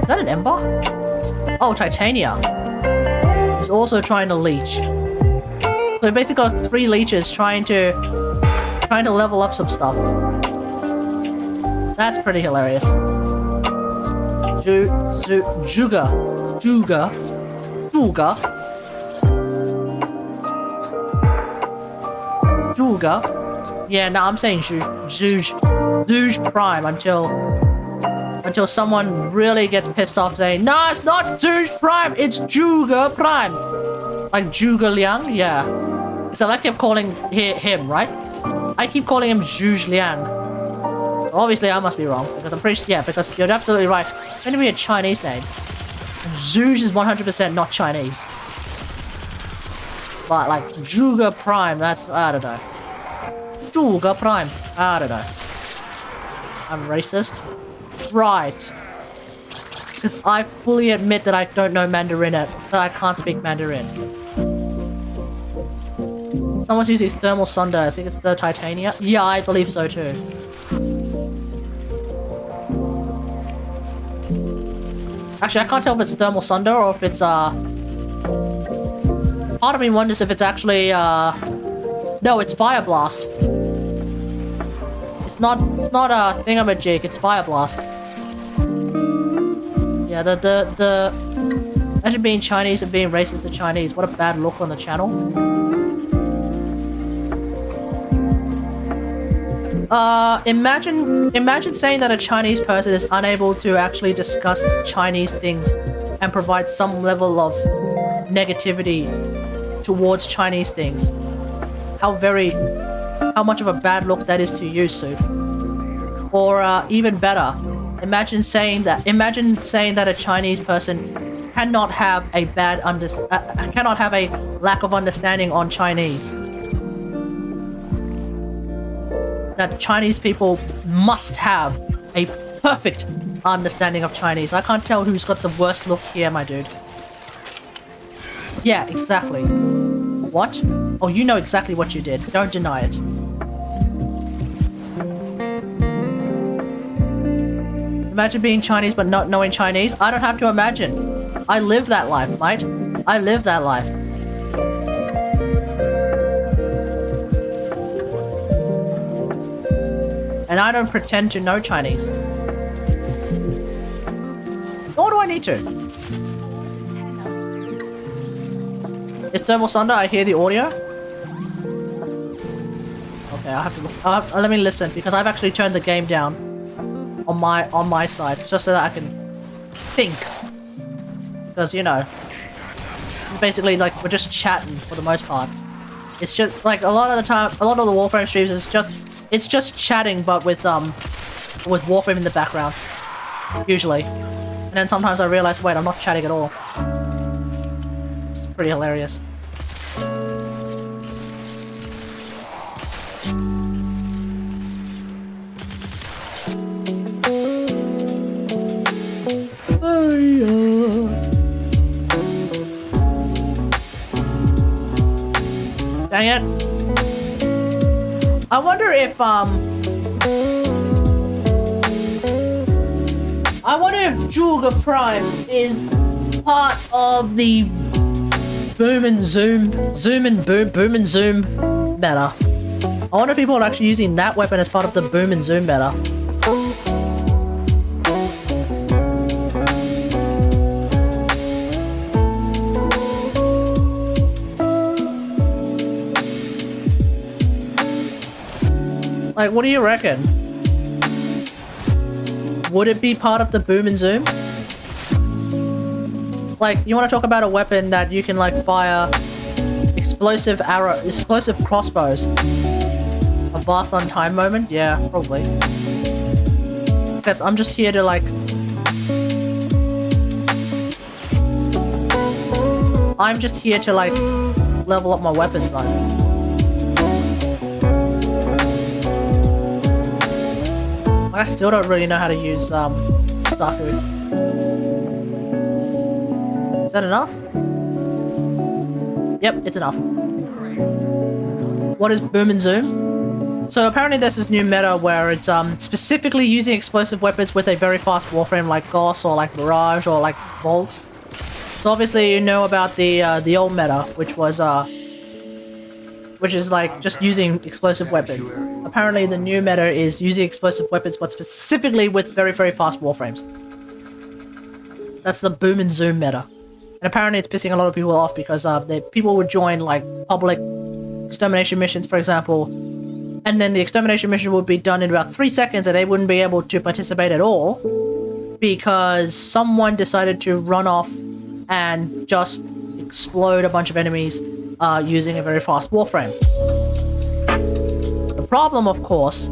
that an Ember? Oh, Titania. He's also trying to leech. So he basically got 3 leeches trying to level up some stuff. That's pretty hilarious. Juga. Yeah, no, I'm saying Zhuge Prime until someone really gets pissed off saying, no, it's not Zhuge Prime, it's Juga Prime. Like Zhuge Liang, yeah. So I kept calling him, right? I keep calling him Zhuge Liang. Obviously, I must be wrong, because I'm pretty sure, yeah, because you're absolutely right. It's going to be a Chinese name. And Zhuge is 100% not Chinese. But, like, Juga Prime, that's, I don't know. Juga Prime, I don't know. I'm racist. Right. Because I fully admit that I don't know Mandarin, that I can't speak Mandarin. Someone's using Thermal Sunder, I think it's the Titania. Yeah, I believe so too. Actually, I can't tell if it's Thermal Sunder or if it's, part of me wonders if it's actually, no, it's Fire Blast. It's not a thingamajig, it's Fire Blast. Yeah, imagine being Chinese and being racist to Chinese. What a bad look on the channel. Imagine saying that a Chinese person is unable to actually discuss Chinese things and provide some level of negativity towards Chinese things. How much of a bad look that is to you, Sue. Or even better, imagine saying that a Chinese person cannot have a lack of understanding on Chinese. That Chinese people must have a perfect understanding of Chinese. I can't tell who's got the worst look here, my dude. Yeah, exactly. What? Oh, you know exactly what you did. Don't deny it. Imagine being Chinese but not knowing Chinese. I don't have to imagine. I live that life, mate. I live that life. And I don't pretend to know Chinese. Nor do I need to. Is Thermal Sunder? I hear the audio. Okay, I have to look. Let me listen, because I've actually turned the game down on my side, just so that I can think. Because, you know, this is basically like we're just chatting for the most part. It's just like a lot of the time, a lot of the Warframe streams is just chatting, but with Warframe in the background, usually. And then sometimes I realize, wait, I'm not chatting at all. It's pretty hilarious. Dang it. I wonder if Juga Prime is part of the boom and zoom meta. I wonder if people are actually using that weapon as part of the boom and zoom meta. Like, what do you reckon? Would it be part of the boom and zoom? Like, you want to talk about a weapon that you can, like, fire explosive crossbows. A vast on time moment? Yeah, probably. Except I'm just here to, like... I'm just here to, like, level up my weapons, man. I still don't really know how to use, Zaku. Is that enough? Yep, it's enough. What is boom and zoom? So apparently there's this new meta where it's specifically using explosive weapons with a very fast warframe like Gauss or like Mirage or like Volt. So obviously you know about the old meta, which is like just using explosive weapons. Apparently the new meta is using explosive weapons, but specifically with very, very fast warframes. That's the boom and zoom meta. And apparently it's pissing a lot of people off because people would join like public extermination missions, for example, and then the extermination mission would be done in about 3 seconds and they wouldn't be able to participate at all because someone decided to run off and just explode a bunch of enemies using a very fast warframe. The problem, of course,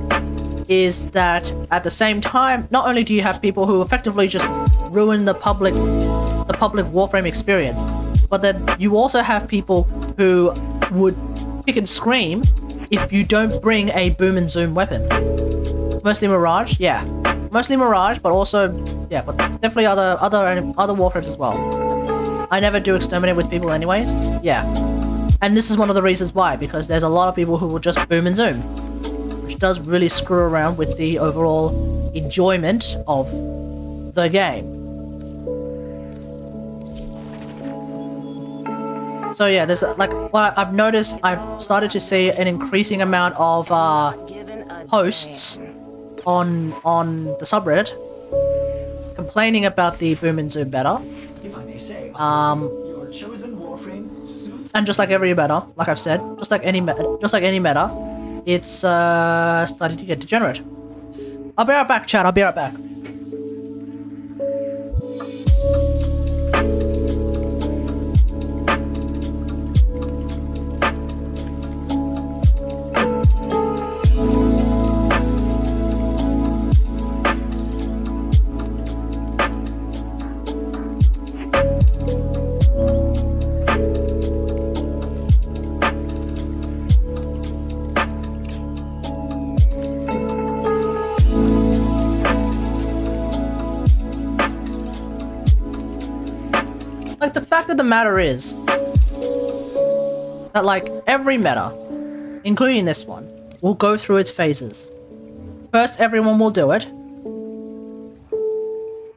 is that at the same time, not only do you have people who effectively just ruin the public warframe experience, but then you also have people who would kick and scream if you don't bring a boom and zoom weapon. It's mostly Mirage, yeah. Mostly Mirage, but also, yeah, but definitely other warframes as well. I never do exterminate with people anyways, yeah. And this is one of the reasons why, because there's a lot of people who will just boom and zoom, which does really screw around with the overall enjoyment of the game. So yeah, there's like what I've noticed. I've started to see an increasing amount of posts on the subreddit complaining about the boom and zoom beta. If I may say, your chosen warframe suits. And just like every meta, like I've said, just like any meta, it's starting to get degenerate. I'll be right back, chat. I'll be right back. Like, the fact of the matter is that, like, every meta, including this one, will go through its phases. First, everyone will do it.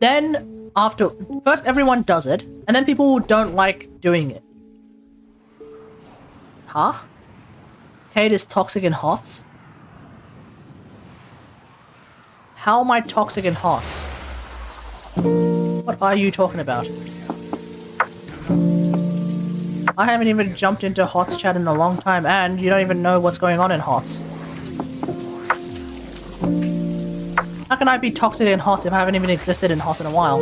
Then, first everyone does it, and then people don't like doing it. Huh? Kate is toxic in HOTS? How am I toxic in HOTS? What are you talking about? I haven't even jumped into HOTS chat in a long time, and you don't even know what's going on in HOTS. How can I be toxic in HOTS if I haven't even existed in HOTS in a while?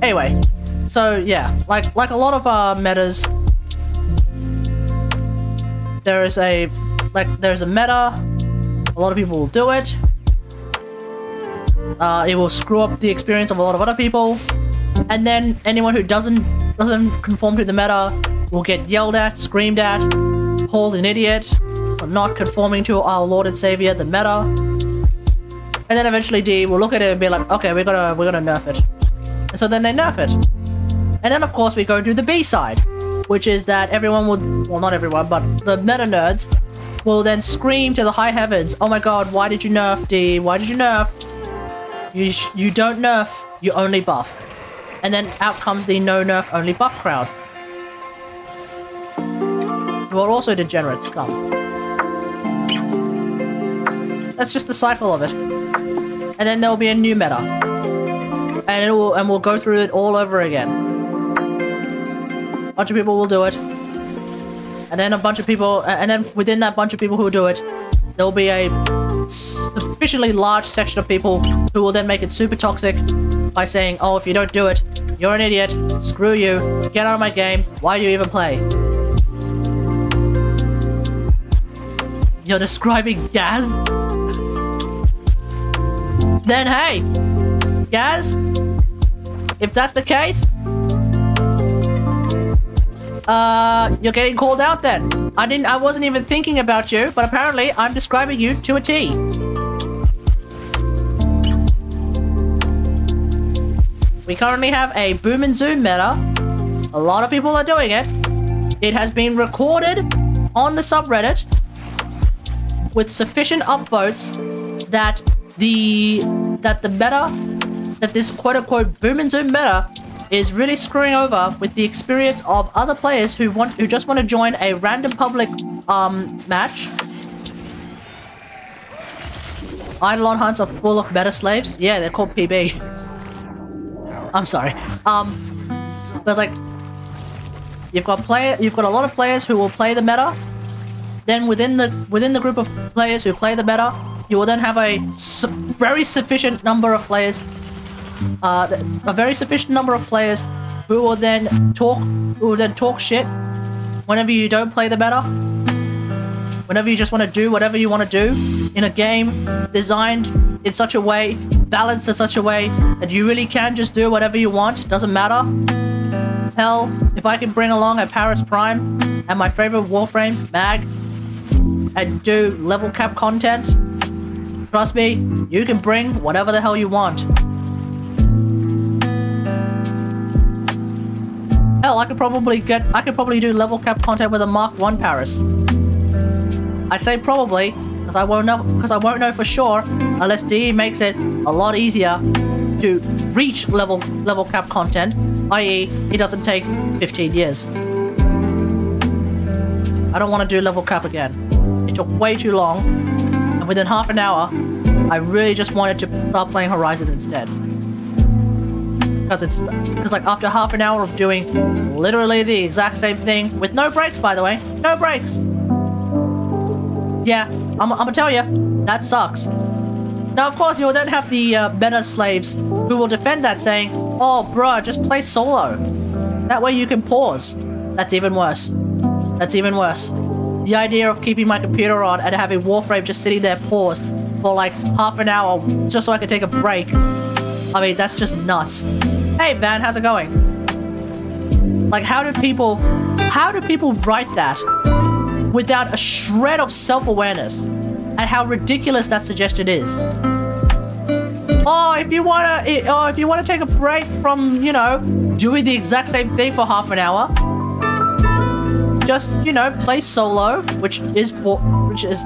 Anyway. So yeah, like a lot of metas, there's a meta. A lot of people will do it. It will screw up the experience of a lot of other people, and then anyone who doesn't conform to the meta will get yelled at, screamed at, called an idiot for not conforming to our Lord and Savior, the meta. And then eventually D will look at it and be like, okay, we're gonna nerf it. And so then they nerf it. And then, of course, we go to the B side, which is that everyone will, well, not everyone, but the meta nerds will then scream to the high heavens, oh my god, why did you nerf, D? Why did you nerf? You don't nerf, you only buff. And then out comes the no nerf, only buff crowd. Who are also degenerate scum. That's just the cycle of it. And then there will be a new meta. And we'll go through it all over again. Bunch of people will do it, and then a bunch of people, and then within that bunch of people who do it, there will be a sufficiently large section of people who will then make it super toxic by saying, oh, if you don't do it, you're an idiot, screw you, get out of my game, why do you even play? You're describing Gaz? Then hey, Gaz, if that's the case, you're getting called out then. I wasn't even thinking about you, but apparently I'm describing you to a T. We currently have a boom and zoom meta. A lot of people are doing it. It has been recorded on the subreddit with sufficient upvotes that this quote-unquote boom and zoom meta is really screwing over with the experience of other players who just want to join a random public match. Eidolon hunts are full of meta slaves. Yeah, they're called PB. I'm sorry. But it's like you've got a lot of players who will play the meta. Then within the group of players who play the meta, you will then have a very sufficient number of players. A very sufficient number of players who will then talk shit whenever you don't play the meta. Whenever you just want to do whatever you want to do in a game designed in such a way, balanced in such a way that you really can just do whatever you want. Doesn't matter. Hell, if I can bring along a Paris Prime and my favorite Warframe, Mag, and do level cap content, trust me, you can bring whatever the hell you want. Hell, I could probably do level cap content with a Mark 1 Paris. I say probably because I won't know for sure unless DE makes it a lot easier to reach level cap content, i.e. it doesn't take 15 years. I don't want to do level cap again. It took way too long, and within half an hour, I really just wanted to start playing Horizon instead. Because like after half an hour of doing literally the exact same thing with no breaks, by the way, no breaks. Yeah, I'm gonna tell you, that sucks. Now, of course, you'll then have the meta slaves who will defend that, saying, "Oh, bruh, just play solo. That way you can pause." That's even worse. That's even worse. The idea of keeping my computer on and having Warframe just sitting there paused for like half an hour just so I could take a break. I mean, that's just nuts. Hey, Van, how's it going? Like, how do people write that without a shred of self-awareness at how ridiculous that suggestion is? Oh, if you wanna take a break from, you know, doing the exact same thing for half an hour, just, you know, play solo, which is,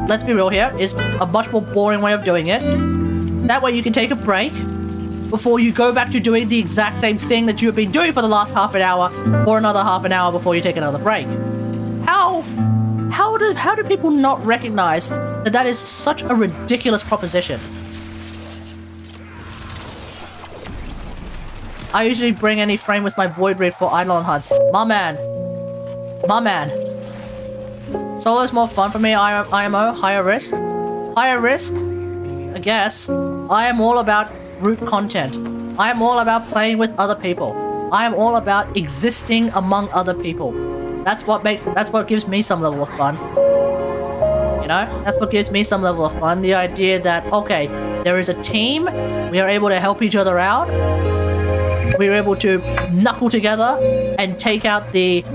let's be real here, is a much more boring way of doing it. That way you can take a break before you go back to doing the exact same thing that you've been doing for the last half an hour, or another half an hour before you take another break. How do people not recognize that that is such a ridiculous proposition? I usually bring any frame with my Void Rig for Eidolon hunts. My man. Solo's more fun for me, IMO, higher risk. Higher risk? I guess. I am all about group content. I am all about playing with other people. I am all about existing among other people. That's what gives me some level of fun. You know? That's what gives me some level of fun. The idea that, okay, there is a team, we are able to help each other out, we are able to knuckle together and take out the,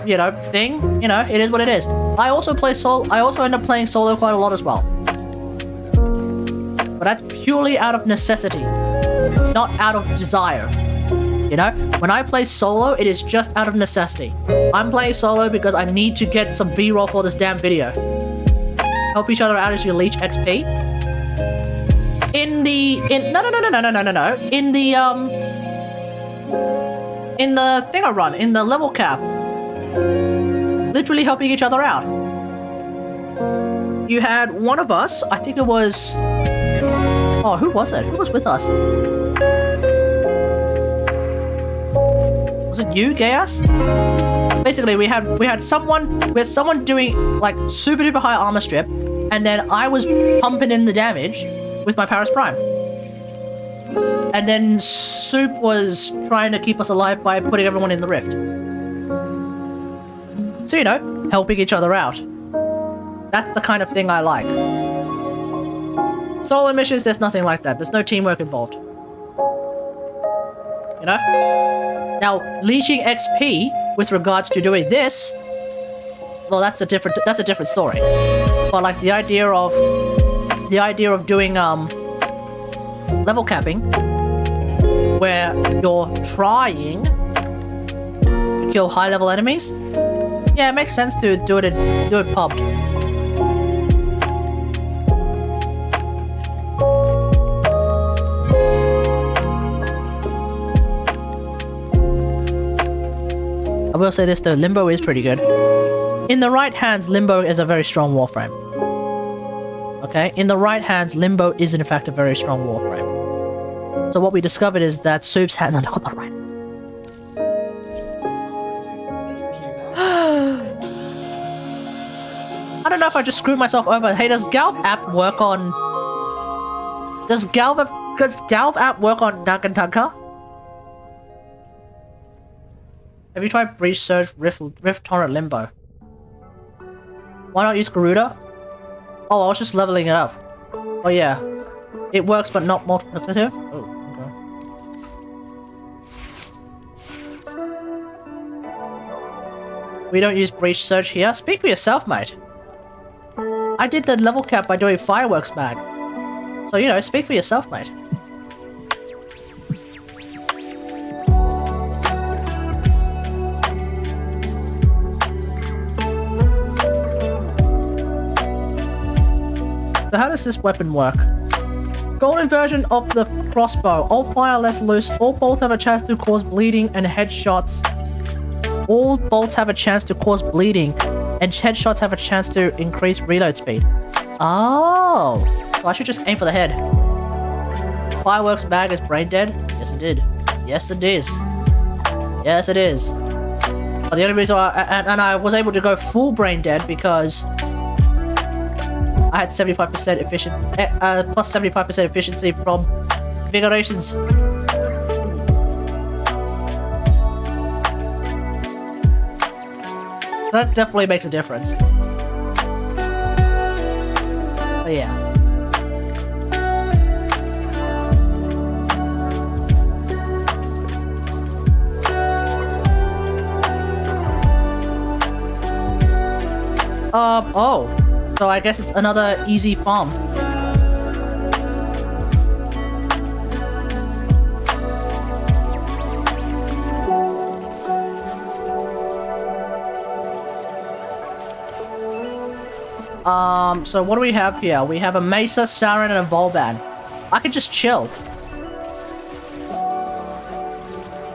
you know, thing. You know, it is what it is. I also end up playing solo quite a lot as well. But that's purely out of necessity, not out of desire. You know, when I play solo, it is just out of necessity. I'm playing solo because I need to get some B-roll for this damn video. Help each other out as you leech XP. No. In the thing I run, in the level cap. Literally helping each other out. You had one of us, I think it was... Oh, who was it? Who was with us? Was it you, Gaius? Basically, we had someone doing like super duper high armor strip, and then I was pumping in the damage with my Paris Prime. And then Soup was trying to keep us alive by putting everyone in the rift. So, you know, helping each other out. That's the kind of thing I like. Solo missions, there's nothing like that. There's no teamwork involved. You know? Now, leeching XP with regards to doing this well, that's a different story. But like the idea of doing level capping, where you're trying to kill high level enemies. Yeah, it makes sense to do it pub. I will say this though, Limbo is pretty good. In the right hands, Limbo is a very strong warframe. Okay? In the right hands, Limbo is in fact a very strong warframe. So what we discovered is that Soup's hands are not on the right. I don't know if I just screwed myself over. Hey, does Galv app work on... Does Galv app work on Nagantaka? Have you tried Breach Surge, Rift Torrent, Limbo? Why not use Garuda? Oh, I was just leveling it up. Oh yeah. It works but not multiplicative? Oh, okay. We don't use Breach Surge here? Speak for yourself, mate. I did the level cap by doing Fireworks Mag. So, you know, speak for yourself, mate. So how does this weapon work? Golden version of the crossbow. All fire lets loose. All bolts have a chance to cause bleeding and headshots. All bolts have a chance to cause bleeding and headshots have a chance to increase reload speed. Oh, so I should just aim for the head. Fireworks Mag is brain dead? Yes it did. Yes it is. Yes it is. But the only reason I was able to go full brain dead because I had 75% plus 75% efficiency from invigorations. So that definitely makes a difference. But yeah. Oh. So I guess it's another easy farm. So what do we have here? We have a Mesa, Saren, and a Volban. I can just chill.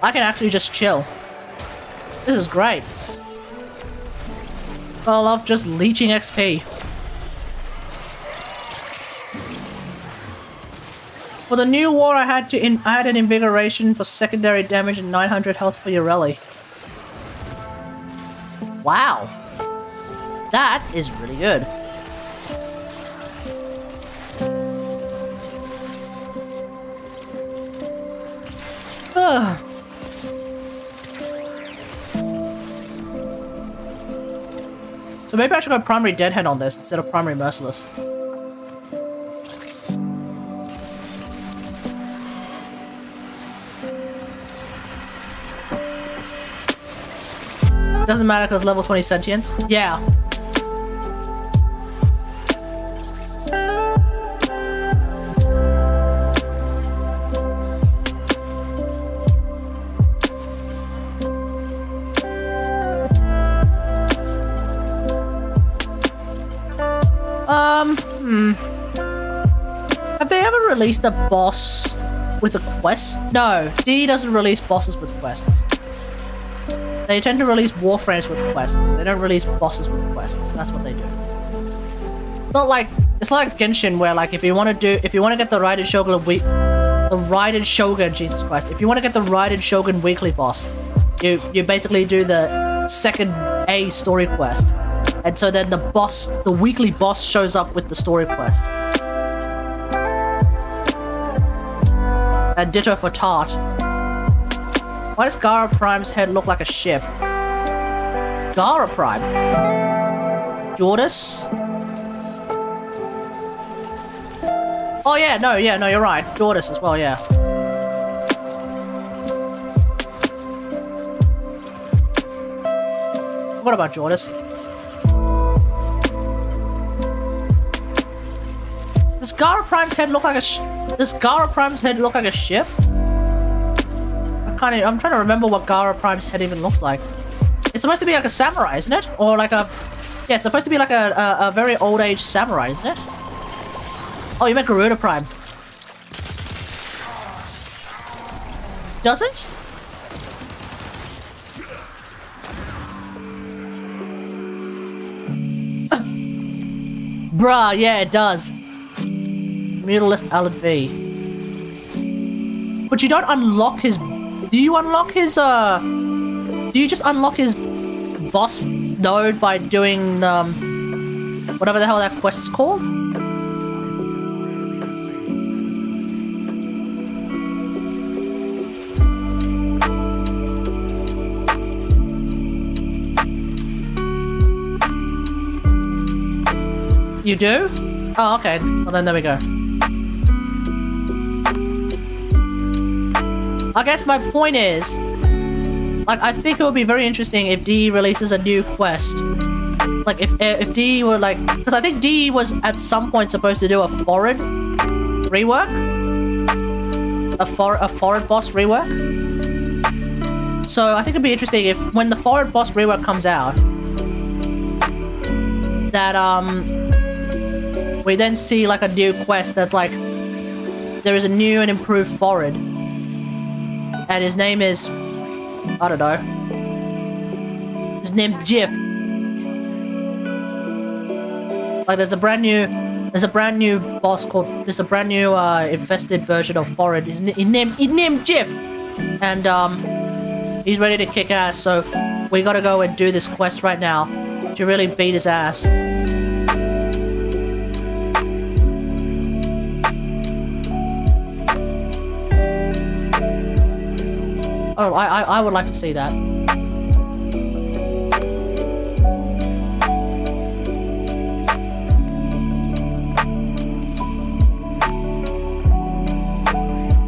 I can actually just chill. This is great. I love just leeching XP. For the new war, I had an invigoration for secondary damage and 900 health for Urelli. Wow. That is really good. Ugh. So maybe I should go primary Deadhead on this instead of primary Merciless. Doesn't matter because level 20 sentience. Yeah. Have they ever released a boss with a quest? No, D doesn't release bosses with quests. They tend to release warframes with quests. They don't release bosses with quests. That's what they do. It's not like Genshin where like if you want to get the Raiden Shogun Jesus Christ. If you want to get the Raiden Shogun weekly boss, you basically do the second A story quest. And so then the weekly boss shows up with the story quest. And ditto for Tart. Why does Gara Prime's head look like a ship? Gara Prime? Jordis? Oh yeah, no, you're right. Jordis as well, yeah. What about Jordis? Gara Prime's head look like a does Gara Prime's head look like a ship? I'm trying to remember what Gara Prime's head even looks like. It's supposed to be like a samurai, isn't it? Or like a... Yeah, it's supposed to be like a very old age samurai, isn't it? Oh, you meant Garuda Prime. Does it? Bruh, yeah, it does. Mutalist Alan V. But you don't unlock his... Do you unlock his, Do you just unlock his boss node by doing, whatever the hell that quest is called? You do? Oh, okay. Well, then there we go. I guess my point is, like, I think it would be very interesting if D releases a new quest. Like, if D were, like... Because I think D was, at some point, supposed to do a forward rework. A forward boss rework. So, I think it'd be interesting if, when the forward boss rework comes out, that, we then see, like, a new quest that's, like... There is a new and improved forward. And his name is... I don't know. His name's Jiff. Like, there's a brand new boss called... There's a brand new, infested version of Forward. His named Jiff! And, he's ready to kick ass, so we gotta go and do this quest right now to really beat his ass. Oh, I would like to see that.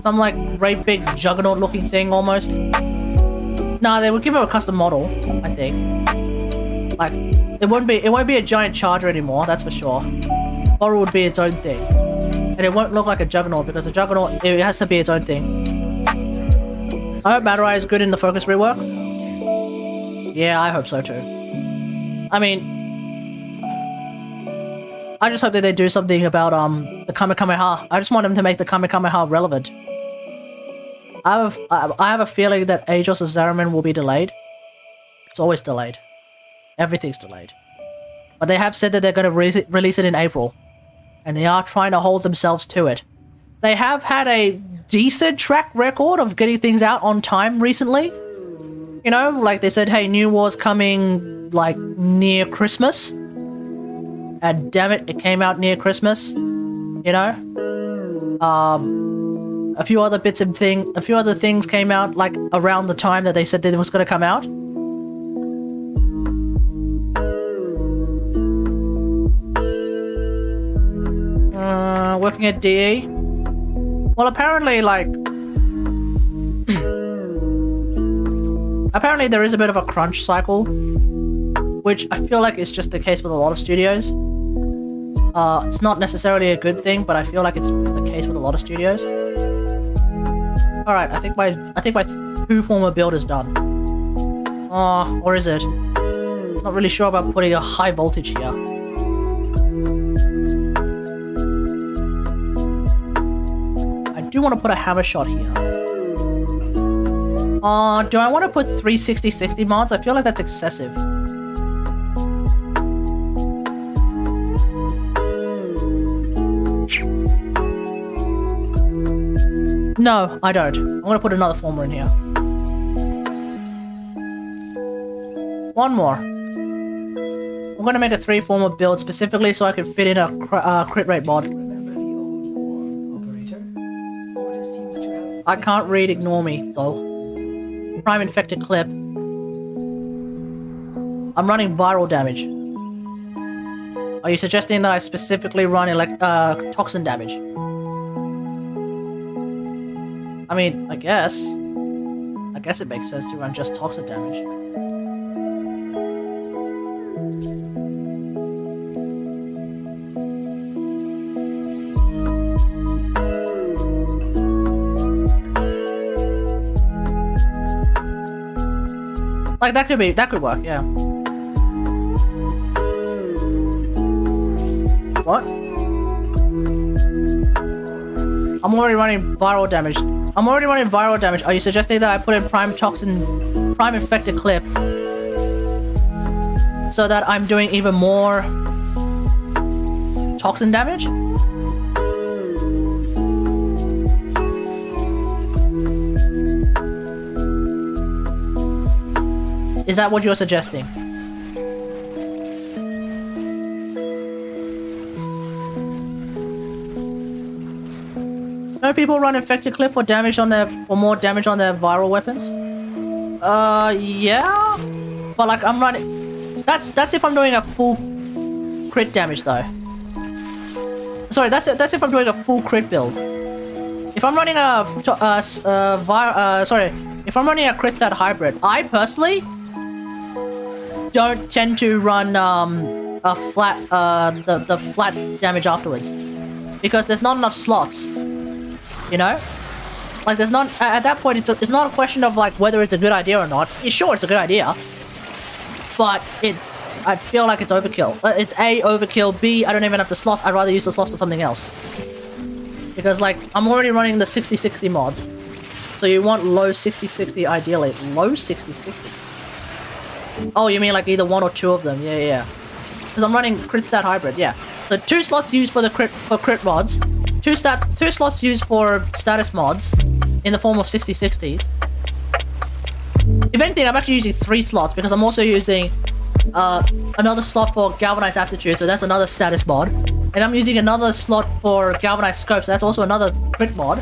Some like great big juggernaut looking thing almost. Nah, they would give him a custom model, I think. Like, it won't be a giant charger anymore, that's for sure. Or it would be its own thing. And it won't look like a juggernaut because a juggernaut, it has to be its own thing. I hope Madurai is good in the focus rework. Yeah, I hope so too. I mean, I just hope that they do something about the Kamehameha. I just want them to make the Kamehameha relevant. I have a feeling that Aegis of Zariman will be delayed. It's always delayed. Everything's delayed. But they have said that they're going to release it in April. And they are trying to hold themselves to it. They have had a decent track record of getting things out on time recently. You know, like they said, hey, New War's coming, like, near Christmas. And damn it, it came out near Christmas. You know? A few other things came out, like, around the time that they said that it was going to come out. Working at DE. Well, apparently, like... apparently there is a bit of a crunch cycle, which I feel like is just the case with a lot of studios. It's not necessarily a good thing, but I feel like it's the case with a lot of studios. Alright, I think my 2-former build is done. Oh, or is it? Not really sure about putting a high voltage here. I do want to put a hammer shot here. Do I want to put 360-60 mods? I feel like that's excessive. No, I don't. I'm gonna put another former in here. One more. I'm gonna make a 3-former build specifically so I can fit in a crit rate mod. I can't read, ignore me, though. Prime infected clip. I'm running viral damage. Are you suggesting that I specifically run toxin damage? I mean, I guess it makes sense to run just toxic damage. Like that could work, yeah. What? I'm already running viral damage. Are you suggesting that I put in prime infected clip so that I'm doing even more toxin damage? Is that what you're suggesting? No people run infected clip for more damage on their viral weapons? Yeah. But like I'm running that's if I'm doing a full crit damage though. Sorry, that's if I'm doing a full crit build. If I'm running if I'm running a crit stat hybrid, I personally don't tend to run a flat the flat damage afterwards because there's not enough slots, you know. Like there's not at that point it's not a question of like whether it's a good idea or not. Yeah, sure, it's a good idea, but I feel like it's overkill. It's A, overkill, B, I don't even have the slot. I'd rather use the slots for something else because like I'm already running the 60-60 mods, so you want low 60-60 ideally. Low 60-60. Oh, you mean like either one or two of them? Yeah. Because I'm running crit stat hybrid. Yeah. So 2 slots used for the crit mods, 2 slots used for status mods in the form of 60-60s. If anything, I'm actually using 3 slots because I'm also using another slot for galvanized aptitude, so that's another status mod, and I'm using another slot for galvanized scope, so that's also another crit mod.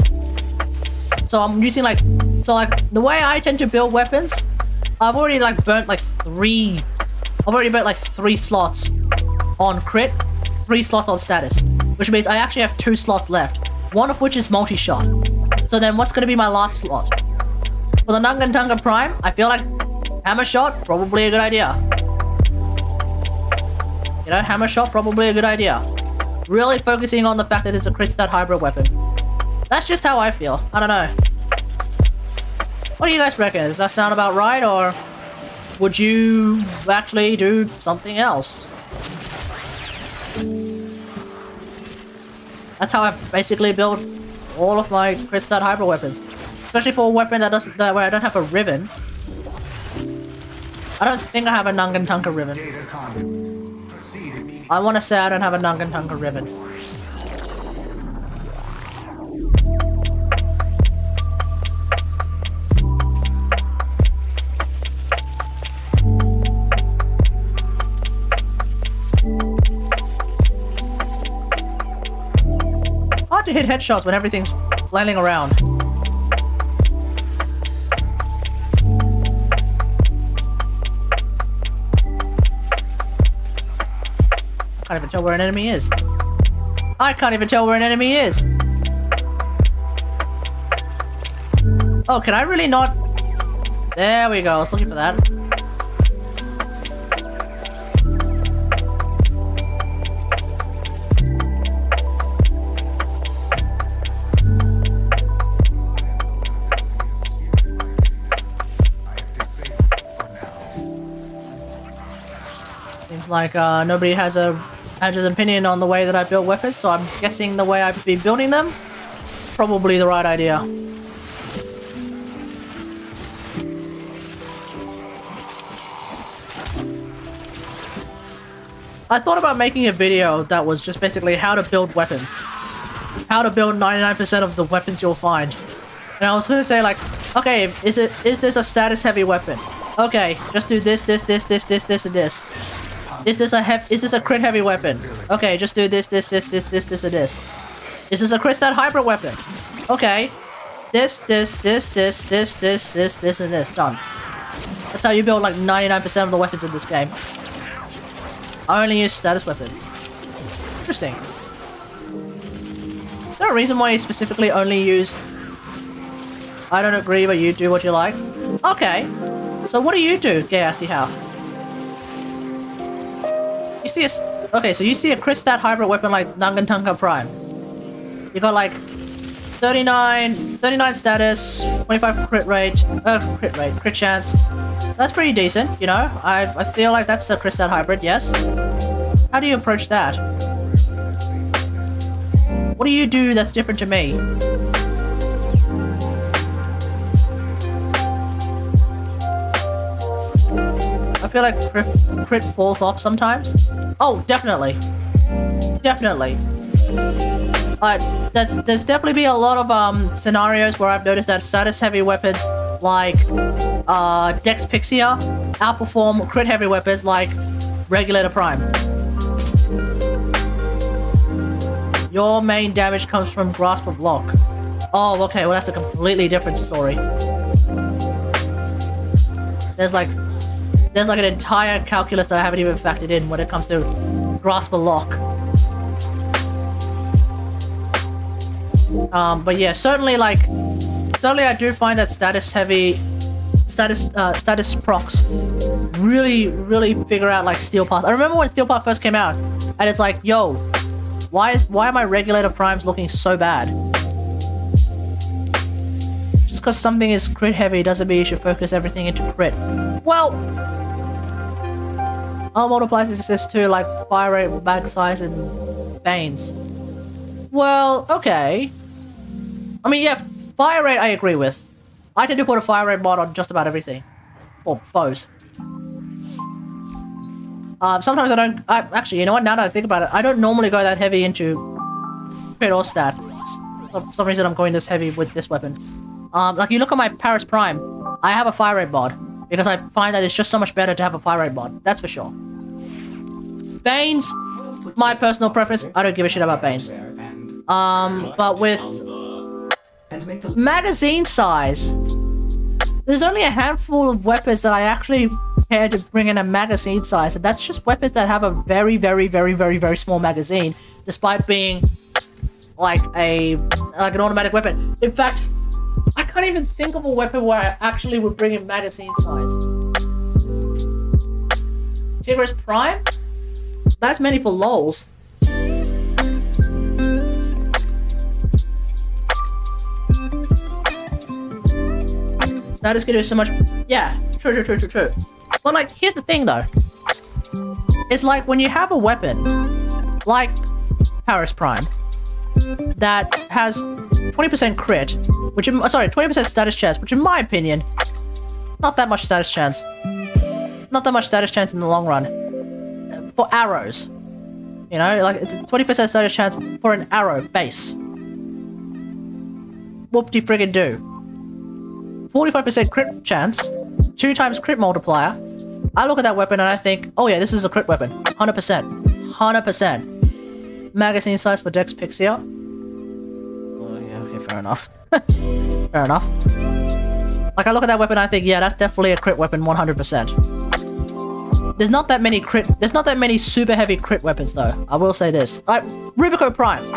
So I'm using like the way I tend to build weapons. I've already burnt 3 slots on crit, 3 slots on status, which means I actually have 2 slots left, one of which is multi-shot. So then what's going to be my last slot? For the Nagantaka Prime, I feel like hammer shot, probably a good idea. You know, hammer shot, probably a good idea. Really focusing on the fact that it's a crit stat hybrid weapon. That's just how I feel. I don't know. What do you guys reckon? Does that sound about right, or would you actually do something else? That's how I've basically built all of my crit stat hybrid weapons, especially for a weapon where I don't have a ribbon. I don't think I have a Nagantaka ribbon. I want to say I don't have a Nagantaka ribbon. Hard to hit headshots when everything's landing around. I can't even tell where an enemy is. Oh, can I really not? There we go. I was looking for that. Seems like nobody has his opinion on the way that I build weapons, so I'm guessing the way I've been building them, probably the right idea. I thought about making a video that was just basically how to build weapons. How to build 99% of the weapons you'll find. And I was gonna say like, okay, is this a status heavy weapon? Okay, just do this, and this. Is this a crit heavy weapon? Okay, just do this, and this. Is this a crit stat hybrid weapon? Okay. This, and this. Done. That's how you build like 99% of the weapons in this game. I only use status weapons. Interesting. Is there a reason why you specifically only use... I don't agree, but you do what you like? Okay. So what do you do, Gayasti How? You see okay, so you see a crit stat hybrid weapon like Nagantaka Prime. You got like 39 status, 25 crit chance. That's pretty decent, you know? I feel like that's a crit stat hybrid, yes? How do you approach that? What do you do that's different to me? I feel like crit falls off sometimes. Oh, definitely. Definitely. There's definitely been a lot of scenarios where I've noticed that status heavy weapons like Dex Pixia outperform crit heavy weapons like Regulator Prime. Your main damage comes from Grasp of Lock. Oh, okay, well that's a completely different story. There's like an entire calculus that I haven't even factored in when it comes to Grasp of Lock. But yeah, certainly I do find that status procs really figure out like Steel Path. I remember when Steel Path first came out, and it's like, yo, why are my Regulator Primes looking so bad? Just because something is crit heavy doesn't mean you should focus everything into crit. Well, multiplies this to like fire rate, bag size, and Banes. Well, okay. I mean, yeah, fire rate I agree with. I tend to put a fire rate mod on just about everything. Or bows. Sometimes I don't... actually, you know what? Now that I think about it, I don't normally go that heavy into crit or stat. For some reason, I'm going this heavy with this weapon. Like, you look at my Paris Prime, I have a fire rate mod. Because I find that it's just so much better to have a fire rate mod. That's for sure. Banes, my personal preference. I don't give a shit about Banes. But with magazine size, there's only a handful of weapons that I actually care to bring in a magazine size, and that's just weapons that have a very small magazine, despite being like an automatic weapon. In fact, I can't even think of a weapon where I actually would bring in magazine size. Tigris Prime? That's mainly for lols. Status can do so much. Yeah, true. But like, here's the thing though. It's like when you have a weapon like Paris Prime that has 20% crit, which 20% status chance, which in my opinion, not that much status chance. Not that much status chance in the long run. For arrows. You know, like it's a 20% status chance for an arrow base. Whoop-de-friggin' do. 45% crit chance, 2 times crit multiplier. I look at that weapon and I think, oh yeah, this is a crit weapon. 100%. 100%. Magazine size for Dex Pixia. Oh yeah, okay, fair enough. Fair enough. Like, I look at that weapon and I think, yeah, that's definitely a crit weapon, 100%. There's not that many super heavy crit weapons though. I will say this. Like, Rubico Prime.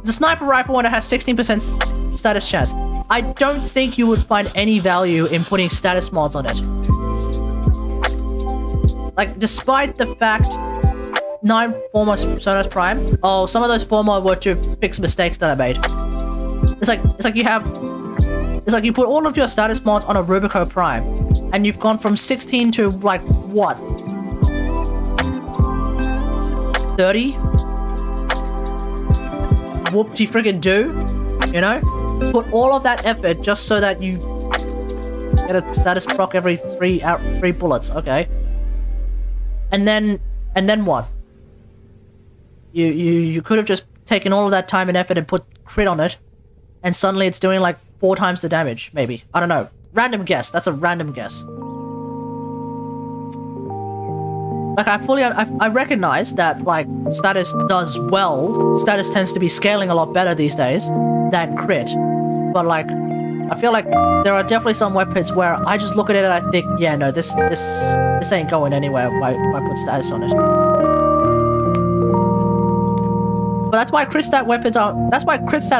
The sniper rifle one that has 16% status chance. I don't think you would find any value in putting status mods on it. Like, despite the fact 9 former Sonos Prime, oh, some of those former were to fix mistakes that I made. It's like you put all of your status mods on a Rubico Prime, and you've gone from 16 to like what? 30? Whoop-de-friggin' do, you know? Put all of that effort just so that you get a status proc every 3 bullets, okay? And then what? You could have just taken all of that time and effort and put crit on it, and suddenly it's doing like 4 times the damage, maybe. I don't know. Random guess. That's a random guess. Like, I recognize that, like, status does well. Status tends to be scaling a lot better these days than crit. But, like, I feel like there are definitely some weapons where I just look at it and I think, yeah, no, this ain't going anywhere if I put status on it. But that's why crit stat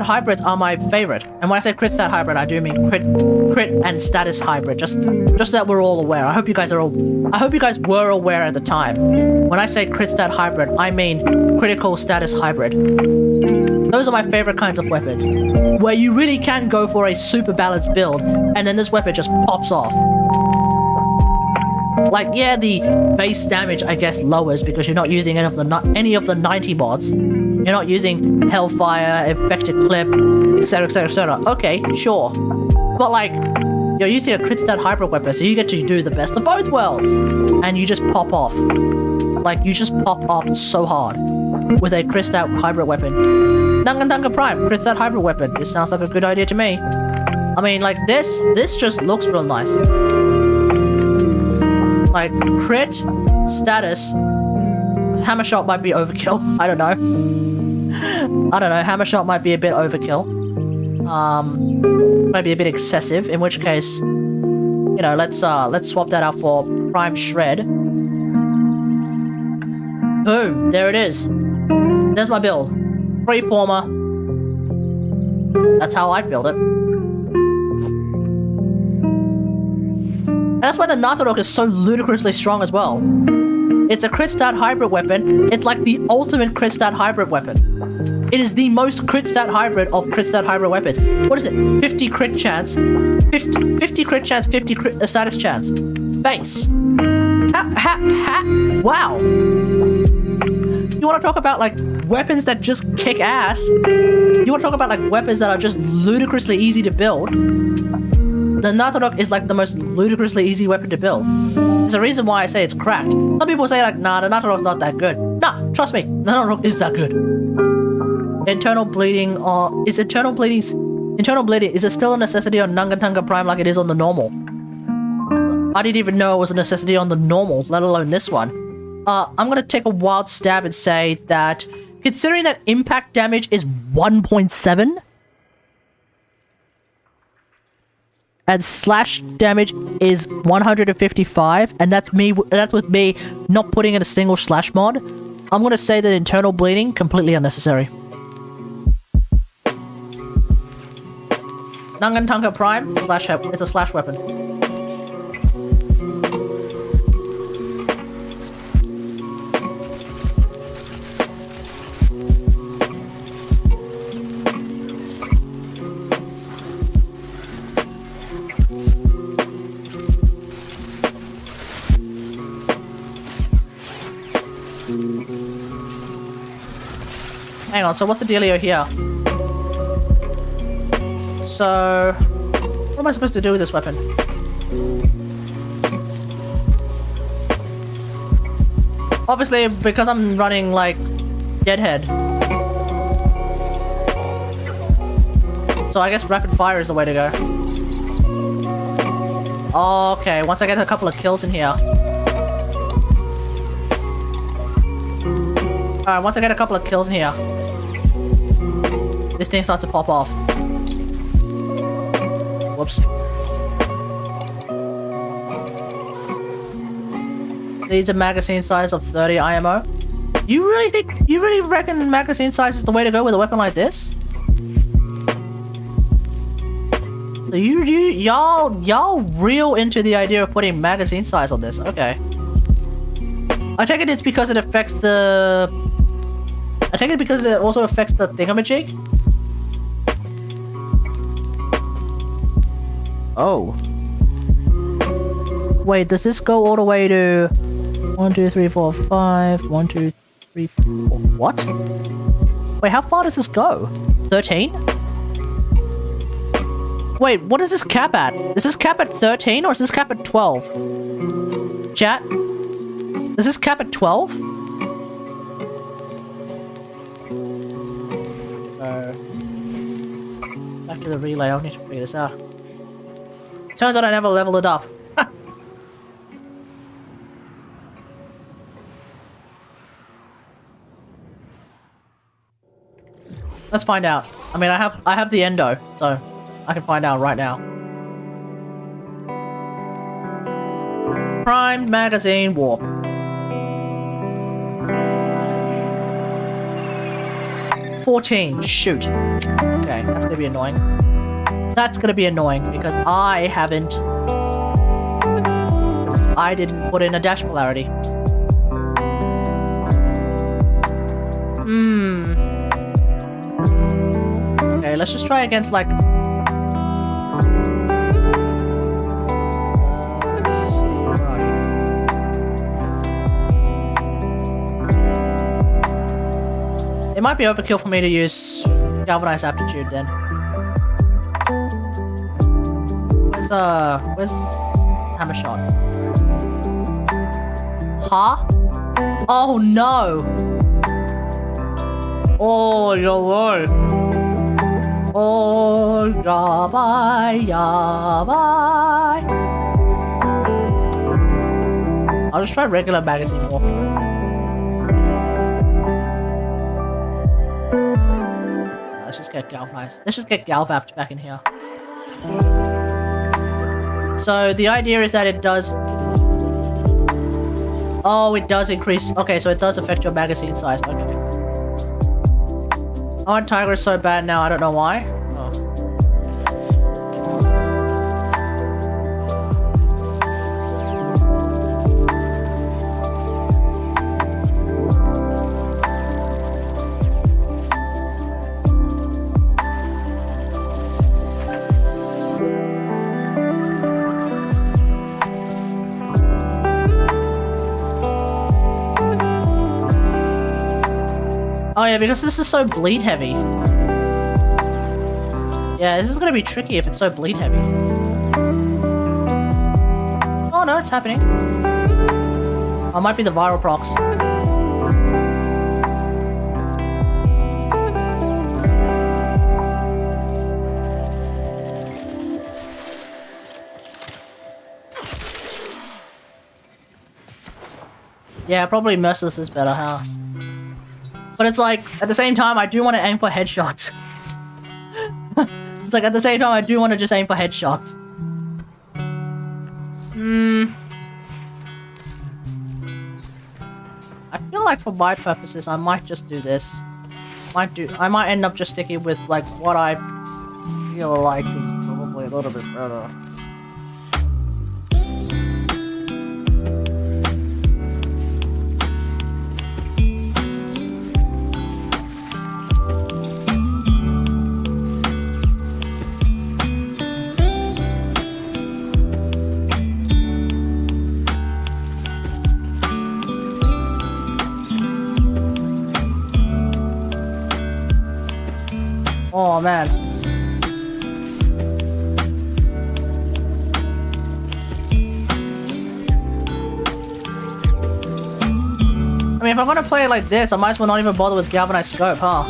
hybrids are my favorite. And when I say crit stat hybrid, I do mean crit and status hybrid. Just so that we're all aware. I hope you guys were aware at the time. When I say crit stat hybrid, I mean critical status hybrid. Those are my favorite kinds of weapons, where you really can go for a super balanced build, and then this weapon just pops off. Like, yeah, the base damage, I guess, lowers because you're not using any of the 90 mods. You're not using Hellfire, Effective Clip, etc, etc, etc. Okay, sure. But, like, you're using a crit stat hybrid weapon, so you get to do the best of both worlds. And you just pop off. Like, you just pop off so hard with a crit stat hybrid weapon. Nagantaka Prime, crit stat hybrid weapon. This sounds like a good idea to me. I mean, like, this just looks real nice. Like, crit status. Hammer shot might be overkill. I don't know. Hammer shot might be a bit overkill. Might be a bit excessive. In which case, you know, let's swap that out for Prime Shred. Boom! There it is. There's my build. Freeformer. That's how I build it. That's why the Nagantaka is so ludicrously strong as well. It's a crit stat hybrid weapon. It's like the ultimate crit stat hybrid weapon. It is the most crit stat hybrid of crit stat hybrid weapons. What is it? 50 crit chance. 50 crit chance, 50 crit status chance. Base. Wow. You want to talk about, like, weapons that just kick ass? You want to talk about, like, weapons that are just ludicrously easy to build? The Nagantaka is, like, the most ludicrously easy weapon to build. There's a reason why I say it's cracked. Some people say, like, nah, the Nagantaka's not that good. Nah, trust me, the Nagantaka is that good. Internal bleeding, is internal bleeding, is it still a necessity on Nagantaka Prime like it is on the normal? I didn't even know it was a necessity on the normal, let alone this one. I'm gonna take a wild stab and say that, considering that impact damage is 1.7, and slash damage is 155, and that's with me not putting in a single slash mod, I'm gonna say that internal bleeding, completely unnecessary. Nagantaka Prime, it's a slash weapon. Hang on, so what's the dealio here? So, what am I supposed to do with this weapon? Obviously, because I'm running, like, Deadhead. So I guess rapid fire is the way to go. Okay, once I get a couple of kills in here. Alright, once I get a couple of kills in here, this thing starts to pop off. Whoops. Needs a magazine size of 30 IMO. You really reckon magazine size is the way to go with a weapon like this? So y'all real into the idea of putting magazine size on this, okay. I take it it's because it affects the... I take it because it also affects the thingamajig? Oh. Wait, does this go all the way to 1, 2, 3, 4, 5, 1, 2, 3, 4, what? Wait, how far does this go? 13? Wait, what is this cap at? Is this cap at 13 or is this cap at 12? Chat? Is this cap at 12? Back to the relay, I'll need to figure this out. Turns out I never leveled it up. Let's find out. I mean, I have the endo, so I can find out right now. Primed magazine warp. $14. Shoot. Okay, that's gonna be annoying. That's gonna be annoying because I didn't put in a dash polarity. Okay, let's just try against like... let's see, where are you? It might be overkill for me to use Galvanized Aptitude then. Where's Hammer Shot? Huh? Oh no! Oh, you're right. Oh, yabai, yabai. I'll just try regular magazine walk. Let's just get galvanized. Let's just get Galvapped back in here. So the idea is that it does... Oh, it does increase... Okay, so it does affect your magazine size. Okay. Oh, and Tiger is so bad now, I don't know why. Oh. Oh yeah, because this is so bleed heavy. Yeah, this is gonna be tricky if it's so bleed heavy. Oh no, it's happening. Oh, it might be the viral procs. Yeah, probably Merciless is better, huh? But it's like, at the same time, I do want to aim for headshots. It's like, at the same time, I do want to just aim for headshots. I feel like for my purposes, I might just do this. I might end up just sticking with, like, what I feel like is probably a little bit better. Oh man. I mean, if I'm gonna play it like this, I might as well not even bother with Galvanized Scope, huh?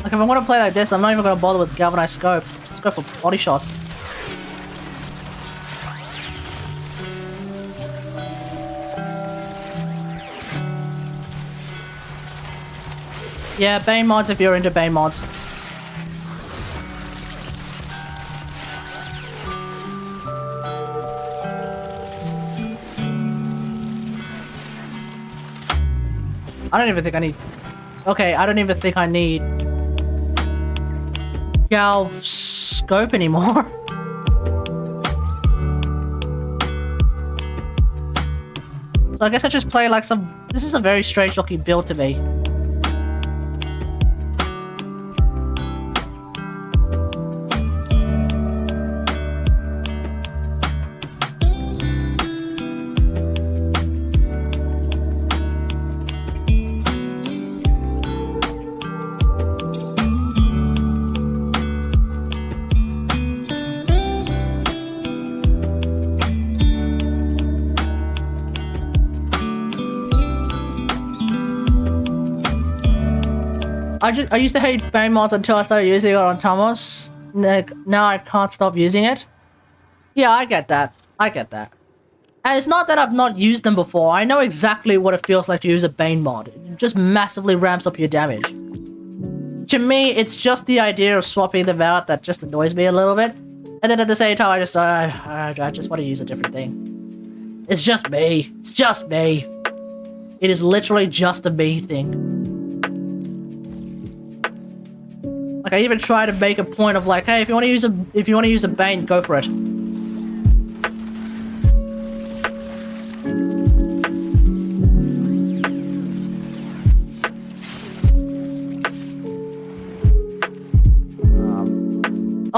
Like, if I'm gonna play like this, I'm not even gonna bother with Galvanized Scope. Let's go for body shots. Yeah, Bane mods if you're into Bane mods. I don't even think I need... Okay, I don't even think I need... Gal Scope anymore. So I guess I just play like some... This is a very strange looking build to me. I used to hate Bane mods until I started using it on Thomas. Now I can't stop using it. Yeah, I get that. I get that. And it's not that I've not used them before. I know exactly what it feels like to use a Bane mod. It just massively ramps up your damage. To me, it's just the idea of swapping them out that just annoys me a little bit. And then at the same time, I just want to use a different thing. It's just me. It's just me. It is literally just a me thing. Like, I even try to make a point of like, hey, if you want to use a Bane, go for it.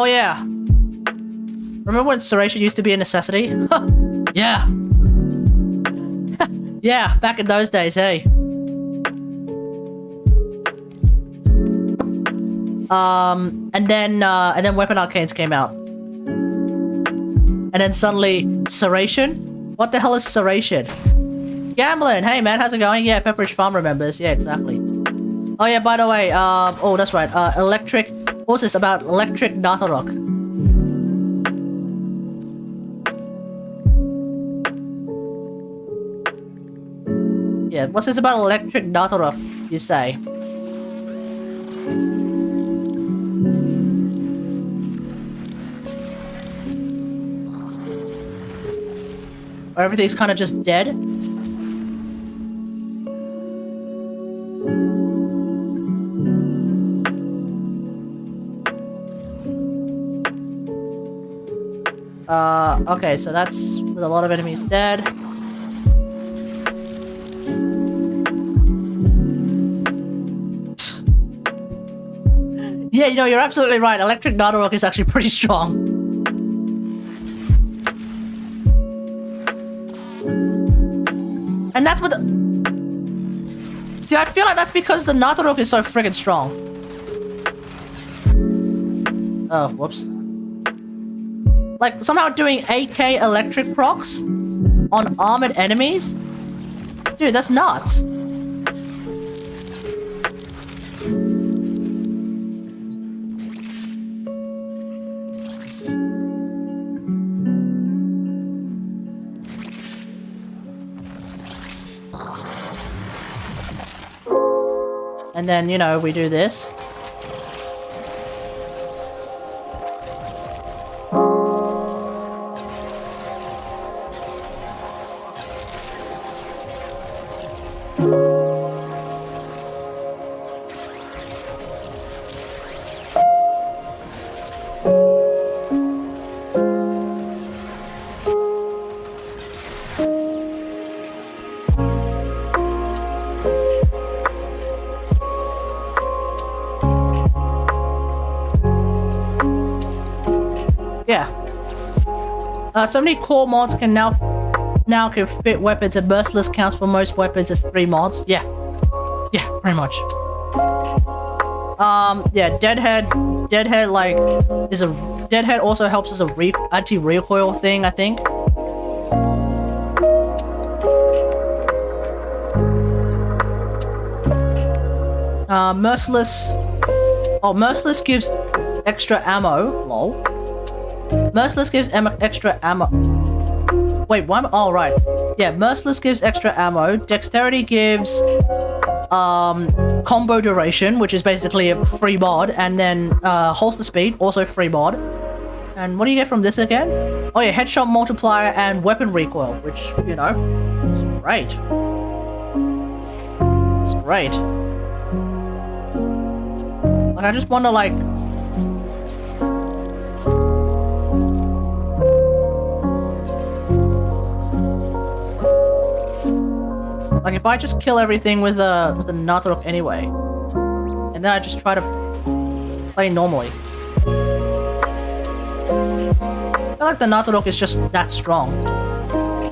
Oh yeah. Remember when serration used to be a necessity? Yeah. Yeah, back in those days, hey. And then Weapon Arcanes came out. And then suddenly, Serration? What the hell is Serration? Gambling! Hey man, how's it going? Yeah, Pepperidge Farm remembers. Yeah, exactly. Oh yeah, by the way, oh that's right, electric... What's this about electric Natharok? Yeah, what's this about electric Natharok, you say? Or everything's kind of just dead? Okay, so that's with a lot of enemies dead. Yeah, you know, you're absolutely right. Electric Natharok is actually pretty strong. And that's what the... See, I feel like that's because the Natharok is so friggin' strong. Oh, whoops. Like, somehow doing 8k electric procs on armored enemies? Dude, that's nuts. And then, you know, we do this. Yeah. So many core mods can now can fit weapons, and Merciless counts for most weapons as 3 mods. Yeah. Yeah, pretty much. Yeah, Deadhead like is a Deadhead also helps as a anti-recoil thing, I think. Merciless. Oh, Merciless gives extra ammo. Lol. Merciless gives extra ammo. Wait, why am I... Oh, right. Yeah, Merciless gives extra ammo. Dexterity gives combo duration, which is basically a free mod, and then holster speed, also free mod. And what do you get from this again? Oh yeah, headshot multiplier and weapon recoil, which, you know, is great. It's great. Like, I just wonder, like... Like, if I just kill everything with a Natharok anyway, and then I just try to play normally. I feel like the Natharok is just that strong.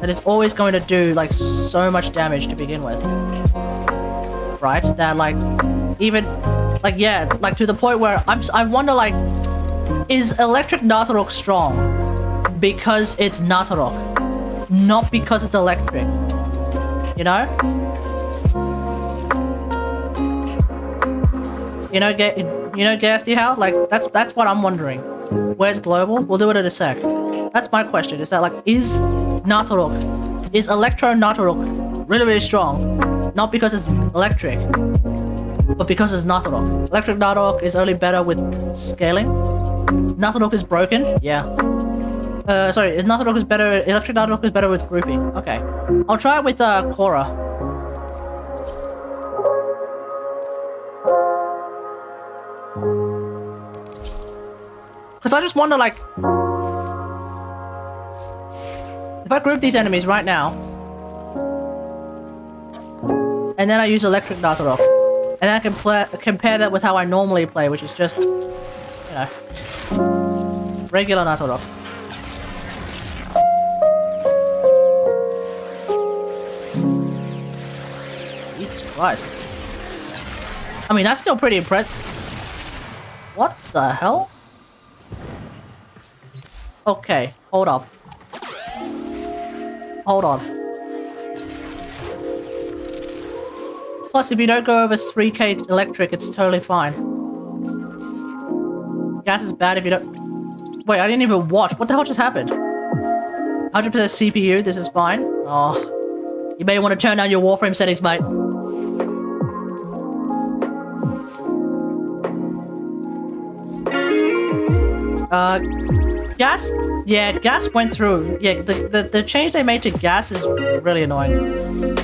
That it's always going to do, like, so much damage to begin with. Right? That, like, even... Like, yeah, like, to the point where I wonder, like, is electric Natharok strong because it's Natharok, not because it's electric? You know? You know, Gasty, how? Like, that's what I'm wondering. Where's Global? We'll do it in a sec. That's my question, is that, like, is Electro Natharok really, really strong? Not because it's electric, but because it's Natharok. Electric Natharok is only better with scaling. Natharok is broken? Yeah. Sorry, Natharok is better... Electric Natharok is better with grouping. Okay. I'll try it with, Korra. Because I just wonder, like... If I group these enemies right now... And then I use Electric Natharok. And I can compare that with how I normally play, which is just... You know... Regular Natoro. Jesus Christ. I mean, that's still pretty impressive. What the hell? Okay, hold up. Hold on. Plus, if you don't go over 3k electric, it's totally fine. Gas is bad if you don't... Wait, I didn't even watch. What the hell just happened? 100% CPU, this is fine. Oh. You may want to turn down your Warframe settings, mate. Gas? Yeah, gas went through. Yeah, the change they made to gas is really annoying.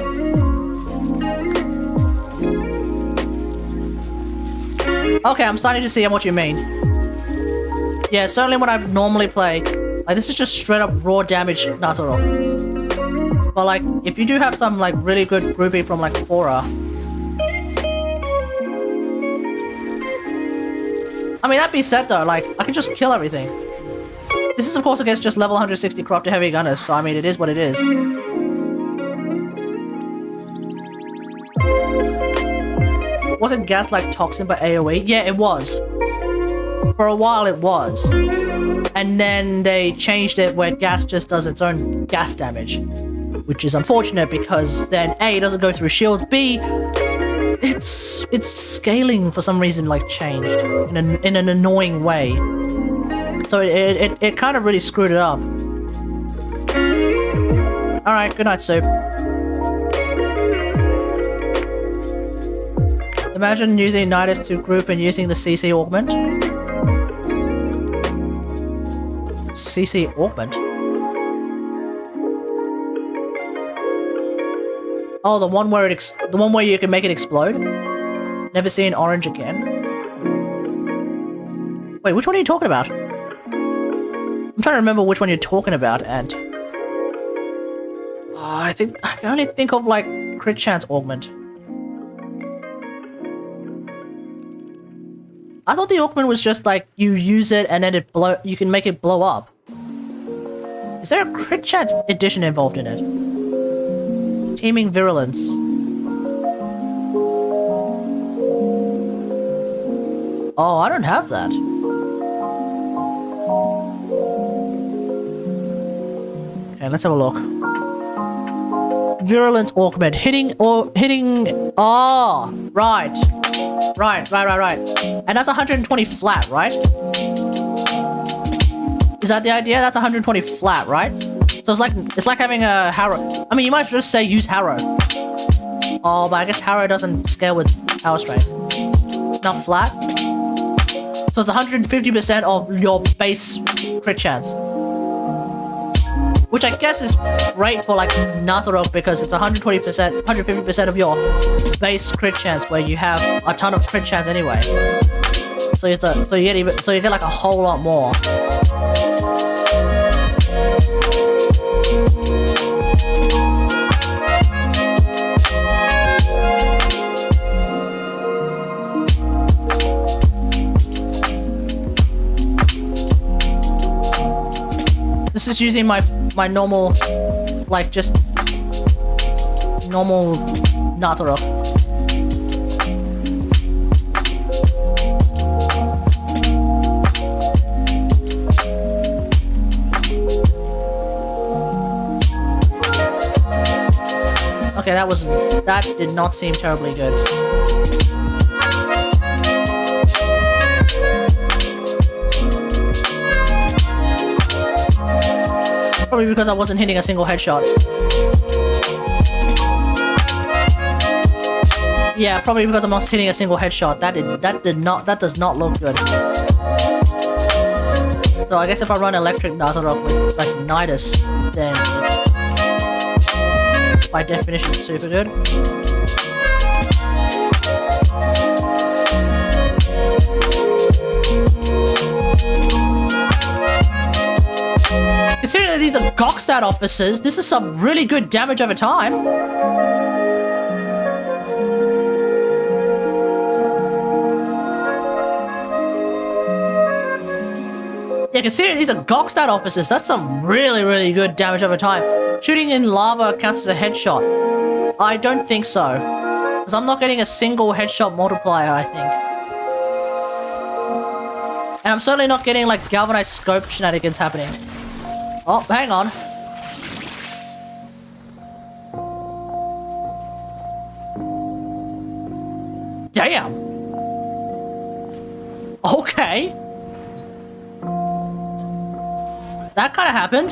Okay, I'm starting to see what you mean. Yeah, certainly when I normally play, like, this is just straight up raw damage Natoro. But, like, if you do have some, like, really good grouping from, like, Quora. I mean, that being said, though, like, I can just kill everything. This is, of course, against just level 160 corrupted heavy gunners, so, I mean, it is what it is. Wasn't gas like toxin by AoE? Yeah, it was. For a while it was. And then they changed it where gas just does its own gas damage. Which is unfortunate because then A, it doesn't go through shields, B, it's scaling for some reason like changed in an annoying way. So it kind of really screwed it up. Alright, good night, Soup. Imagine using Nidus to group and using the CC augment. CC augment? Oh, the one where the one where you can make it explode? Never seen orange again. Wait, which one are you talking about? I'm trying to remember which one you're talking about, and I think I can only think of like crit chance augment. I thought the augment was just like you use it and then you can make it blow up. Is there a crit chance addition involved in it? Teaming virulence. Oh, I don't have that. Okay, let's have a look. Virulence augment. Hitting. Oh, right. Right. And that's 120 flat, right? Is that the idea? That's 120 flat, right? So it's like having a Harrow. I mean, you might just say use Harrow. Oh, but I guess Harrow doesn't scale with power strength. Not flat. So it's 150% of your base crit chance. Which I guess is great for like Natoro because it's 120%, 150% of your base crit chance where you have a ton of crit chance anyway. So you get like a whole lot more. This is using my normal, like, just normal Natoro. Okay, that did not seem terribly good. Probably because I wasn't hitting a single headshot. Yeah, probably because I'm not hitting a single headshot. That does not look good. So I guess if I run electric Natoro with like Nidus, then it's by definition super good. Considering that these are Gokstad officers, this is some really good damage over time. Yeah, considering these are Gokstad officers, that's some really, really good damage over time. Shooting in lava counts as a headshot. I don't think so. Because I'm not getting a single headshot multiplier, I think. And I'm certainly not getting, like, galvanized scope shenanigans happening. Oh, hang on. Damn. Okay. That kind of happened.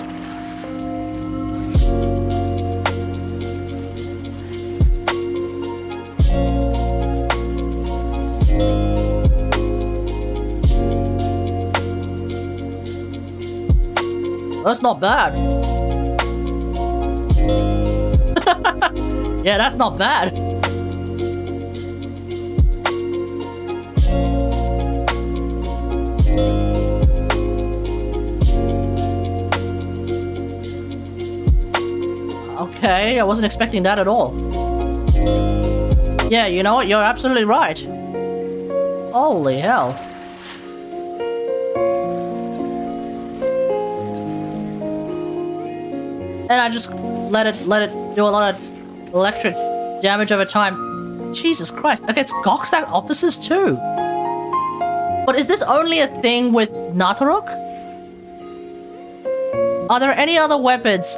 That's not bad. Yeah, that's not bad. Okay, I wasn't expecting that at all. Yeah, you know what? You're absolutely right. Holy hell. And I just let it do a lot of electric damage over time. Jesus Christ. Okay, it's Gokstad officers too. But is this only a thing with Nataruk? Are there any other weapons?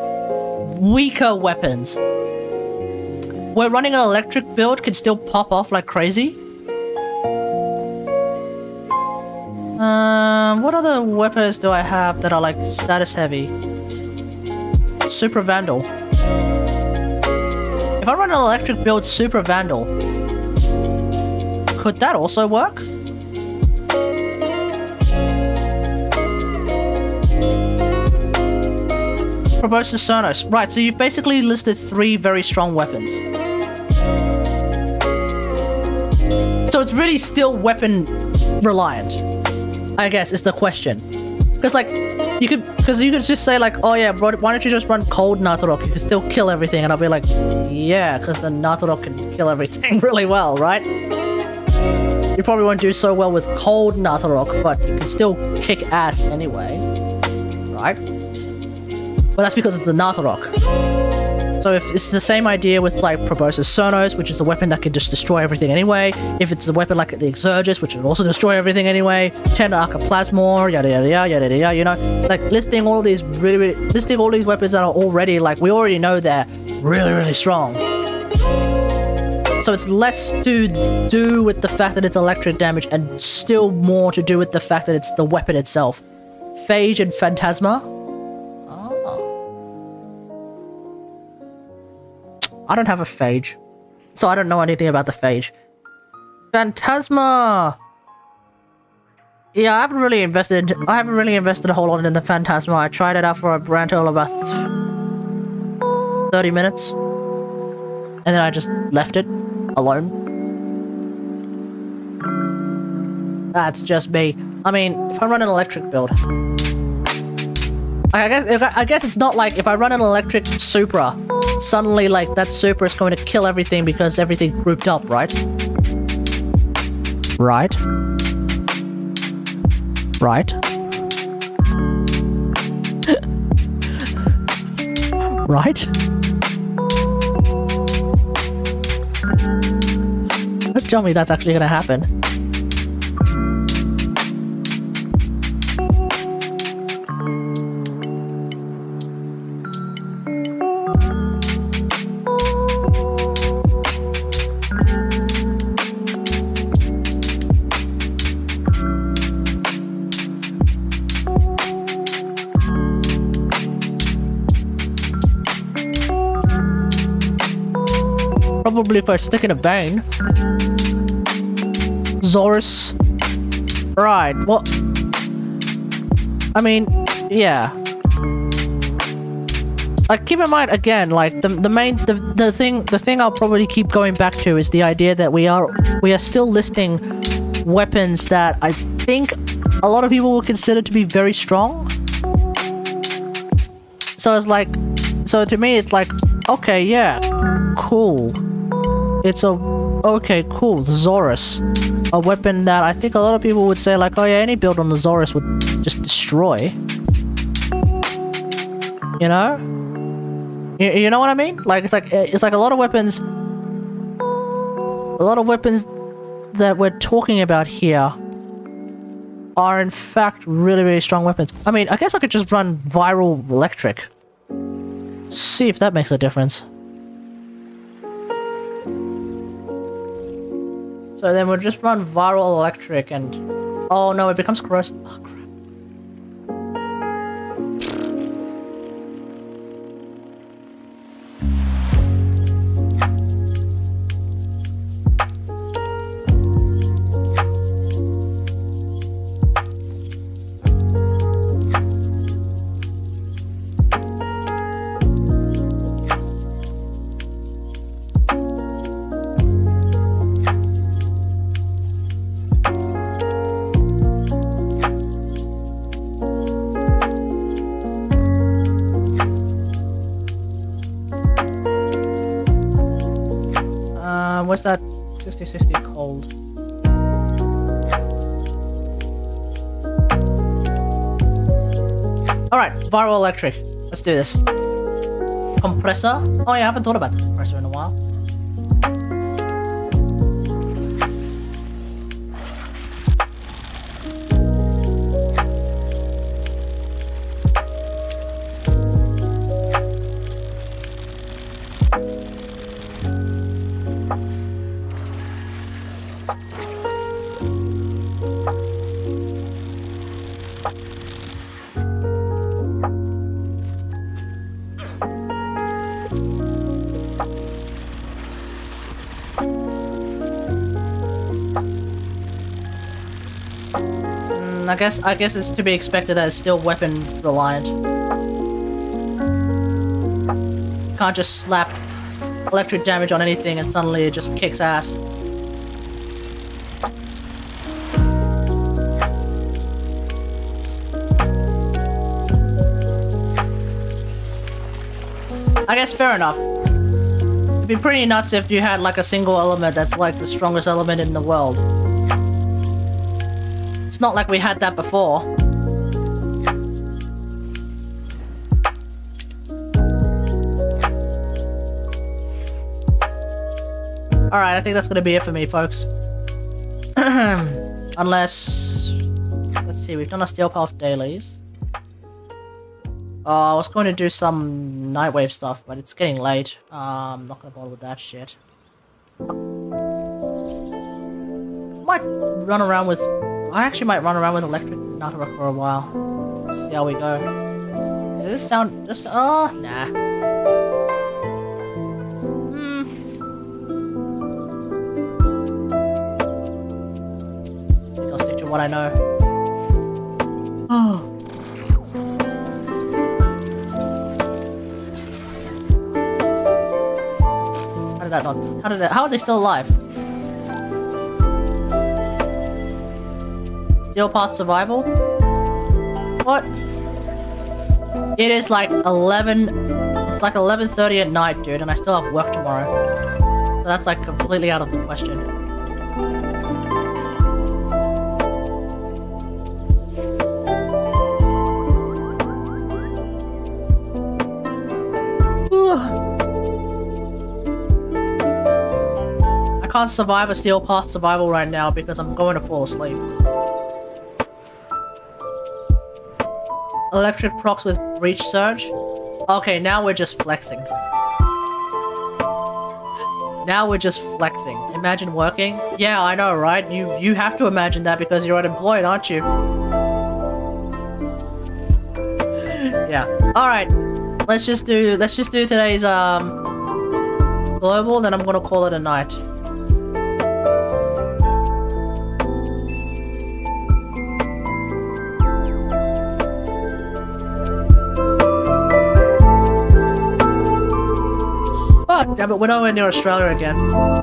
Weaker weapons where running an electric build can still pop off like crazy? What other weapons do I have that are like status heavy? Super Vandal. If I run an electric build Super Vandal, could that also work? Proboscis Sonos. Right, so you've basically listed 3 very strong weapons. So it's really still weapon reliant, I guess, is the question. Because like, you could just say like, oh yeah, bro, why don't you just run cold Natarok? You can still kill everything, and I'll be like, yeah, because the Natarok can kill everything really well, right? You probably won't do so well with cold Natarok, but you can still kick ass anyway, right? But that's because it's the Natarok. So if it's the same idea with like Proboscis Sonos, which is a weapon that can just destroy everything anyway. If it's a weapon like the Exurgis, which will also destroy everything anyway. Tenda Arca Plasmor, yada yada yada yada yada, you know, like listing all these listing all these weapons that are already like we already know they're really really strong. So it's less to do with the fact that it's electric damage and still more to do with the fact that it's the weapon itself. Phage and Phantasma. I don't have a Phage, so I don't know anything about the Phage. Phantasma! Yeah, I haven't really invested a whole lot in the Phantasma. I tried it out for a grand total of about 30 minutes. And then I just left it alone. That's just me. I mean, if I run an electric build... I guess it's not like if I run an electric Supra, suddenly like that Supra is going to kill everything because everything's grouped up, right? Right? Right? Right? Don't tell me that's actually gonna happen. Probably if I stick in a Bane. Zorus. Right, well... I mean, yeah. Like, keep in mind, again, like, the thing I'll probably keep going back to is the idea that we are still listing weapons that I think a lot of people will consider to be very strong. So it's like... So to me, it's like, okay, yeah, cool. It's a Okay, cool. The Zorus. A weapon that I think a lot of people would say like, oh yeah, any build on the Zorus would just destroy. You know? You know what I mean? Like it's like a lot of weapons that we're talking about here are in fact really, really strong weapons. I mean, I guess I could just run Viral Electric. See if that makes a difference. So then we'll just run Viral Electric and... Oh no, it becomes corrosive. Oh crap. What's that 6060 cold? Alright, Viral Electric. Let's do this. Compressor? Oh yeah, I haven't thought about the compressor in a while. I guess it's to be expected that it's still weapon reliant. You can't just slap electric damage on anything and suddenly it just kicks ass. I guess fair enough. It'd be pretty nuts if you had like a single element that's like the strongest element in the world. It's not like we had that before. Alright, I think that's gonna be it for me, folks. Unless... Let's see, we've done our Steel Path dailies. I was going to do some Nightwave stuff, but it's getting late. I'm not gonna bother with that shit. Might run around with... I actually might run around with Electric Nagantaka for a while. See how we go. Does this sound just... Oh, nah. I think I'll stick to what I know. Oh. How did that not... How are they still alive? Steel Path Survival? What? It is like 11... It's like 11:30 at night, dude, and I still have work tomorrow. So that's like completely out of the question. I can't survive a Steel Path Survival right now because I'm going to fall asleep. Electric procs with Breach Surge? Okay, now we're just flexing. Now we're just flexing. Imagine working? Yeah, I know, right? You have to imagine that because you're unemployed, aren't you? Yeah. Alright. Let's just do today's global, then I'm gonna call it a night. Damn it, we're nowhere near Australia again. I'm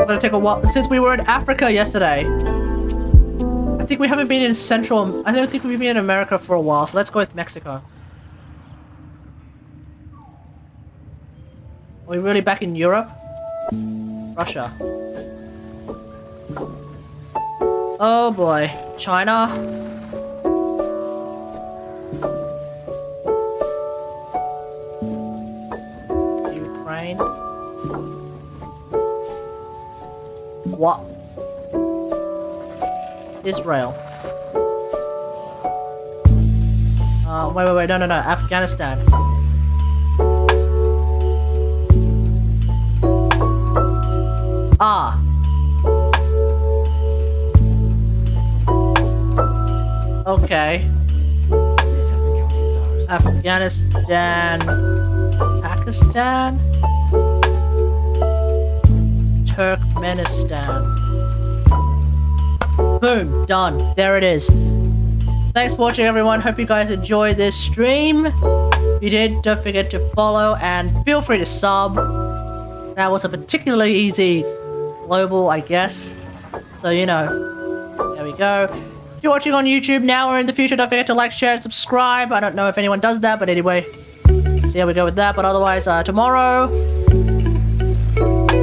gonna take a while. Since we were in Africa yesterday, I think we haven't been in Central... I don't think we've been in America for a while, so let's go with Mexico. Are we really back in Europe? Russia. Oh boy. China. Ukraine. What? Israel. Wait, no, Afghanistan. Ah. Okay. Afghanistan. Pakistan. Turkmenistan. Boom. Done. There it is. Thanks for watching, everyone. Hope you guys enjoyed this stream. If you did, don't forget to follow and feel free to sub. That was a particularly easy global, I guess. So, you know, there we go. If you're watching on YouTube now or in the future, don't forget to like, share, and subscribe. I don't know if anyone does that, but anyway, see how we go with that. But otherwise, tomorrow,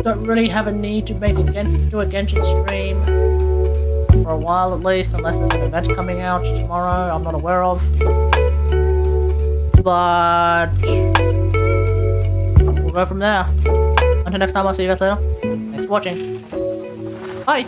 don't really have a need to do a Genshin stream. For a while at least, unless there's an event coming out tomorrow I'm not aware of. But we'll go from there. Until next time, I'll see you guys later. Thanks for watching. Bye!